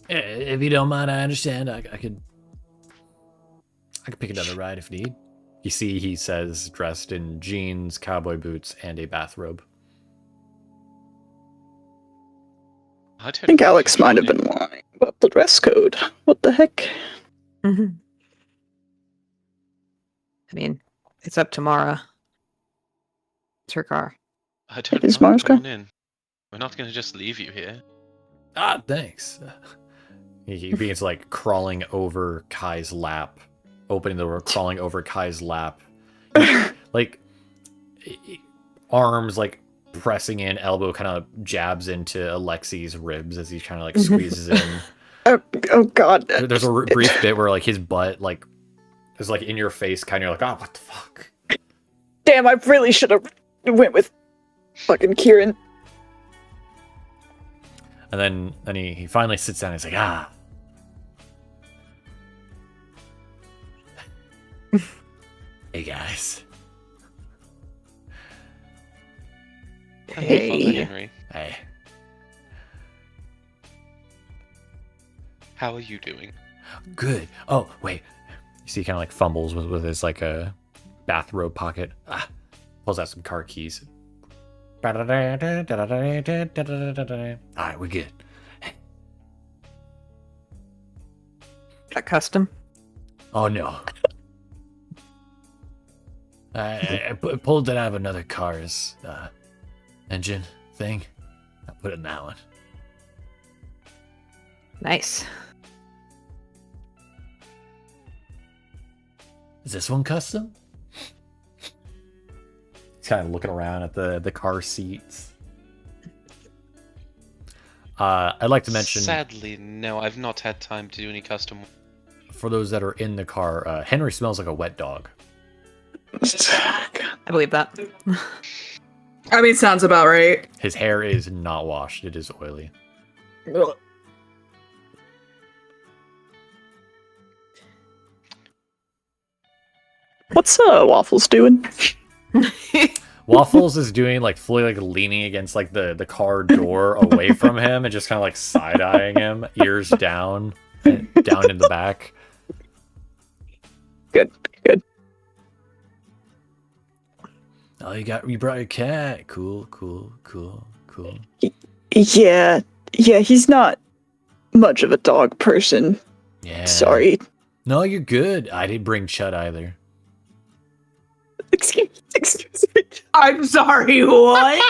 If you don't mind, I understand. I could pick another ride if need. You see, he says, dressed in jeans, cowboy boots, and a bathrobe. I think Alex might have been lying about the dress code. What the heck? I mean, it's up to Mara. It's her car. I don't Is mind. Mara's Come car? on in. We're not going to just leave you here. Ah, thanks. He begins like crawling over Kai's lap, opening the door, crawling over Kai's lap, like arms like pressing in, elbow kind of jabs into Alexi's ribs as he kind of like squeezes in. Oh God! There's a brief bit where like his butt like is like in your face, kind of like, oh, what the fuck? Damn! I really should have went with fucking Kieran. And then he finally sits down and he's like, ah. Hey guys. Hey, Father Hey. Henry. Hey. How are you doing? Good. Oh, wait. You see he kind of like fumbles with his like a bathrobe pocket. Pulls out some car keys. Alright, we're good. That custom? Oh no. I pulled it out of another car's engine thing. I put it in that one. Nice. Is this one custom? He's kind of looking around at the car seats. I'd like to mention... Sadly, no, I've not had time to do any custom. For those that are in the car, Henry smells like a wet dog. I believe that. I mean, sounds about right. His hair is not washed. It is oily. Ugh. What's Waffles doing? Waffles is doing like fully like leaning against like the car door away from him and just kind of like side-eyeing him, ears down, down in the back. Good. Oh, you brought your cat. Cool. Yeah, he's not much of a dog person. Yeah. Sorry. No, you're good. I didn't bring Chud either. Excuse me. I'm sorry, what?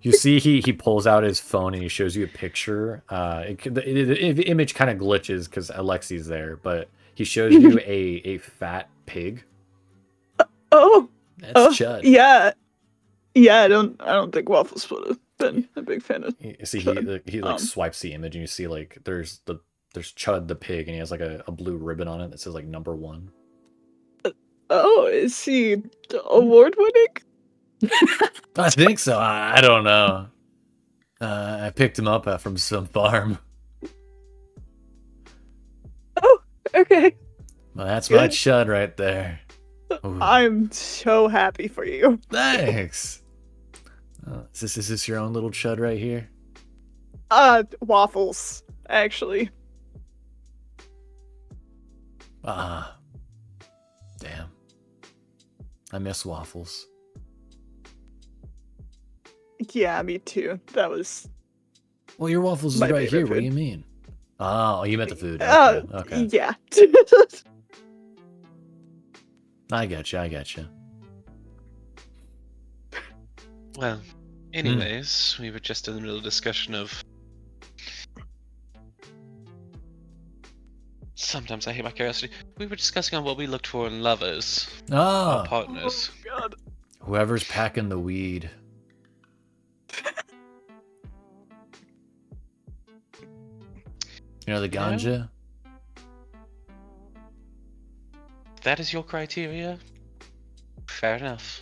You see, he pulls out his phone and he shows you a picture. The image kind of glitches because Alexi's there, but he shows you a fat pig. Oh, That's Chud. Yeah. I don't think Waffles would have been a big fan of. You see, Chud. he like swipes the image and you see like there's Chud the pig and he has like a blue ribbon on it that says like number 1. Oh, is he award winning? I think so. I don't know. I picked him up from some farm. Oh, okay. Well, that's my Chud right there. Ooh. I'm so happy for you. Thanks. Is this your own little Chud right here? Waffles, actually. Damn. I miss Waffles. Yeah, me too. That was... Well, your Waffles is my right here. favorite What do food. you mean? Oh, you meant the food. Okay. Yeah. I getcha. Well, anyways, we were just in the middle of discussion of... Sometimes I hate my curiosity. We were discussing on what we looked for in lovers. Our partners. Oh, God. Whoever's packing the weed. You know the ganja? That is your criteria? Fair enough.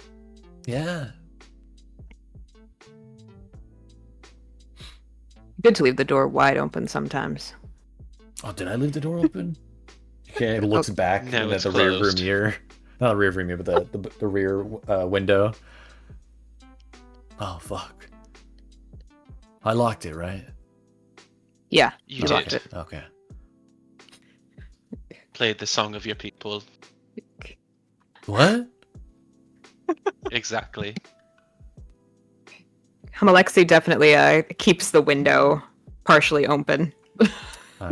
Yeah. Good to leave the door wide open sometimes. Oh, did I leave the door open? Okay, it looks back No, at it's the rear view closed. mirror. Not the rear view mirror, but the rear window. Oh, fuck. I locked it, right? Yeah, You I locked did. it. Okay. Played the song of your people. What? Exactly. Alexi definitely keeps the window partially open.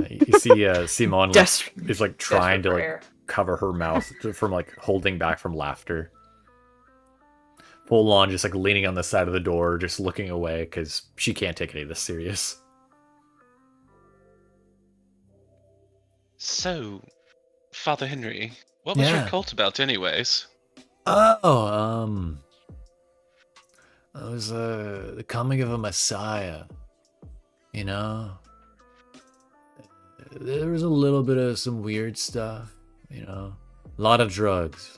You see Simone Des- is like trying to for like air. cover her mouth from like holding back from laughter. Full on just like leaning on the side of the door, just looking away because she can't take any of this serious. So, Father Henry, what was your Yeah. cult about anyways? Oh, it was the coming of a Messiah. You know? There was a little bit of some weird stuff, you know? A lot of drugs.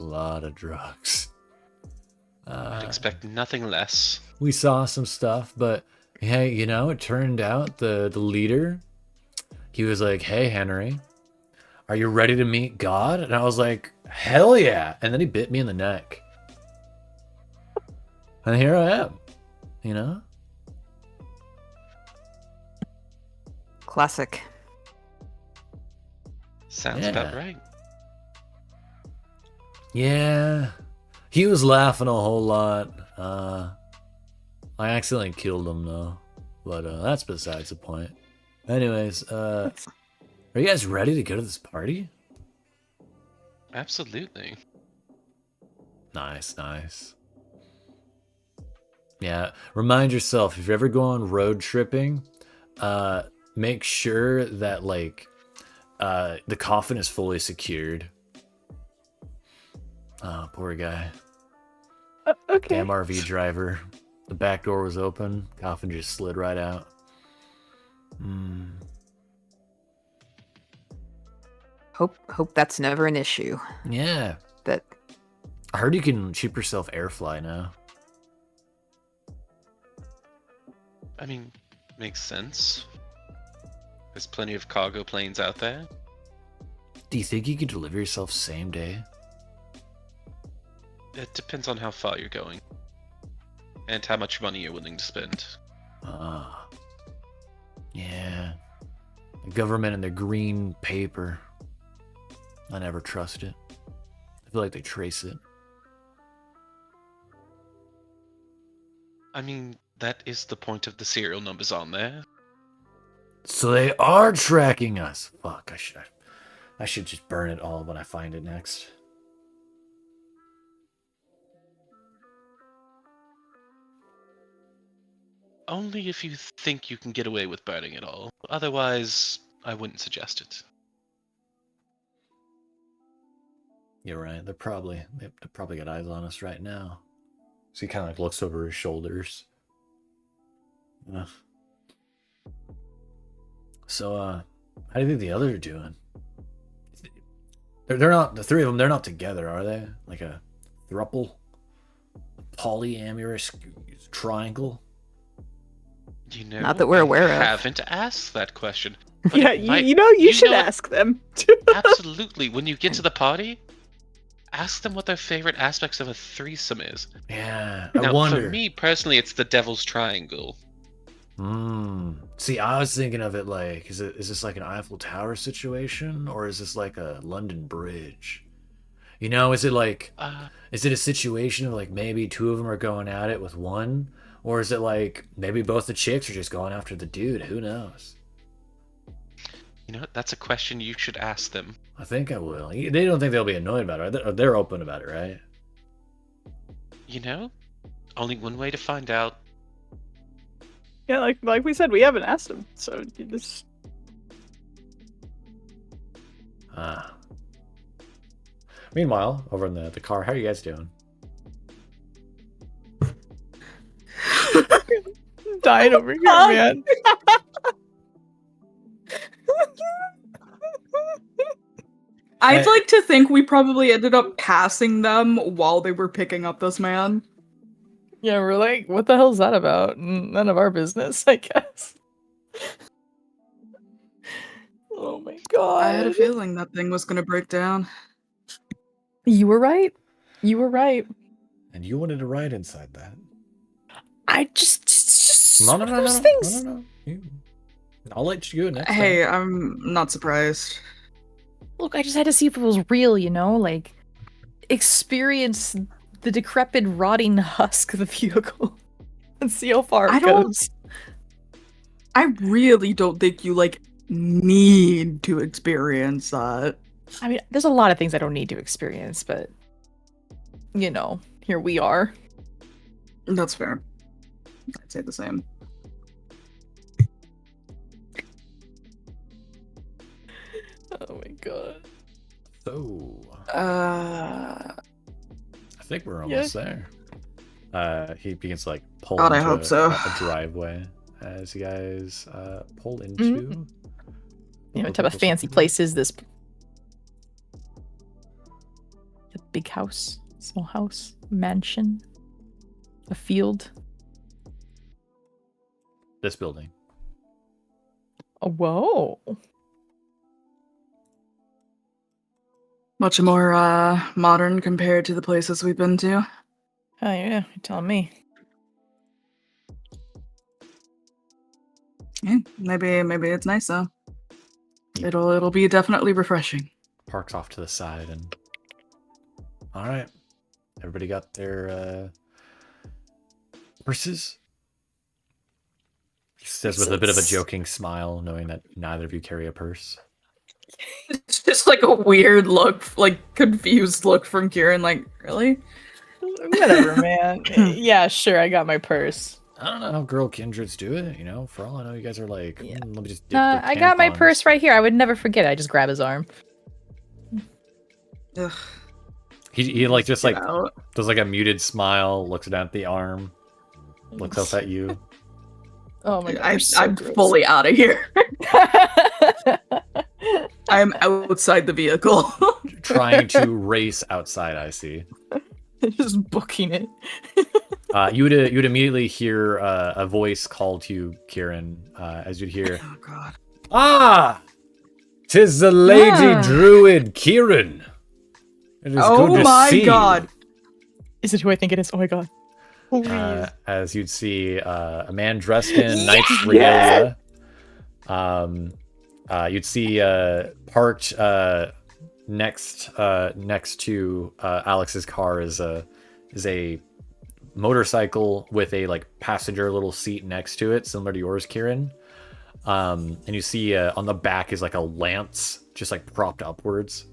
I'd expect nothing less. We saw some stuff, but hey, you know, it turned out the leader, he was like, "Hey, Henry, are you ready to meet God?" And I was like, "Hell yeah." And then he bit me in the neck. And here I am, you know? Classic. Sounds about right. Yeah. He was laughing a whole lot. I accidentally killed him though. But that's besides the point. Anyways, are you guys ready to go to this party? Absolutely. Nice. Yeah, remind yourself if you ever go on road tripping, make sure that like the coffin is fully secured. Oh, poor guy. Okay. Damn RV driver. The back door was open. Coffin just slid right out. Hope that's never an issue. Yeah. That I heard you can cheap yourself airfly now. I mean, makes sense. There's plenty of cargo planes out there. Do you think you could deliver yourself same day? It depends on how far you're going. And how much money you're willing to spend. Ah. Yeah. The government and their green paper. I never trust it. I feel like they trace it. I mean, that is the point of the serial numbers on there. So they are tracking us. Fuck, I should just burn it all when I find it next. Only if you think you can get away with burning it all. Otherwise, I wouldn't suggest it. You're right. They've probably got eyes on us right now. So he kind of like looks over his shoulders. So, how do you think the others are doing? They're not, the three of them, they're not together, are they? Like a throuple? A polyamorous triangle? You know, Not that we're aware I of. haven't asked that question. But Yeah, it might- you should know- ask them. Absolutely. When you get to the party, ask them what their favorite aspects of a threesome is. Yeah, Now, I wonder. for me personally, it's the Devil's Triangle. See, I was thinking of it like, is this like an Eiffel Tower situation, or is this like a London Bridge? You know, is it like, is it a situation of like maybe two of them are going at it with one, or is it like maybe both the chicks are just going after the dude? Who knows? You know what? That's a question you should ask them. I think I will. They don't think they'll be annoyed about it. Right? They're open about it, right? You know, only one way to find out. Yeah, like we said, we haven't asked them, so you just. Meanwhile, over in the car, how are you guys doing? Dying over here, man. I'd like to think we probably ended up passing them while they were picking up this man. Yeah, we're like, what the hell's that about? None of our business, I guess. Oh my god. I had a feeling that thing was gonna break down. You were right. You were right. And you wanted to ride inside that. I just No. those things. No. I'll let you go next Hey, time. I'm not surprised. Look, I just had to see if it was real, you know? Like, experience the decrepit, rotting husk of the vehicle and see how far it goes. I really don't think you, like, need to experience that. I mean, there's a lot of things I don't need to experience, but, you know, here we are. That's fair. I'd say the same. Oh my god. So, Uh, I think we're almost there. He begins to like pull God, I into hope so. a driveway as you guys pull into. You know, what type of fancy place is this? A big house, small house, mansion, a field. This building. Oh, whoa. much more, modern compared to the places we've been to. Oh yeah, you're telling me. Yeah, maybe it's nice though. It'll be definitely refreshing. Parks off to the side and. All right, everybody got their purses. He says with a bit of a joking smile, knowing that neither of you carry a purse. It's just like a weird look, like confused look from Kieran. Like, really? Whatever, man. Yeah, sure. I got my purse. I don't know how girl kindreds do it. You know, for all I know, you guys are like, let me just. Dip I got my purse right here. I would never forget it. I just grab his arm. Ugh. He like just like out. does like a muted smile, looks down at the arm, looks up at you. Oh my god, I'm fully out of here. I am outside the vehicle. Trying to race outside, I see. Just booking it. You would immediately hear a voice call to you, Kieran, as you'd hear, Oh god. "Ah! 'Tis the Lady Druid Kieran. It is good to see god. Is it who I think it is? Oh my god. As you'd see a man dressed in knight's regalia. You'd see parked next to Alex's car is a motorcycle with a like passenger little seat next to it, similar to yours, Kieran. And you see on the back is like a lance just like propped upwards.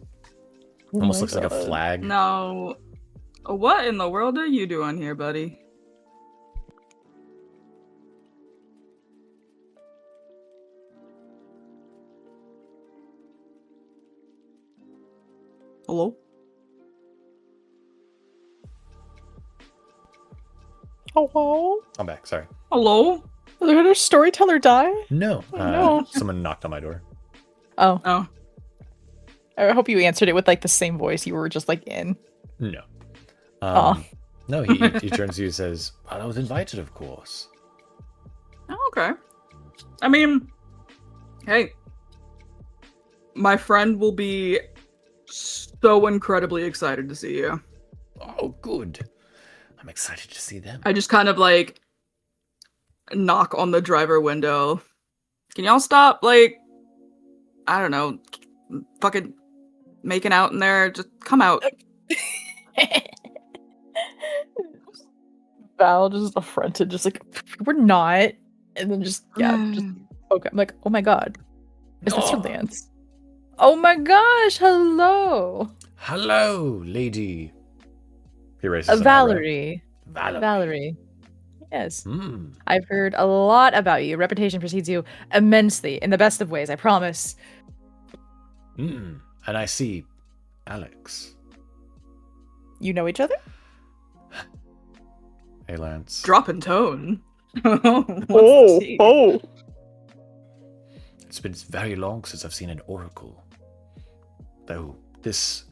Almost looks like a flag. No. What in the world are you doing here, buddy? Hello? Hello? I'm back, sorry. Hello? Did our storyteller die? No. no. Someone knocked on my door. Oh. Oh. I hope you answered it with like the same voice you were just like in. No. Oh. No, he turns to you and says, "Well, I was invited, of course." Oh, okay. I mean, hey. My friend will be so incredibly excited to see you. Oh, good. I'm excited to see them. I just kind of like knock on the driver window. Can y'all stop, like, I don't know, fucking making out in there? Just come out. Val just affronted, just like, we're not. And then just, just, okay. I'm like, oh my god. Is this your dance? Oh my gosh, hello. Hello, lady. He raises an Valerie. eyebrow. Valerie. Yes. Mm. I've heard a lot about you. Reputation precedes you immensely, in the best of ways, I promise. And I see Alex. You know each other? Hey, Lance. Dropping tone. Oh. It's been very long since I've seen an oracle. Though this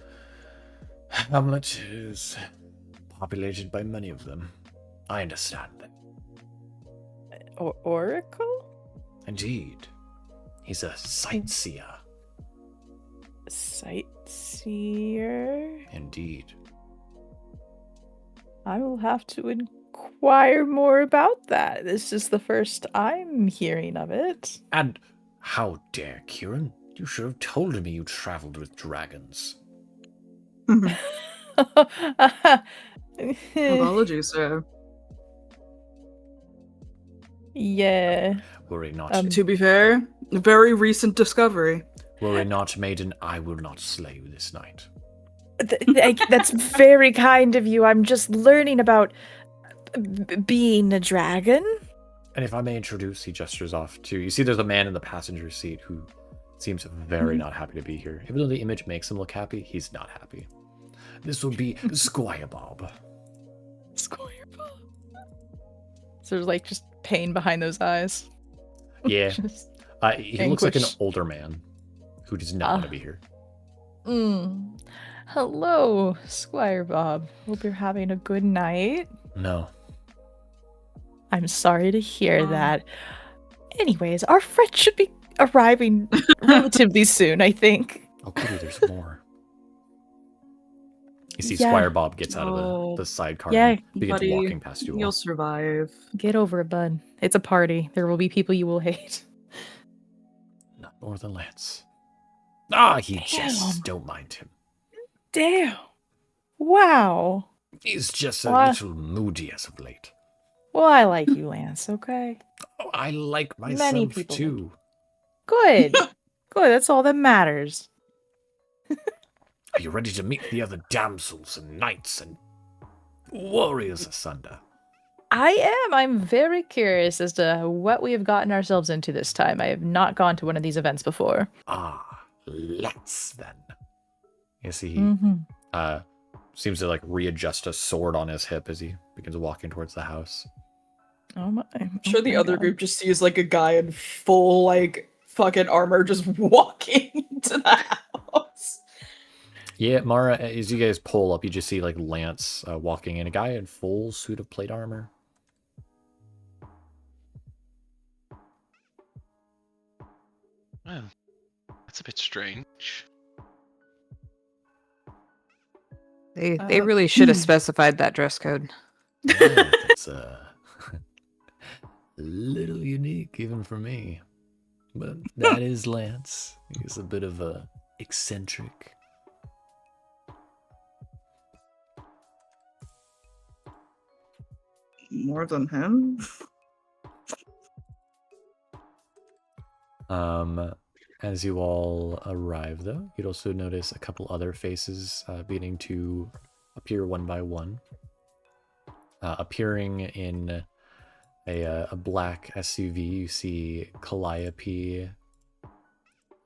hamlet is populated by many of them. I understand that. Oracle? Indeed. He's a sightseer. Sightseer? Indeed. I will have to inquire more about that. This is the first I'm hearing of it. And how dare, Kieran? You should have told me you traveled with dragons. Apologies, sir. Yeah. Worry not. To be fair, a very recent discovery. Worry not, maiden. I will not slay you this night. That's very kind of you. I'm just learning about being a dragon. And if I may introduce, he gestures off to... You see there's a man in the passenger seat who seems very not happy to be here. Even though the image makes him look happy, he's not happy. This will be Squire Bob. Squire Bob. So there's like just pain behind those eyes. Yeah. He looks like an older man who does not want to be here. Hello, Squire Bob. Hope you're having a good night. No. I'm sorry to hear that. Anyways, our friend should be arriving relatively soon, I think. Oh, goody, there's more. You see Squire Bob gets out of the sidecar and begins walking past you all. You'll survive. Get over it, bud. It's a party. There will be people you will hate. Not more than Lance. He jests. Don't mind him. Damn. Wow. He's just a little moody as of late. Well, I like you, Lance, okay? Oh, I like myself too. Good. Good, that's all that matters. Are you ready to meet the other damsels and knights and warriors asunder? I am. I'm very curious as to what we have gotten ourselves into this time. I have not gone to one of these events before. Let's then. You see, seems to like readjust a sword on his hip as he begins walking towards the house. Oh my! I'm sure the other group just sees like a guy in full like fucking armor just walking into the house. Yeah, Mara, as you guys pull up, you just see like Lance walking in, a guy in full suit of plate armor. Well, that's a bit strange. They really should have specified that dress code. Yeah, it's a little unique even for me. But that is Lance. He's a bit of a eccentric. More than him? As you all arrive, though, you'd also notice a couple other faces beginning to appear one by one. Appearing in a black SUV, you see Calliope,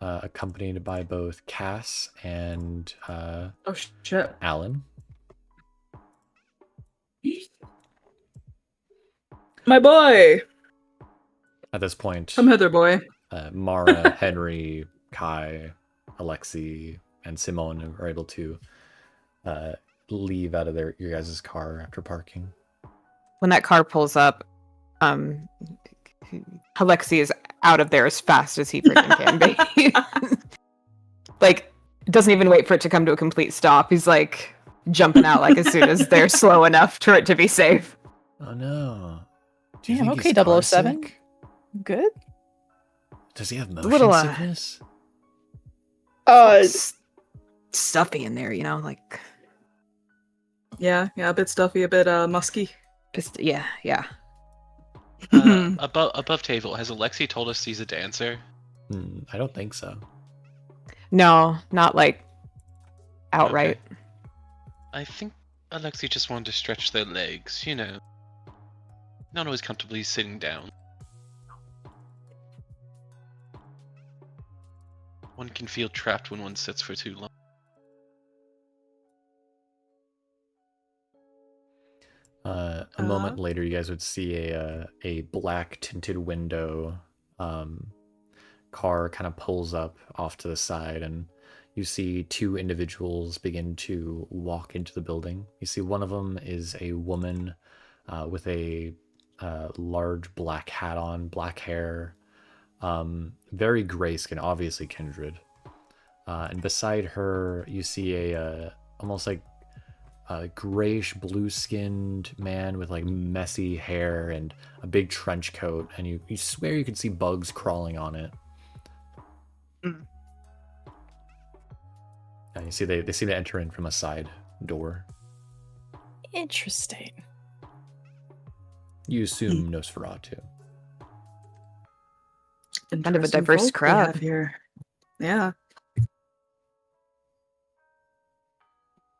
accompanied by both Cass and Oh shit. Alan. My boy! At this point, Come hither, boy. Mara, Henry, Kai, Alexi, and Simone are able to leave out of your guys' car after parking. When that car pulls up, Alexi is out of there as fast as he freaking can be. Like, doesn't even wait for it to come to a complete stop. He's like jumping out like as soon as they're slow enough for it to be safe. Oh no. Do Yeah, think okay, he's car 007. sick? Good. Does he have motion little, sickness? Stuffy in there, you know, like Yeah, a bit stuffy, a bit musky. yeah. Above table, has Alexi told us he's a dancer? I don't think so. No, not like outright. Okay. I think Alexi just wanted to stretch their legs, you know. Not always comfortably sitting down. One can feel trapped when one sits for too long. A moment later, you guys would see a black tinted window car kind of pulls up off to the side, and you see two individuals begin to walk into the building. You see one of them is a woman with a large black hat on, black hair, very gray skin, obviously kindred. And beside her, you see a almost like a grayish blue-skinned man with like messy hair and a big trench coat, and you swear you could see bugs crawling on it. And you see they seem to enter in from a side door. Interesting. You assume Nosferatu. Kind of a diverse folk we crowd have here. Yeah.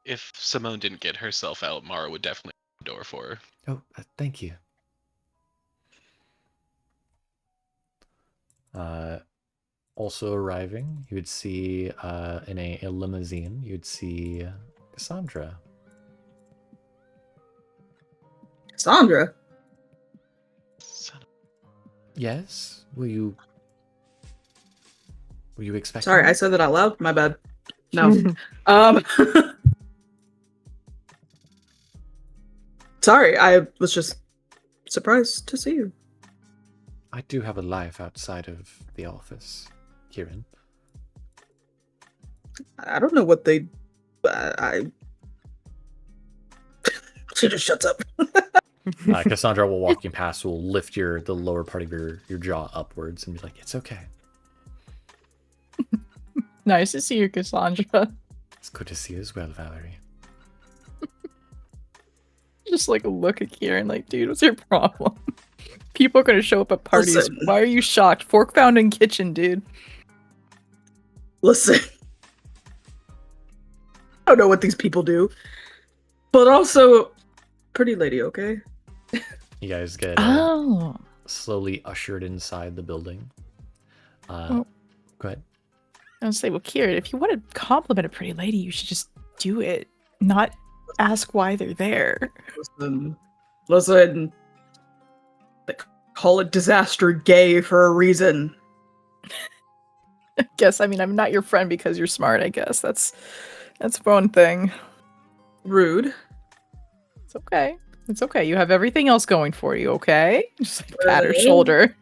If Simone didn't get herself out, Mara would definitely open the door for her. Oh, thank you. Also arriving, you would see in a limousine, you'd see Cassandra. Cassandra? Yes? Were you expecting? Sorry, I said that out loud. My bad. No. Sorry, I was just surprised to see you. I do have a life outside of the office, Kieran. I don't know what they... She just shuts up. Cassandra will walk you past, will lift the lower part of your jaw upwards and be like, "It's okay." Nice to see you, Cassandra. It's good to see you as well, Valerie. Just like a look at Kieran, like, dude, what's your problem? People are gonna show up at parties. Listen. Why are you shocked? Fork found in kitchen, dude. Listen. I don't know what these people do. But also, pretty lady, okay? You guys get slowly ushered inside the building. Go ahead. I was say, well, Kieran, if you want to compliment a pretty lady, you should just do it. Not ask why they're there. Listen. They call it disaster gay for a reason. I guess, I mean, I'm not your friend because you're smart, I guess. That's one thing. Rude. It's okay. It's okay. You have everything else going for you, okay? Just like pat her shoulder.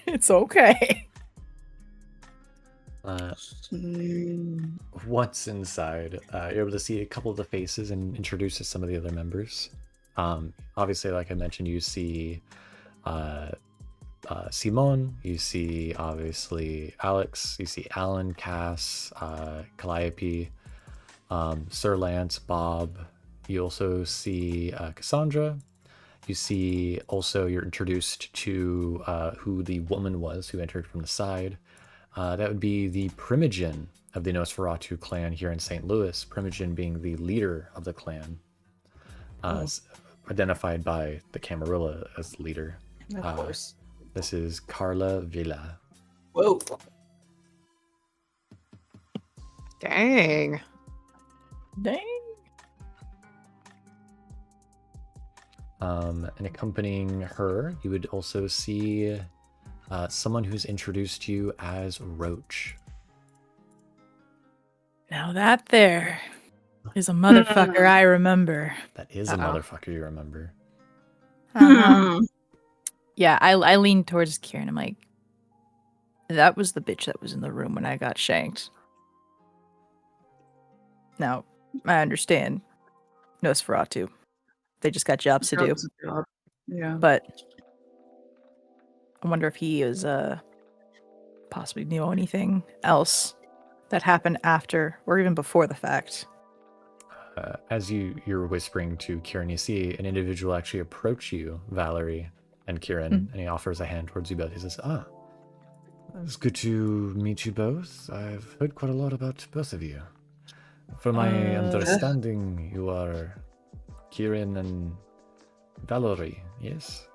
It's okay. Once inside, you're able to see a couple of the faces and introduce to some of the other members. Obviously, like I mentioned, you see Simone, you see obviously Alex, you see Alan, Cass, Calliope, Sir Lance, Bob. You also see Cassandra. You see also you're introduced to who the woman was who entered from the side. That would be the Primogen of the Nosferatu clan here in St. Louis. Primogen being the leader of the clan, identified by the Camarilla as the leader. Of course. This is Carla Villa. Whoa. Dang. And accompanying her, you would also see someone who's introduced to you as Roach. Now that there is a motherfucker I remember. That is a motherfucker you remember. Yeah, I lean towards Kieran. I'm like, that was the bitch that was in the room when I got shanked. Now, I understand. Nosferatu. They just got jobs to do. Yeah. But I wonder if he is possibly knew anything else that happened after or even before the fact. As you're whispering to Kieran, you see an individual actually approach you, Valerie and Kieran, and he offers a hand towards you both. He says, it's good to meet you both. I've heard quite a lot about both of you. From my understanding, you are Kieran and Valerie, yes?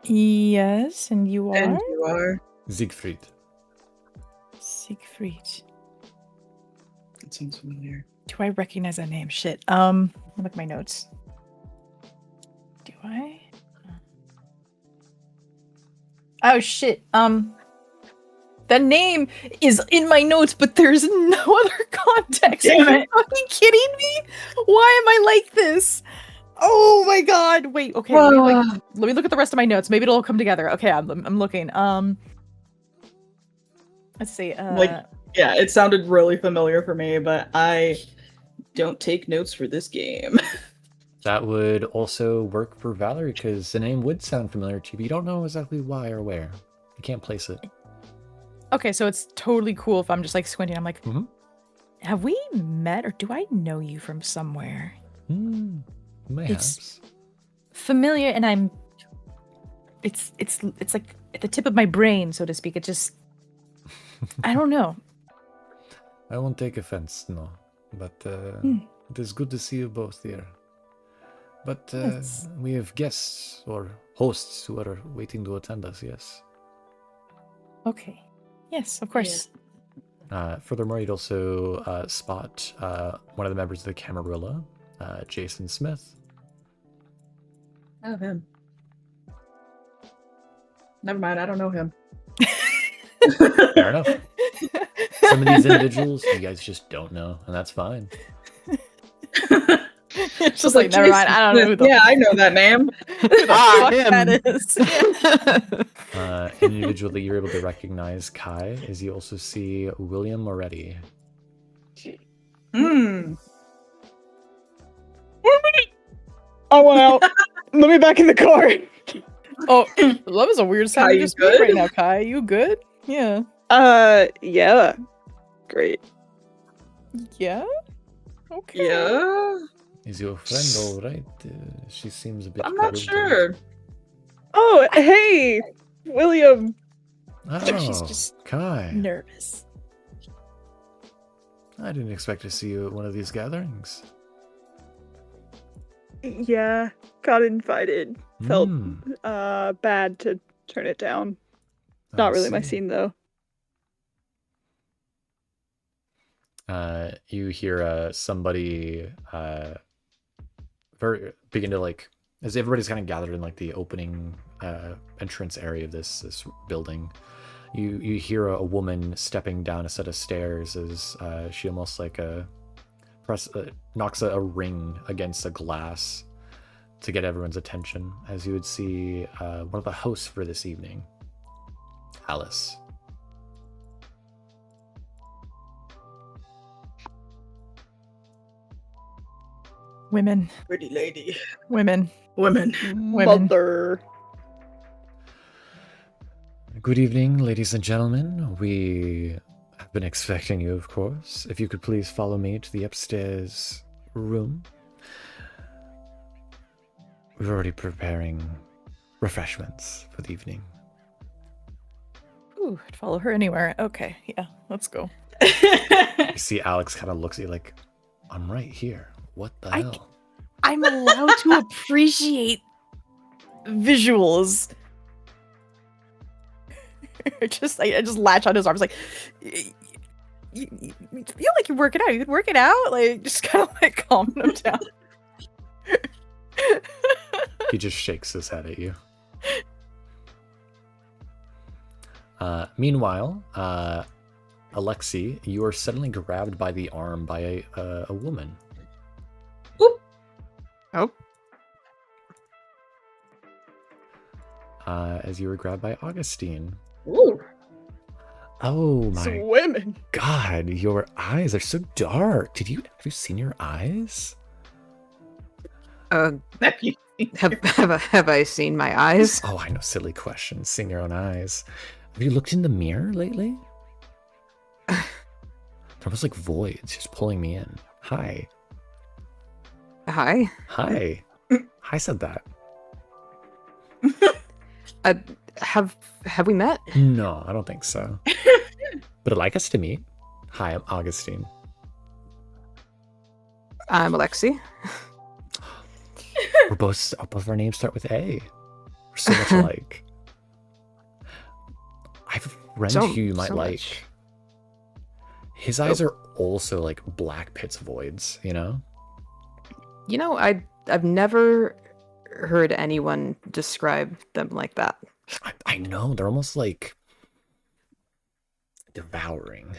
Yes, and you are? And you are? Siegfried. Siegfried. That sounds familiar. Do I recognize that name? Shit. Let me look at my notes. Do I? Oh shit. That name is in my notes, but there's no other context. Are you fucking kidding me? Why am I like this? Oh my god. Wait, okay. Let me look at the rest of my notes. Maybe it'll all come together. Okay, I'm looking. Let's see. Yeah, it sounded really familiar for me, but I don't take notes for this game. That would also work for Valerie, because the name would sound familiar to you, but you don't know exactly why or where. You can't place it. Okay, so it's totally cool if I'm just like squinting. I'm like, have we met or do I know you from somewhere? Mayhaps. It's familiar, and it's like at the tip of my brain, so to speak. It just, I don't know. I won't take offense, no. But it is good to see you both here. But we have guests or hosts who are waiting to attend us, yes. Okay. Yes, of course. Furthermore, you'd also spot one of the members of the Camarilla, Jason Smith. Oh, him. Never mind, I don't know him. Fair enough. Some of these individuals you guys just don't know, and that's fine. It's just like, never mind, I don't know who the I know that name. Who the fuck that is. An individual that you're able to recognize, Kai, is you also see William Moretti. I want out. Let me back in the car. Oh, that was a weird sound you just made right now, Kai. You good? Yeah. Yeah. Great. Yeah? Okay. Yeah? Is your friend all right? She seems a bit... I'm not sure. Oh, hey! William! Oh, She's just Kai. nervous. I didn't expect to see you at one of these gatherings. Yeah, got invited. Felt bad to turn it down. Not really my scene, though. You hear somebody begin to like, as everybody's kind of gathered in like the opening entrance area of this building, you hear a woman stepping down a set of stairs as she almost like knocks a ring against a glass to get everyone's attention, as you would see one of the hosts for this evening, Alice. Women. Pretty lady. Women. Women. Mother. Good evening, ladies and gentlemen. We have been expecting you, of course. If you could please follow me to the upstairs room. We're already preparing refreshments for the evening. Ooh, I'd follow her anywhere. Okay, yeah, let's go. You see Alex kind of looks at you like, I'm right here. What the hell? I'm allowed to appreciate visuals. I just latch on his arms like, you feel like you're working out. You can work it out. Like, just kind of like calming him down. He just shakes his head at you. Meanwhile, Alexi, you are suddenly grabbed by the arm by a woman. Oop. Oh. As you were grabbed by Augustine. Ooh. Oh my Swimming. God, your eyes are so dark. Have you seen your eyes? Have I seen my eyes? Oh, I know, silly question. Seeing your own eyes. Have you looked in the mirror lately? They're almost like voids, just pulling me in. Hi. Hi. Hi. I said that. Have we met? No, I don't think so. But I'd like us to meet. Hi, I'm Augustine. I'm Alexi. Both of our names start with A. We're so much alike. I have a friend who you might like. Much. His eyes are also like black pits voids, you know? You know, I've never heard anyone describe them like that. I know, they're almost like devouring.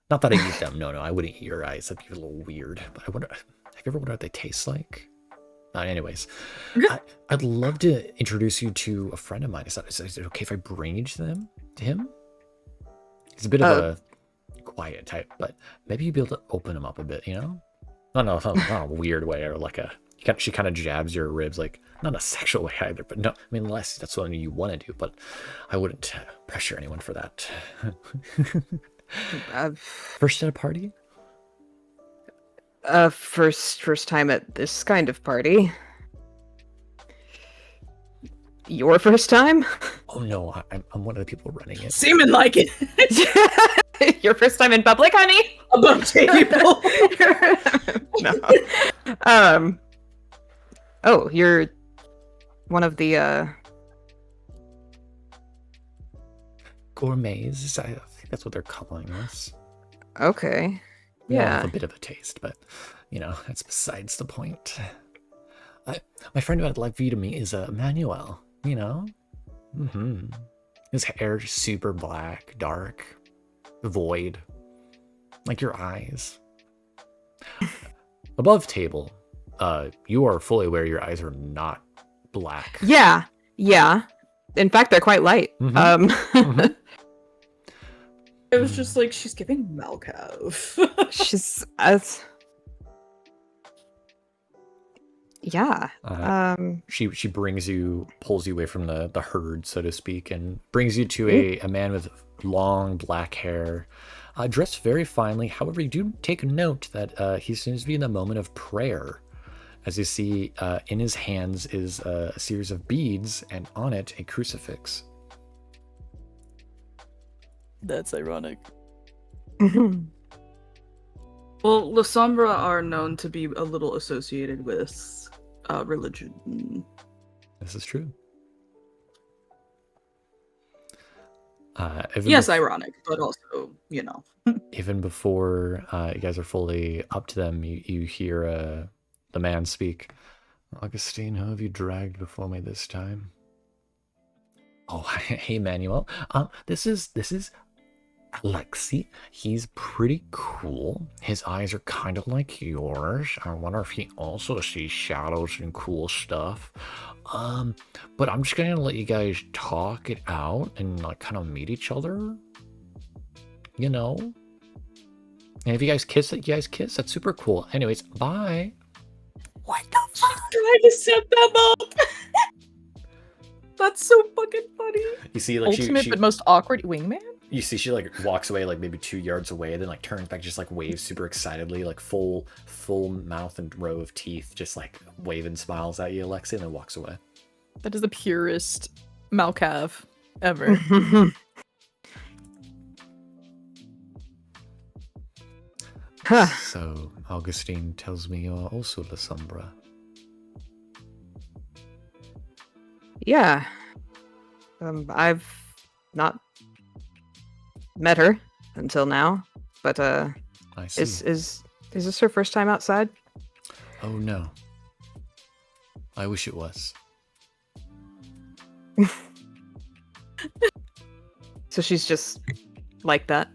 Not that I eat them. No, I wouldn't eat your eyes. That'd be a little weird. But I wonder, have you ever wondered what they taste like? Anyways, I'd love to introduce you to a friend of mine. Is it okay if I bring you to him? He's a bit of a quiet type, but maybe you'd be able to open him up a bit, you know? Not a weird way, or like she kind of jabs your ribs, like not a sexual way either, but no, I mean, unless that's what you want to do, but I wouldn't pressure anyone for that. First at a party? First time at this kind of party. Your first time? Oh no, I'm one of the people running it. Seeming like it. Your first time in public, honey? Above table. No. Oh, you're one of the Gourmets. I think that's what they're calling us. Okay. Yeah, Yeah. with a bit of a taste, but you know, that's besides the point. My friend who I'd like for you to meet is Emmanuel. You know, his hair is super black, dark, void, like your eyes. Above table, you are fully aware your eyes are not black. Yeah. In fact, they're quite light. It was just like, she's giving Malkov. She's yeah. She pulls you away from the herd, so to speak, and brings you to a man with long black hair, dressed very finely. However, you do take note that he seems to be in the moment of prayer, as you see in his hands is a series of beads, and on it a crucifix. That's ironic. Well, La Sombra are known to be a little associated with religion. This is true. Yes, ironic, but also, you know. Even before you guys are fully up to them, you hear the man speak. Augustine, who have you dragged before me this time? Oh, hey, Manuel. This is Alexi. He's pretty cool. His eyes are kind of like yours. I wonder if he also sees shadows and cool stuff. But I'm just gonna let you guys talk it out and like kind of meet each other. You know? And if you guys kiss, that's super cool. Anyways, bye. What the fuck? Trying to set them up. That's so fucking funny. You see, like Ultimate but most awkward wingman? you see she like walks away like maybe 2 yards away, then like turns back, just like waves super excitedly, like full mouth and row of teeth, just like waving smiles at you, Alexi, and then walks away. That is the purest Malcav ever. So, Augustine tells me you're also La Sombra. Yeah. I've not met her until now, but I see. is this her first time outside? Oh no. I wish it was. So she's just like that?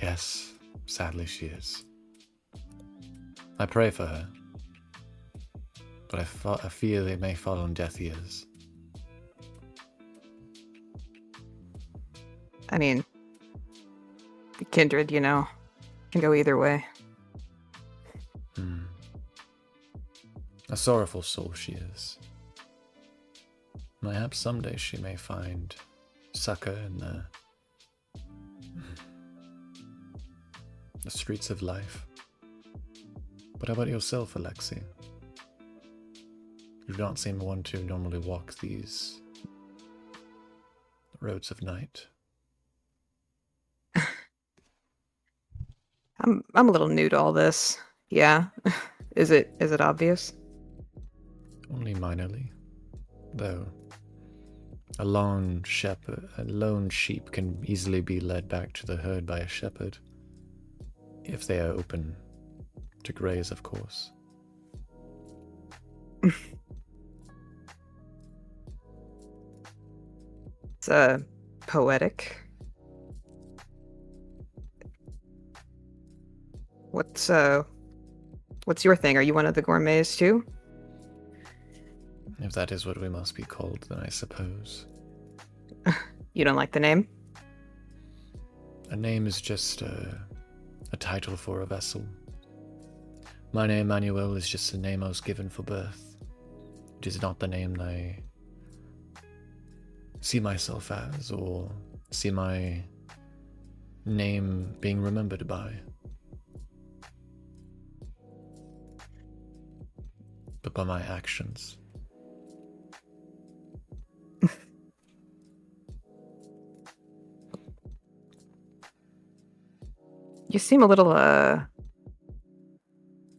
Yes, sadly she is. I pray for her, but I fear they may fall on deaf ears. I mean, kindred, you know, can go either way. A sorrowful soul she is. Perhaps someday she may find succor in the streets of life. But how about yourself, Alexi? You don't seem one to normally walk these roads of night. I'm a little new to all this. Yeah. Is it obvious? Only minorly. Though a lone sheep can easily be led back to the herd by a shepherd. If they are open to graze, of course. It's poetic. What's your thing? Are you one of the gourmets too? If that is what we must be called, then I suppose. You don't like the name? A name is just a title for a vessel. My name, Manuel, is just the name I was given for birth. It is not the name I see myself as, or see my name being remembered by. But by my actions. You seem a little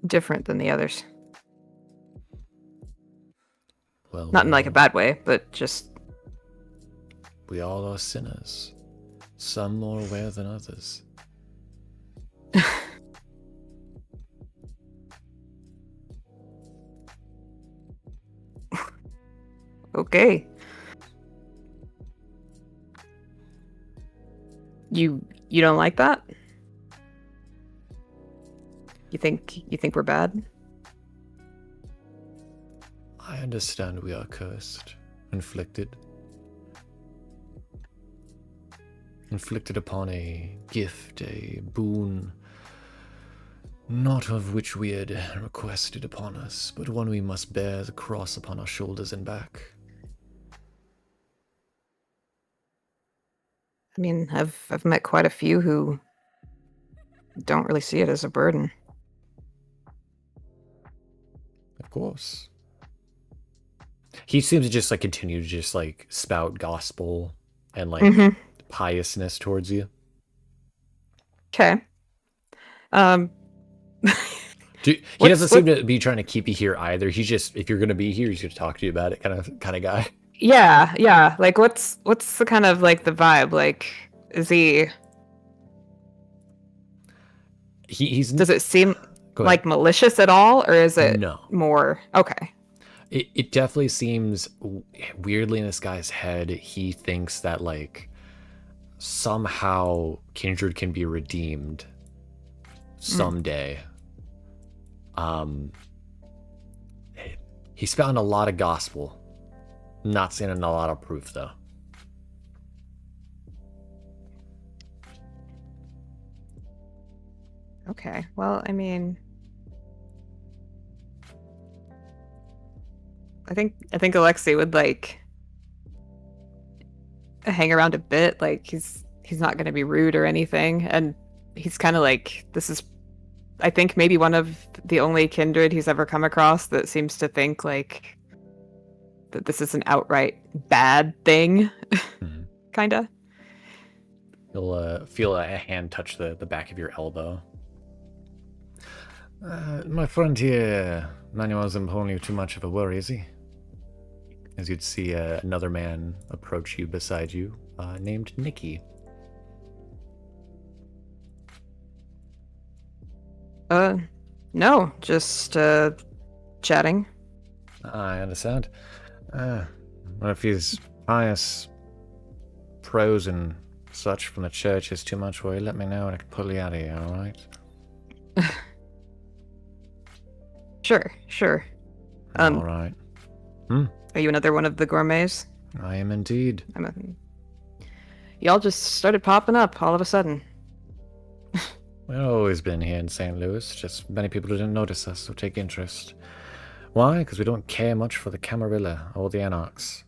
different than the others. Well, not in like a bad way, but just we all are sinners. Some more aware than others. Okay. You don't like that? You think we're bad? I understand we are cursed, inflicted upon a gift, a boon, not of which we had requested upon us, but one we must bear the cross upon our shoulders and back. I mean, I've met quite a few who don't really see it as a burden. Of course. He seems to just like continue to just like spout gospel and like piousness towards you. Okay. He doesn't seem to be trying to keep you here either. He's just, if you're gonna be here, he's gonna talk to you about it, kind of guy. Yeah. Like, what's the kind of like the vibe? Like, is he? He's Does it seem Go like ahead. malicious at all, or is it No. more okay? It definitely seems weirdly in this guy's head. He thinks that like somehow kindred can be redeemed someday. He's found a lot of gospel, not seeing a lot of proof though. Okay. Well, I mean, I think Alexei would like hang around a bit. Like he's not going to be rude or anything, and he's kind of like, this is, I think, maybe one of the only kindred he's ever come across that seems to think like that this is an outright bad thing. Kind of. You'll feel a hand touch the back of your elbow. My friend here, Manuel, isn't pulling you too much of a worry, is he? As you'd see another man approach you beside you, named Nikki. No, just chatting. I understand. Well, if his pious prose and such from the church is too much for you, let me know and I can pull you out of here, alright? Sure. Alright. Are you another one of the gourmets? I am indeed. Y'all just started popping up all of a sudden. We've always been here in St. Louis, just many people didn't notice us or take interest. Why? Because we don't care much for the Camarilla or the Anarchs.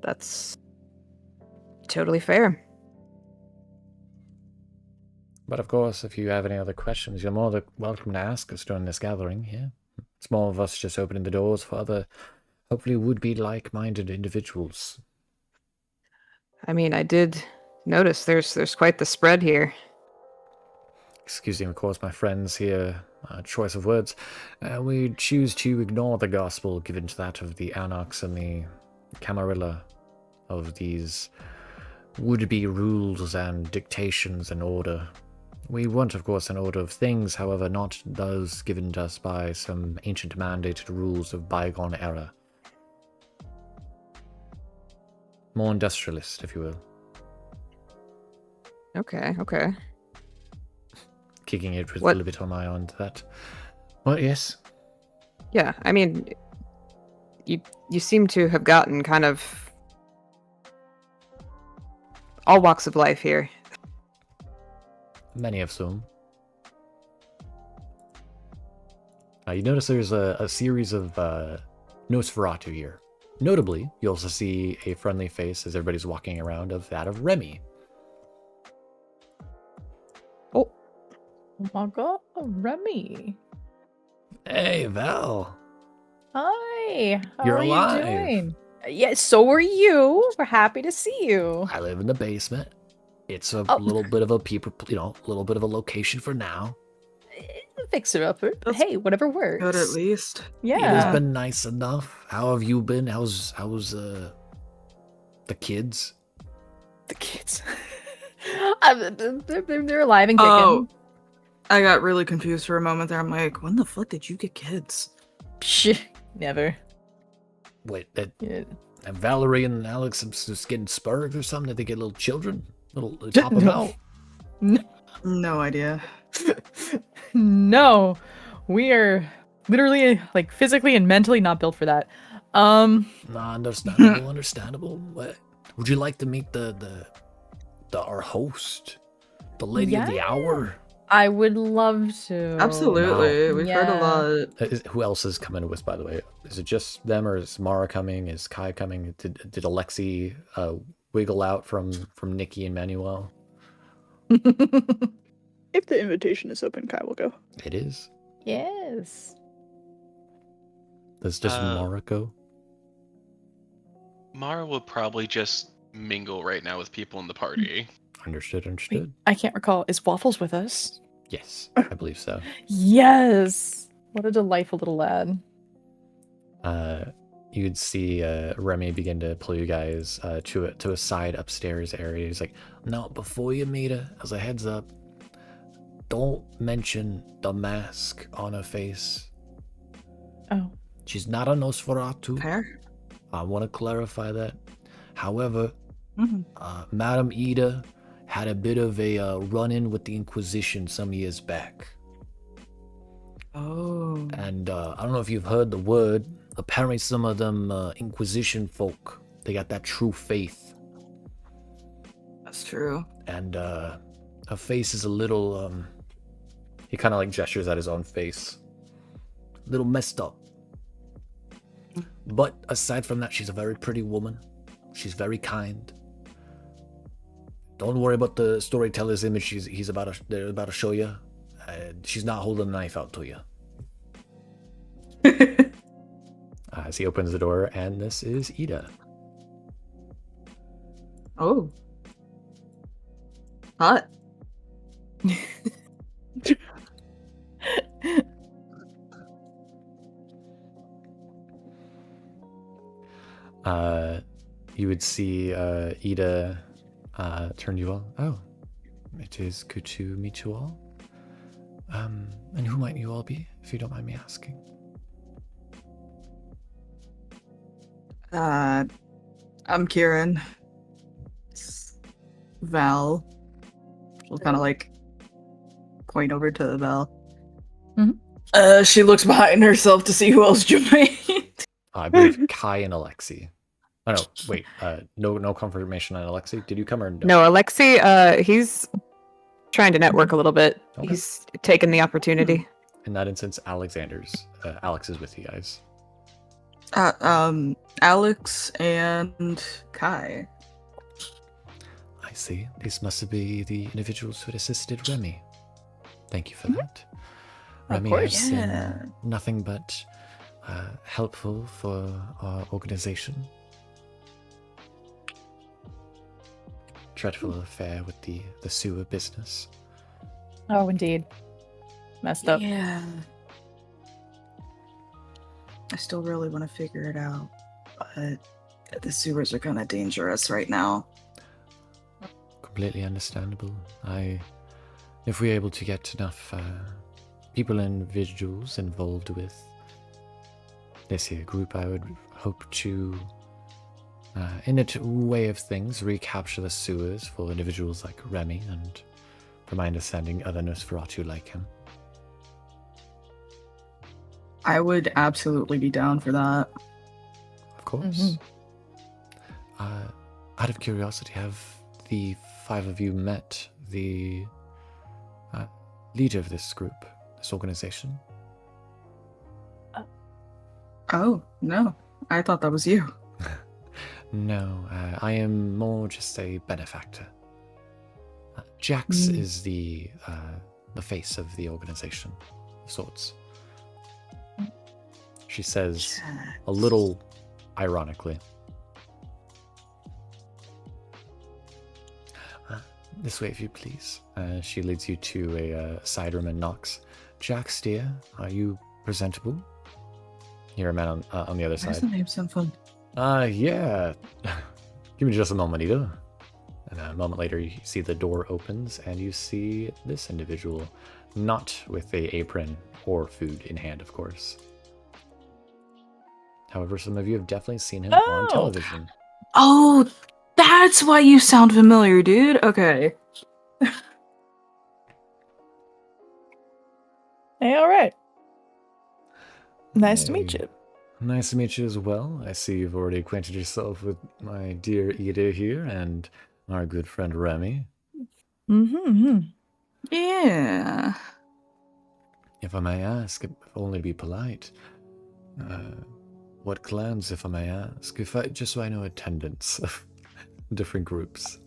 That's totally fair. But of course, if you have any other questions, you're more than welcome to ask us during this gathering, yeah? It's more of us just opening the doors for other, hopefully would-be like-minded individuals. I mean, I did notice there's quite the spread here. Excuse me, of course, my friends here, choice of words. We choose to ignore the gospel given to that of the Anarchs and the Camarilla, of these would-be rules and dictations and order. We want, of course, an order of things, however, not those given to us by some ancient mandated rules of bygone era. More industrialist, if you will. Okay. Kicking it with a little bit on my own to that. Well, yes? Yeah, I mean, you seem to have gotten kind of all walks of life here. Many of some. You notice there's a series of Nosferatu here. Notably, you also see a friendly face as everybody's walking around of that of Remy. Oh my god, Remy. Hey, Val. Hi. How You're are alive. you doing? Yeah, so are you. We're happy to see you. I live in the basement. It's a little bit of a little bit of a location for now. Fixer upper. Hey, whatever works. Good at least. Yeah. It has been nice enough. How have you been? How's the kids? The kids. They're alive and kicking. Oh, I got really confused for a moment there. I'm like, when the fuck did you get kids? Psh, never. Wait, and Valerie and Alex just getting spurred or something? Did they get little children? Pop them out? No idea. No, we are literally, like, physically and mentally not built for that. Understandable. What? Would you like to meet our host, the lady of the hour? I would love to. Absolutely, we've heard a lot. Who else is coming with, by the way? Is it just them, or is Mara coming? Is Kai coming? Did Alexei wiggle out from Nikki and Manuel? If the invitation is open, Kai will go. It is. Yes. Does Mara go? Mara will probably just mingle right now with people in the party. Understood. Wait, I can't recall. Is Waffles with us? Yes, I believe so. Yes. What a delightful little lad. you'd see Remy begin to pull you guys to a side upstairs area. He's like, "Now, before you meet her, as a heads up, don't mention the mask on her face. Oh. She's not a Nosferatu. Fair. I want to clarify that. However, Mhm. Madame Ida had a bit of a run-in with the Inquisition some years back. Oh. And I don't know if you've heard the word. Apparently some of them Inquisition folk, they got that true faith. That's true. And her face is a little, he kind of like gestures at his own face. A little messed up. But aside from that, she's a very pretty woman. She's very kind. Don't worry about the storyteller's image they're about to show you. She's not holding a knife out to you. As he opens the door, and this is Ida. Oh. Hot. You would see Ida turn to you all. Oh, it is good to meet you all. And who might you all be, if you don't mind me asking? I'm Kieran. Val. She'll kind of like point over to Val. Mhm. She looks behind herself to see who else joined. I believe Kai and Alexi. Oh no, wait. No confirmation on Alexi. Did you come or no? No, Alexi, he's trying to network a little bit. Okay. He's taken the opportunity. In that instance, Alex is with you guys. Alex and Kai. I see. These must be the individuals who had assisted Remy. Thank you for that. Remy course. has Yeah. been nothing but helpful for our organization. Dreadful affair with the sewer business. Oh, indeed. Messed up. Yeah. I still really want to figure it out, but the sewers are kind of dangerous right now. Completely understandable. If we're able to get enough people and individuals involved with this here group, I would hope to, in a way of things, recapture the sewers for individuals like Remy and, from my understanding, other Nosferatu like him. I would absolutely be down for that. Of course. Out of curiosity, have the 5 of you met the leader of this group, this organization? Oh, no. I thought that was you. No, I am more just a benefactor. Jax is the face of the organization, of sorts. She says, a little ironically, this way if you please. She leads you to a side room and knocks. Jax, dear, are you presentable? You hear a man on the other Why does side. the name sound fun? Yeah. Give me just a moment, Ida. And a moment later, you see the door opens, and you see this individual, not with a apron or food in hand, of course. However, some of you have definitely seen him on television. Oh, that's why you sound familiar, dude. Okay. Hey, all right. Nice to meet Hey. you. Nice to meet you as well. I see you've already acquainted yourself with my dear Ida here and our good friend Remy. Mm-hmm. Yeah. If I may ask, if only be polite, what clans, if I may ask, just so I know attendance of different groups.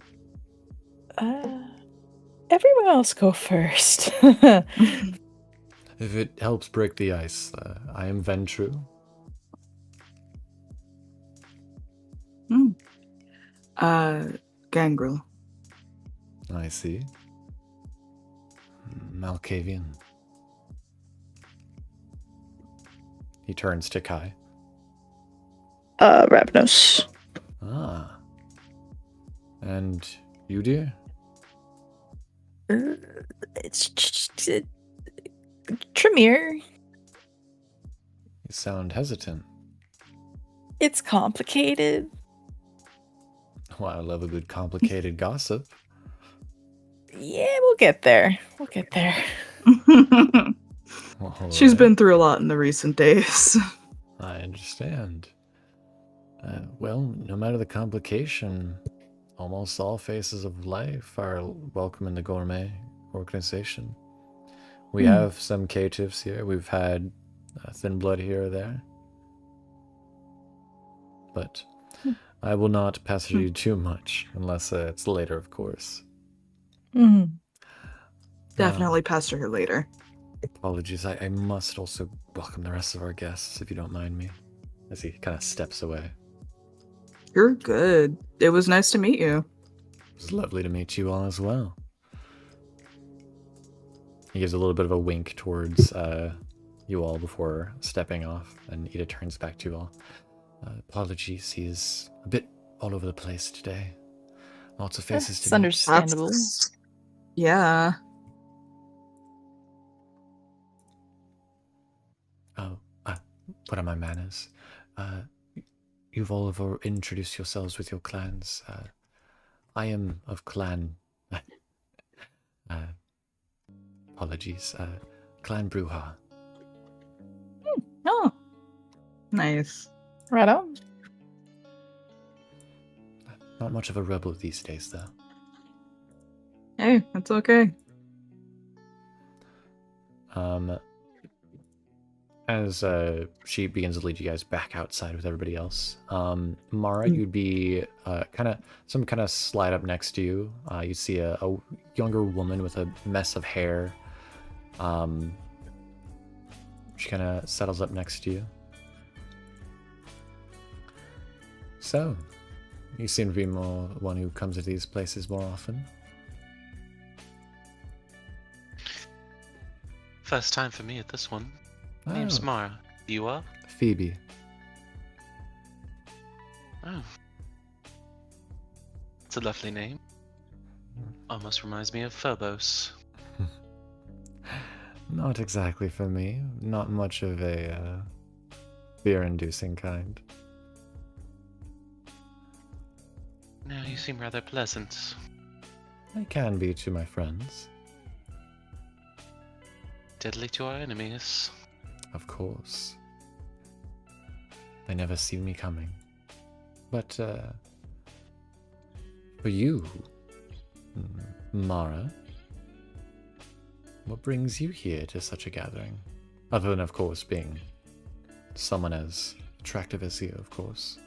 Everyone else go first. If it helps break the ice, I am Ventru. Gangrel. I see. Malkavian. He turns to Kai. Ravnos. Ah. And you, dear? It's just Tremere. You sound hesitant. It's complicated. Well, I love a good complicated gossip. Yeah, we'll get there. We'll get there. She's been through a lot in the recent days. I understand. Well, no matter the complication, almost all faces of life are welcome in the Gourmet organization. We have some caitiffs here. We've had thin blood here or there. But I will not pester you too much, unless it's later, of course. Definitely pester her later. Apologies, I must also welcome the rest of our guests, if you don't mind me, as he kind of steps away. You're good. It was nice to meet you. It was lovely to meet you all as well. He gives a little bit of a wink towards you all before stepping off, and Ida turns back to you all. Apologies, he's a bit all over the place today. Lots of faces to It's meet. understandable. Yeah. Oh, what are my manners? You've all introduced yourselves with your clans. I am of clan... apologies. Clan Bruja. Oh. Nice. Right on. Not much of a rebel these days, though. Hey, that's okay. As she begins to lead you guys back outside with everybody else, Mara, you'd be some kind of slide up next to you. You see a younger woman with a mess of hair. She kind of settles up next to you. So, you seem to be one who comes to these places more often. First time for me at this one. Name's Mara. You are? Phoebe. Oh. It's a lovely name. Almost reminds me of Phobos. Not exactly for me. Not much of a fear-inducing kind. No, you seem rather pleasant. I can be to my friends. Deadly to our enemies. Of course. They never see me coming. But, for you, Mara, what brings you here to such a gathering? Other than, of course, being someone as attractive as you, of course.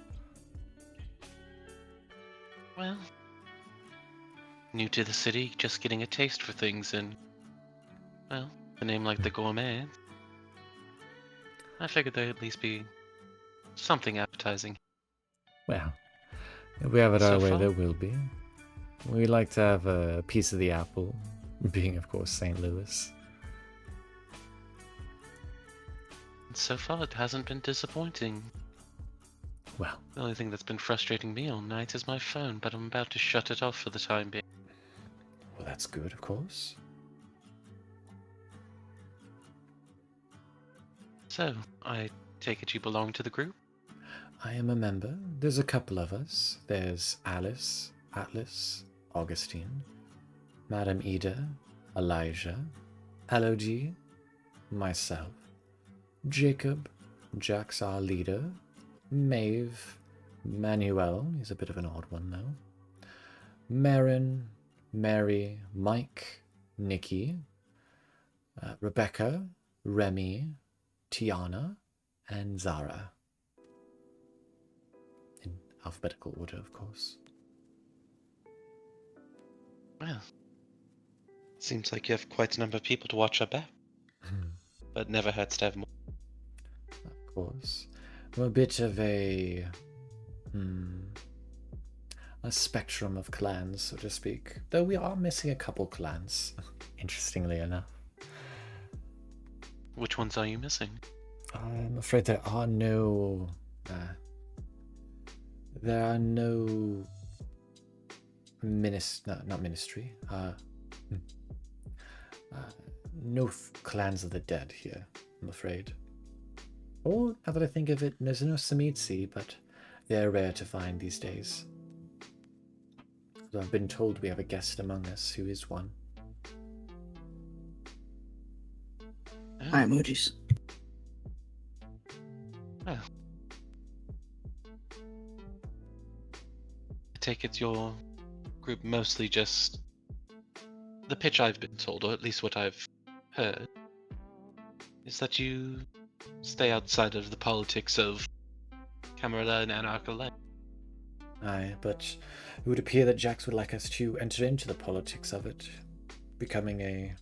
Well, new to the city, just getting a taste for things, and, well, a name like the Gourmets. I figured there'd at least be something appetizing. Well, if we have it So our way, far. there will be. We like to have a piece of the apple, being, of course, St. Louis. And so far, it hasn't been disappointing. Well, The only thing that's been frustrating me all night is my phone, but I'm about to shut it off for the time being. well, that's good, of course. So, I take it you belong to the group? I am a member. There's a couple of us. There's Alice, Atlas, Augustine, Madame Ida, Elijah, Elodie, myself, Jacob, Jack's our leader, Maeve, Manuel, he's a bit of an odd one though, Marin, Mary, Mike, Nikki, Rebecca, Remy, Tiana, and Zara. In alphabetical order, of course. Well, seems like you have quite a number of people to watch your back. But never hurts to have more. Of course. We're a bit of a spectrum of clans, so to speak. Though we are missing a couple clans, interestingly enough. Which ones are you missing? I'm afraid there are no There are no not ministry. No clans of the dead here, I'm afraid. Or, now that I think of it, there's no Samitsi, but they're rare to find these days. So I've been told we have a guest among us who is one. Hi, emojis. Well, I take it your group mostly just the pitch I've been told, or at least what I've heard, is that you stay outside of the politics of Camarilla and Anarcha. Aye, but it would appear that Jax would like us to enter into the politics of it, becoming a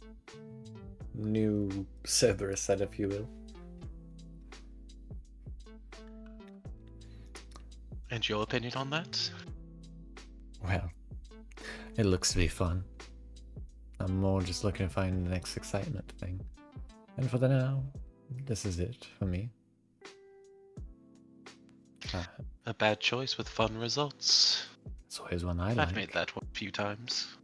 new Cerberus, if you will. And your opinion on that? Well, it looks to be fun. I'm more just looking to find the next excitement thing. And for the now, this is it for me. A bad choice with fun results. It's always one I like. I've made that one a few times.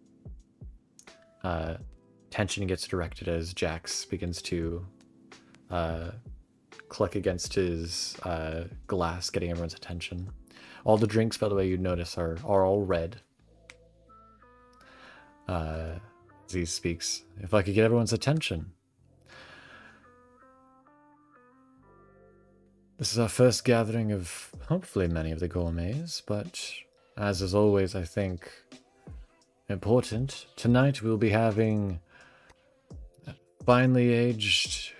Tension gets directed as Jax begins to click against his glass, getting everyone's attention. All the drinks, by the way, you notice are all red. As he speaks, if I could get everyone's attention. This is our first gathering of hopefully many of the Gourmets, but as is always, I think, important, tonight we'll be having finely aged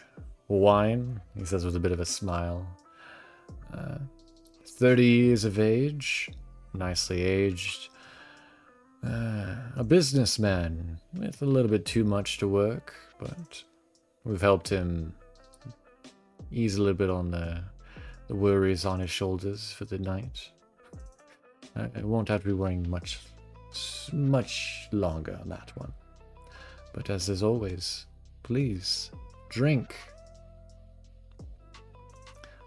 wine, he says with a bit of a smile. 30 years of age, nicely aged. A businessman with a little bit too much to work, but we've helped him ease a little bit on the worries on his shoulders for the night. I won't have to be worrying much longer on that one. But as always, please drink.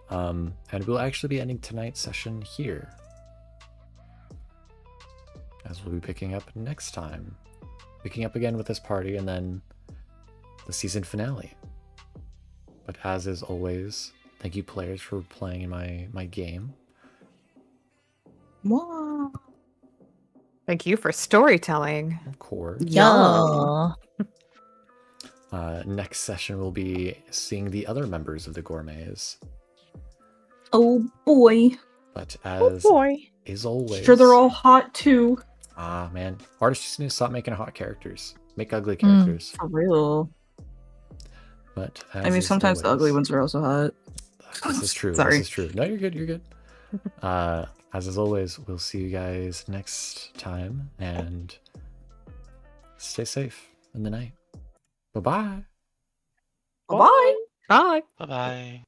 And we'll actually be ending tonight's session here, as we'll be picking up next time. Picking up again with this party and then the season finale. But as is always, thank you players for playing in my game. Wow. Thank you for storytelling. Of course. Yeah. Next session we'll be seeing the other members of the Gourmets. Oh boy. But as is always, Sure, they're all hot too. Ah, man. Artists just need to stop making hot characters. Make ugly characters. For real. But I mean, sometimes the ugly ones are also hot. This is true. Sorry. This is true. No, you're good. You're good. As is always, we'll see you guys next time, and stay safe in the night. Bye-bye. Bye. Bye. Bye-bye.